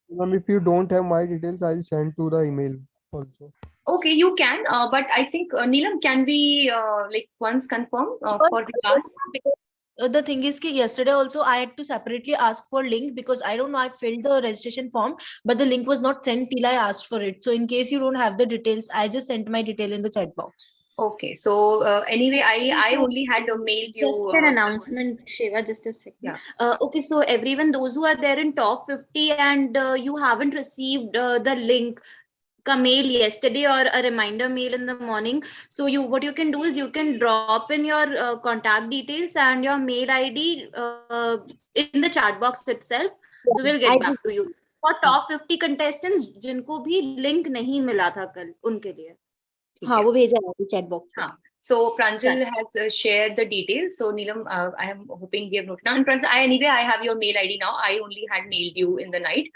Ma'am, if you don't have my details, I'll send to the email also. Okay, you can. But I think, Neelam, can we like once confirm for Vikas? The thing is, yesterday also I had to separately ask for link because I don't know, I filled the registration form, but the link was not sent till I asked for it. So in case you don't have the details, I just sent my detail in the chat box. Okay, so anyway, I only had mailed you. Just an announcement, Shiva, just a second. Yeah. Okay, so everyone, those who are there in top 50 and you haven't received the link, a mail yesterday or a reminder mail in the morning, so what you can do is you can drop in your contact details and your mail ID in the chat box itself. We will get back to you. For top 50 contestants जिनको भी link नहीं मिला था कल, उनके लिए. हाँ, वो भेजा है chat box. So Pranjal has shared the details. So Neelam, I am hoping we have noted down. Pranjal, anyway, I have your mail ID now. I only had mailed you in the night.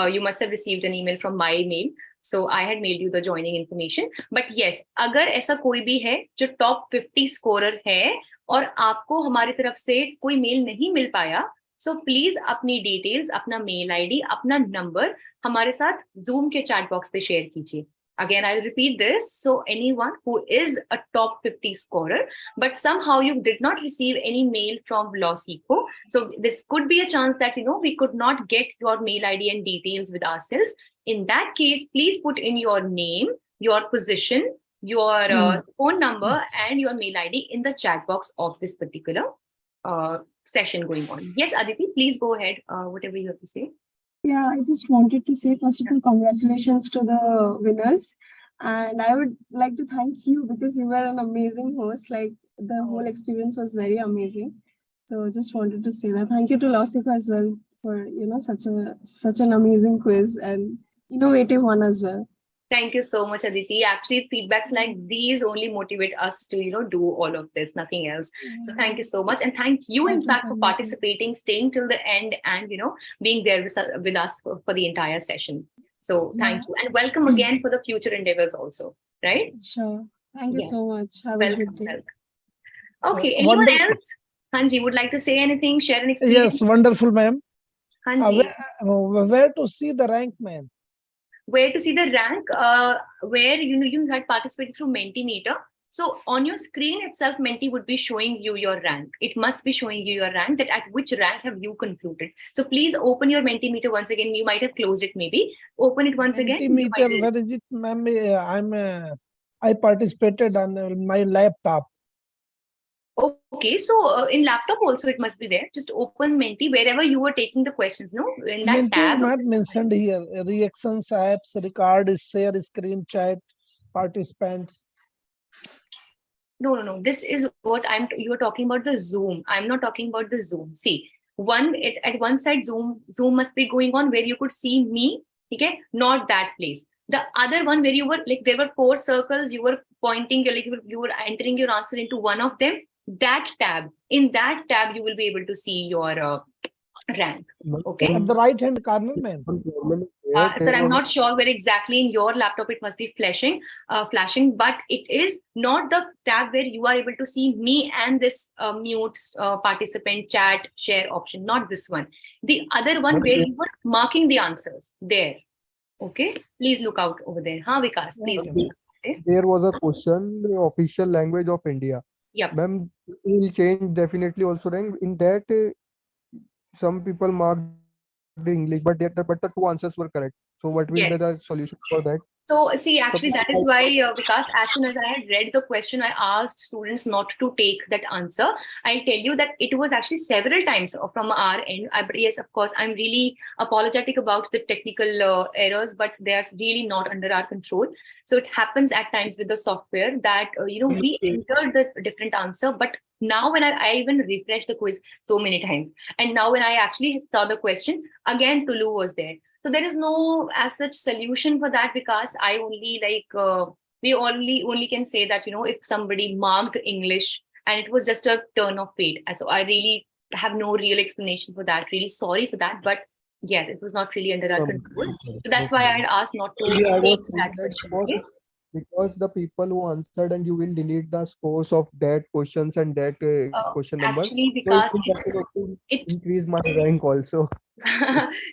You must have received an email from my mail. So I had mailed you the joining information. But yes, अगर ऐसा कोई भी है जो top 50 scorer है और आपको हमारी तरफ से कोई मेल नहीं मिल पाया, so please अपनी details, अपना mail ID, अपना number हमारे साथ Zoom के chat box पे share कीजिए. Again, I'll repeat this. So anyone who is a top 50 scorer, but somehow you did not receive any mail from LawSikho. So this could be a chance that, we could not get your mail ID and details with ourselves. In that case, please put in your name, your position, your phone number and your mail ID in the chat box of this particular session going on. Yes, Aditi, please go ahead. Whatever you have to say. Yeah, I just wanted to say, first of all, congratulations to the winners. And I would like to thank you because you were an amazing host. Like the whole experience was very amazing. So just wanted to say that. Thank you to LawSikho as well for, such an amazing quiz and innovative one as well. Thank you so much, Aditi. Actually, feedbacks like these only motivate us to, do all of this, nothing else. So thank you so much. And thank you, in fact, for participating, staying till the end and, being there with us for the entire session. So thank you. And welcome again for the future endeavors also, right? Sure. Thank you so much. Have Welcome, a good day. welcome. Okay, anyone else? Hanji, would like to say anything, share an experience? Yes, wonderful, ma'am. Hanji. Where to see the rank, ma'am? Where to see the rank? Where you had participated through Mentimeter. So on your screen itself, Menti would be showing you your rank. It must be showing you your rank, that at which rank have you concluded. So please open your Mentimeter once again. You might have closed it maybe. Open it once again. Mentimeter, where is it, ma'am? I participated on my laptop. Okay, so in laptop also it must be there. Just open Menti wherever you were taking the questions, no? In that Menti tab. is not mentioned here. Reactions, apps, record, share, screen, chat, participants. No. This is what you are talking about, the Zoom. I'm not talking about the Zoom. See, at one side Zoom must be going on where you could see me, okay? Not that place. The other one where you were like, there were 4 circles, you were pointing, you were entering your answer into one of them. That tab, in that tab, you will be able to see your rank. Okay. At the right hand corner, ma'am. Sir, I'm not sure where exactly in your laptop it must be flashing, but it is not the tab where you are able to see me and this mute participant chat share option, not this one. The other one where you were marking the answers there. Okay, please look out over there. Vikas, please. There was a question, the official language of India. Yeah. Ma'am, will change definitely also. Then in that, some people marked the English, but the 2 answers were correct. So what will be the solution for that? So see, actually, that is why, Vikas, as soon as I had read the question, I asked students not to take that answer. I'll tell you that it was actually several times from our end. But yes, of course, I'm really apologetic about the technical errors, but they are really not under our control. So it happens at times with the software that, we entered the different answer, but now when I even refreshed the quiz so many times, and now when I actually saw the question, again, Tulu was there. So there is no as such solution for that, because I only we only can say that, if somebody marked English and it was just a turn of fate. And so I really have no real explanation for that. Really sorry for that. But yes, it was not really under our control. So that's why I had asked not to take that question. Okay? Because the people who answered, and you will delete the scores of that questions and that question number. Actually, because it increase my rank also.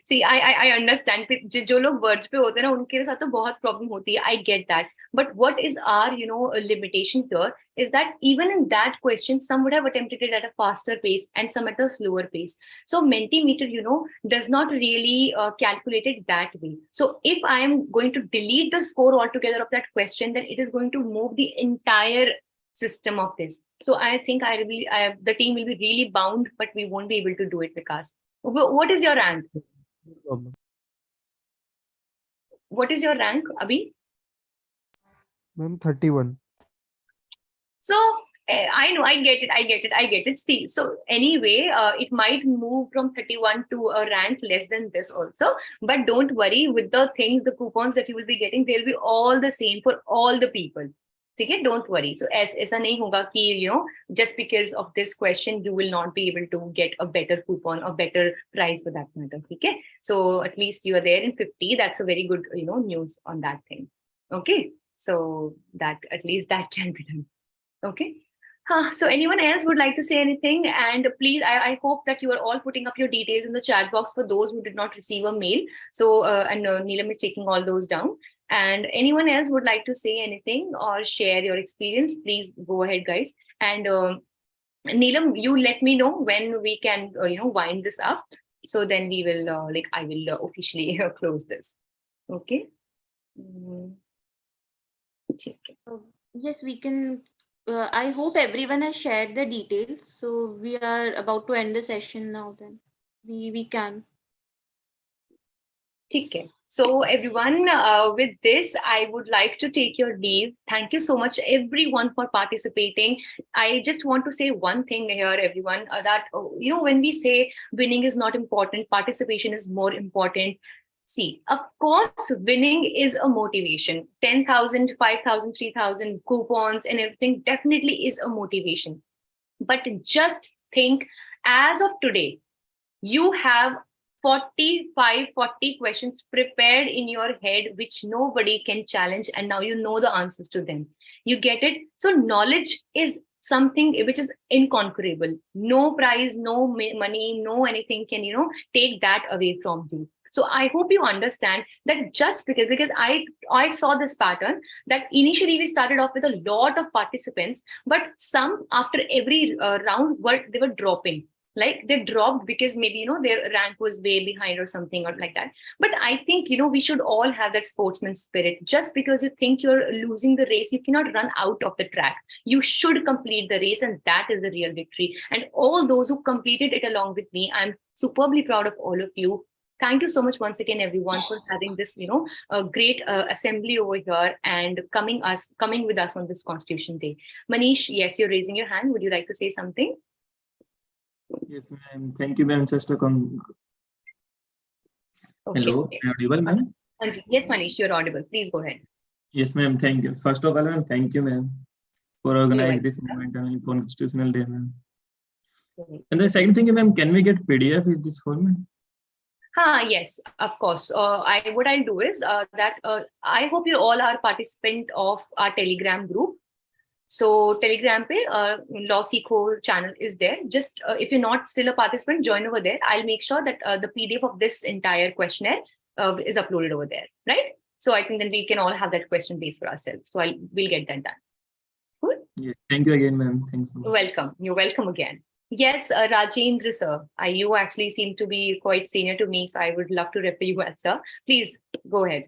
See, I understand. जो लोग words पे होते हैं ना, उनके साथ तो बहुत problem होती है. I get that. But what is our, limitation here is that even in that question, some would have attempted it at a faster pace and some at a slower pace. So Mentimeter, does not really calculate it that way. So if I am going to delete the score altogether of that question, then it is going to move the entire system of this. So I think the team will be really bound, but we won't be able to do it, Vikas. What is your rank? What is your rank, Abhi? Ma'am, 31. So I know, I get it. See, so anyway, it might move from 31 to a rank less than this also. But don't worry, with the things, the coupons that you will be getting, they'll be all the same for all the people. Okay, don't worry. So ऐसा नहीं होगा कि, just because of this question, you will not be able to get a better coupon or better price for that matter. Okay, so at least you are there in 50. That's a very good, news on that thing. Okay, so that at least that can be done. Okay. So anyone else would like to say anything? And please, I hope that you are all putting up your details in the chat box for those who did not receive a mail. So, and Neelam is taking all those down. And anyone else would like to say anything or share your experience, please go ahead, guys. And Neelam, you let me know when we can, wind this up. So then we will, I will officially close this. Okay. Yes, we can. I hope everyone has shared the details. So we are about to end the session now. Then we can. Okay. So everyone, with this, I would like to take your leave. Thank you so much, everyone, for participating. I just want to say one thing here, everyone, that, when we say winning is not important, participation is more important. See, of course, winning is a motivation. 10,000, 5,000, 3,000 coupons and everything definitely is a motivation. But just think, as of today, you have 45, 40 questions prepared in your head, which nobody can challenge. And now you know the answers to them. You get it? So knowledge is something which is inconquerable. No prize, no money, no anything can, take that away from you. So I hope you understand that just because I saw this pattern that initially we started off with a lot of participants, but some after every round they were dropping. Like they dropped because maybe, their rank was way behind or something or like that. But I think, we should all have that sportsman spirit. Just because you think you're losing the race, you cannot run out of the track. You should complete the race, and that is the real victory. And all those who completed it along with me, I'm superbly proud of all of you. Thank you so much once again, everyone, for having this, a great assembly over here and coming with us on this Constitution Day. Manish, yes, you're raising your hand. Would you like to say something? Yes, ma'am. Thank you, ma'am. Just a Okay. Hello, am I audible, ma'am? Yes, Manish, you're audible. Please go ahead. Yes, ma'am. Thank you. First of all, ma'am, thank you, ma'am, for organizing this moment on Constitutional Day, ma'am. And the second thing, ma'am, can we get PDF? Is this format? Yes, of course. What I'll do is that I hope you all are participant of our Telegram group. So Telegram pe LawSikho channel is there. Just if you're not still a participant, join over there. I'll make sure that the PDF of this entire questionnaire is uploaded over there, right? So I think then we can all have that question base for ourselves. So we'll get that done. Cool. Yeah. Thank you again, ma'am. Thanks so much. Welcome. You're welcome again. Yes, Rajendra sir, you actually seem to be quite senior to me, so I would love to refer you as sir. Please go ahead.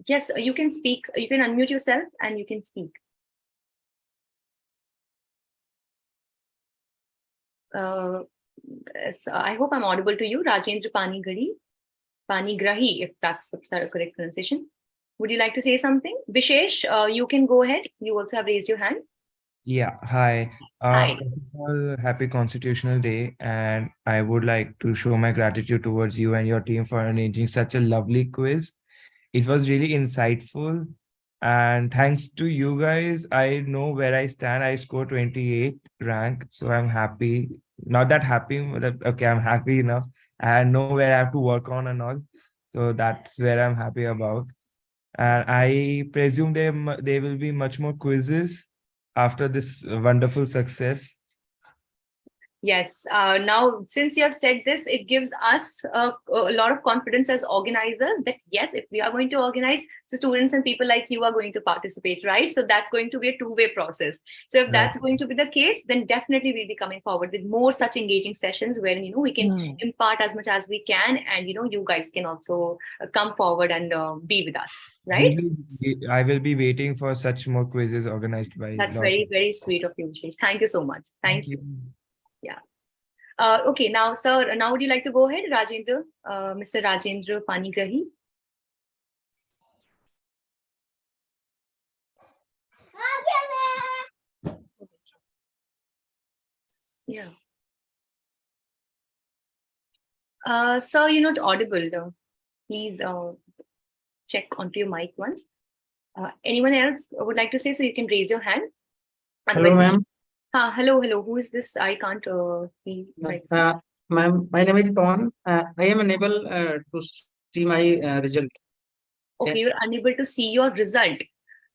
Yes, you can speak. You can unmute yourself and you can speak. So I hope I'm audible to you, Rajendra Panigrahi, if that's the correct pronunciation. Would you like to say something? Vishesh, you can go ahead. You also have raised your hand. Yeah, hi. Hi. First of all, happy Constitutional Day, and I would like to show my gratitude towards you and your team for arranging such a lovely quiz. It was really insightful, and thanks to you guys, I know where I stand. I scored 28th rank, so I'm happy. Not that happy, but okay, I'm happy enough. I know where I have to work on and all, so that's where I'm happy about. And I presume there will be much more quizzes after this wonderful success. Yes. Now, since you have said this, it gives us a lot of confidence as organizers that yes, if we are going to organize, so students and people like you are going to participate, right? So that's going to be a two-way process. So if that's going to be the case, then definitely we'll be coming forward with more such engaging sessions where, we can impart as much as we can, and, you guys can also come forward and be with us, right? I will be waiting for such more quizzes organized by. That's very, very sweet of you, Vishesh. Thank you so much. Thank you. Yeah. Okay, now, sir, now would you like to go ahead, Rajendra, Mr. Rajendra Panigrahi? Yeah. Sir, you're not audible, though. Please check onto your mic once. Anyone else would like to say, so you can raise your hand. Hello, ma'am. Hello. Who is this? I can't see. Ma'am, my name is Pawan. I am unable to see my result. Okay, you're unable to see your result.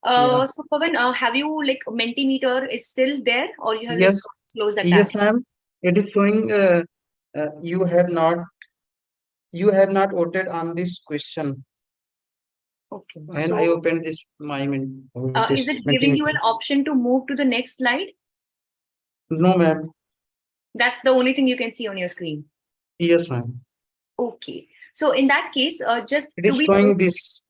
Yeah. So Pawan, have you Mentimeter is still there, or you have closed that tab? Yes, ma'am. It is showing you have not voted on this question. Okay. When so, I opened this is it giving you an option to move to the next slide? No, ma'am. That's the only thing you can see on your screen. Yes, ma'am. Okay. So in that case, just it is showing this.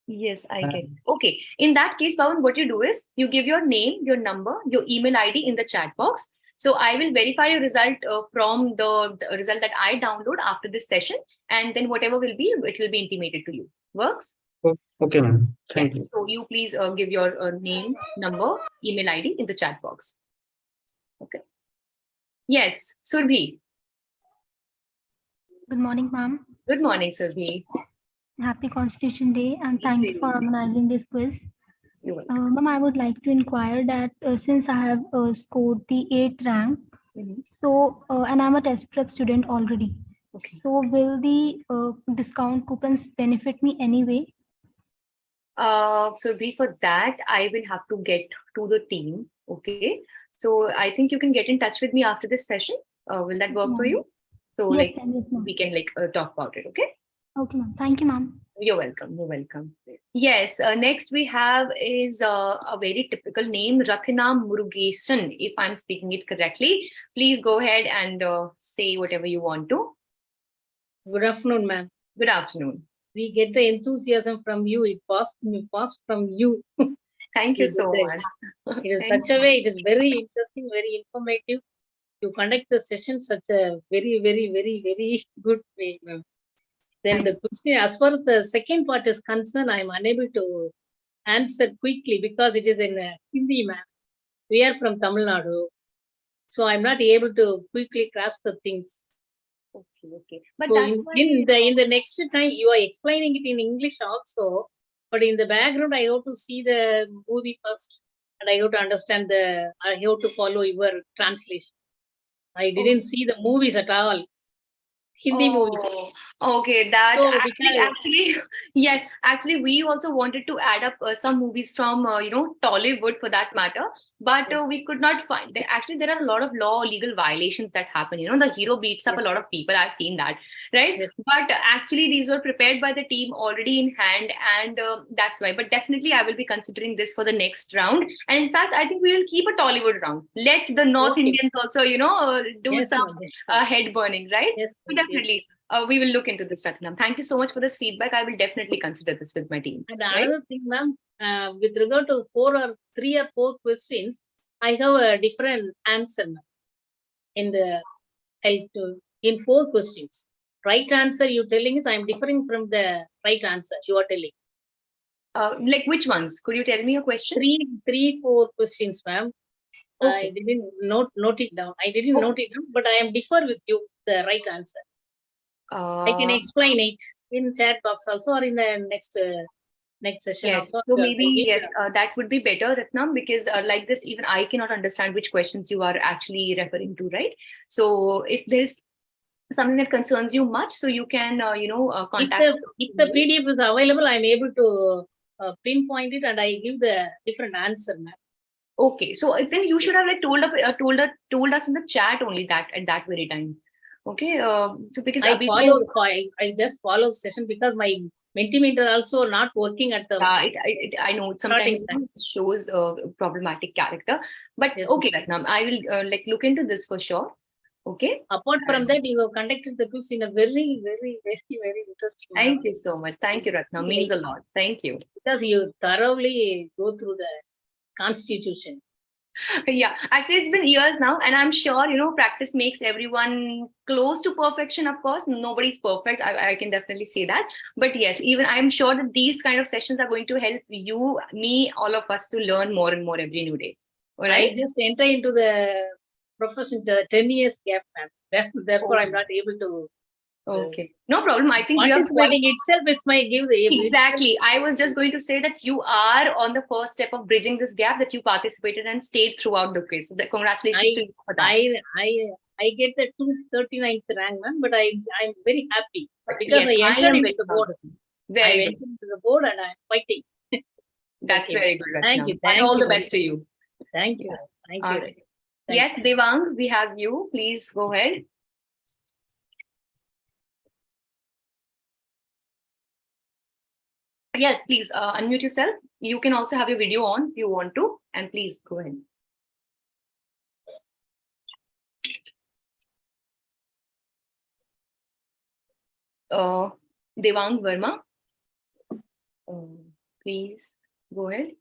Yes, I get it. Okay. In that case, Pawan, what you do is you give your name, your number, your email ID in the chat box. So I will verify your result from the result that I download after this session, and then whatever will be, it will be intimated to you. Works? Okay, ma'am. Thank Yes. you. So you please give your name, number, email ID in the chat box. Okay. Yes, Surbhi. Good morning, ma'am. Good morning, Surbhi. Happy Constitution Day and thank you for organizing this quiz. You're welcome. Ma'am, I would like to inquire that since I have scored the 8th rank, so and I'm a test prep student already. Okay. So will the discount coupons benefit me anyway? Surbhi, for that, I will have to get to the team. Okay. So I think you can get in touch with me after this session. Will that work for you? So Yes, like ma'am, yes, ma'am. we can talk about it. Okay. Okay, ma'am. Thank you, ma'am. You're welcome. You're welcome. Yes. Next we have is a very typical name, Rathina Murugesan. If I'm speaking it correctly, please go ahead and say whatever you want to. Good afternoon, ma'am. Good afternoon. We get the enthusiasm from you. It passed from you. Thank you so much. It is such a way. It is very interesting, very informative. You conduct the session such a very, very, very, very good way, ma'am. Then the question, as far as the second part is concerned, I am unable to answer quickly because it is in Hindi, ma'am. We are from Tamil Nadu, so I'm not able to quickly grasp the things. Okay. But so that's in the next time you are explaining it in English also, but in the background I have to see the movie first, and I have to understand I have to follow your translation. I didn't see the movies at all. Hindi movies. Okay, that So, actually, yes, actually, we also wanted to add up some movies from, Tollywood for that matter, but we could not find. Actually, there are a lot of legal violations that happen. The hero beats up a lot of people. I've seen that, right? But actually, these were prepared by the team already in hand, and that's why. But definitely, I will be considering this for the next round. And in fact, I think we will keep a Tollywood round. Let the North Indians also, do some head burning, right? Yes, definitely. We will look into this, Ratnam. Thank you so much for this feedback. I will definitely consider this with my team. And another thing, ma'am, with regard to 3 or 4 questions, I have a different answer in 4 questions. Right answer you're telling is I'm differing from the right answer you are telling. Like which ones? Could you tell me a question? 3, 4 questions, ma'am. I didn't note it down. I didn't note it down, but I am differ with you the right answer. I can explain it in chat box also or in the next session yes. also. So maybe yes, that would be better, Ratnam, because like this, even I cannot understand which questions you are actually referring to, right? So if there's something that concerns you much, so you can contact. If the PDF is available, I'm able to pinpoint it and I give the different answer, ma'am. Okay, so then you should have told us in the chat only that at that very time. Okay, so because I just follow the session because my Mentimeter also not working at the. I know sometimes it shows a problematic character, but okay, Ratnam, I will look into this for sure. Okay. Apart from that, you have conducted the quiz in a very, very, very, very interesting manner. Thank you so much. Thank you, Ratnam. Means a lot. Thank you. Because you thoroughly go through the Constitution. Yeah, actually it's been years now, and I'm sure practice makes everyone close to perfection. Of course, nobody's perfect. I can definitely say that. But yes, even I'm sure that these kind of sessions are going to help you, me, all of us to learn more and more every new day. All right. I just enter into the profession 10 years gap, ma'am. Therefore, I'm not able to. Okay, no problem. I think participating itself, it's my give the exactly. I was just going to say that you are on the first step of bridging this gap, that you participated and stayed throughout the quiz. So congratulations to you for that. I get the 239th rank, man, but I'm very happy because I entered into the board. I went into the board and I'm fighting. That's very good. Thank you. And all the best to you. Thank you. Thank you. Right. Yes, Devang, we have you. Please go ahead. Yes, please unmute yourself. You can also have your video on if you want to, and please go ahead. Devang Verma, please go ahead.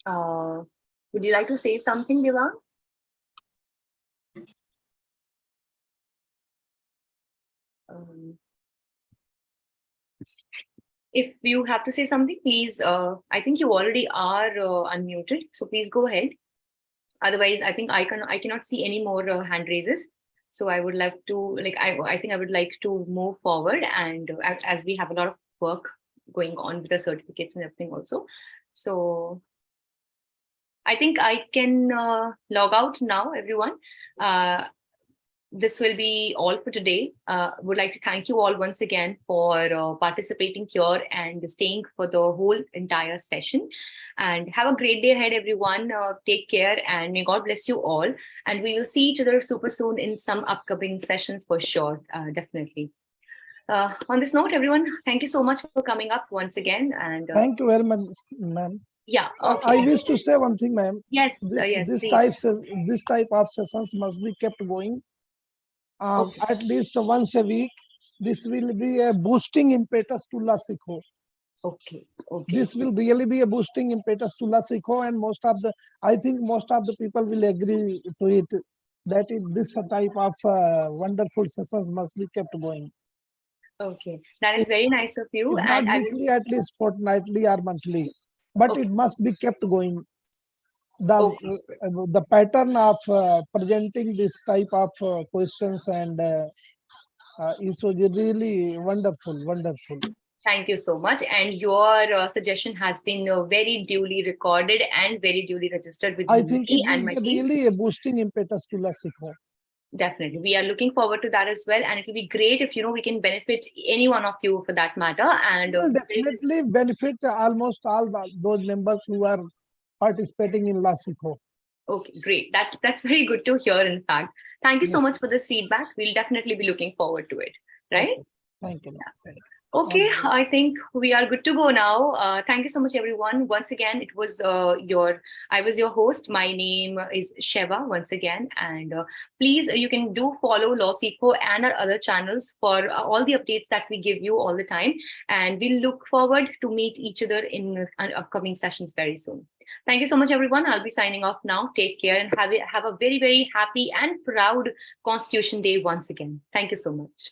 Would you like to say something, Devang? If you have to say something, please, I think you already are unmuted, so please go ahead. Otherwise, I think I cannot see any more hand raises. So I would like to, I think I would like to move forward, and as we have a lot of work going on with the certificates and everything also. So I think I can log out now, everyone. This will be all for today. Would like to thank you all once again for participating here and staying for the whole entire session. And have a great day ahead, everyone. Take care, and may God bless you all. And we will see each other super soon in some upcoming sessions for sure, definitely. On this note, everyone, thank you so much for coming up once again. And thank you very much, ma'am. Yeah. Okay. I wish to say one thing, ma'am. Yes. This type of sessions must be kept going. At least once a week. This will be a boosting impetus to LawSikho. Okay. This will really be a boosting impetus to LawSikho, and I think most of the people will agree to it, that this type of wonderful sessions must be kept going. Okay, that is very nice of you. If not weekly, at least fortnightly or monthly, but it must be kept going. The pattern of presenting this type of questions and is really wonderful. Thank you so much. And your suggestion has been very duly recorded and very duly registered with I think me it and my team. Really a boosting impetus to LawSikho. Definitely. We are looking forward to that as well. And it will be great if, we can benefit any one of you for that matter. And will definitely benefit almost all those members who are participating in LawSikho. Okay, great. That's very good to hear, in fact. Thank you so much for this feedback. We'll definitely be looking forward to it, right? Thank you. Okay, I think we are good to go now. Thank you so much, everyone. Once again, it was I was your host. My name is Sheva once again. And please, you can do follow LawSikho and our other channels for all the updates that we give you all the time. And we look forward to meet each other in upcoming sessions very soon. Thank you so much, everyone. I'll be signing off now. Take care and have a very, very happy and proud Constitution Day once again. Thank you so much.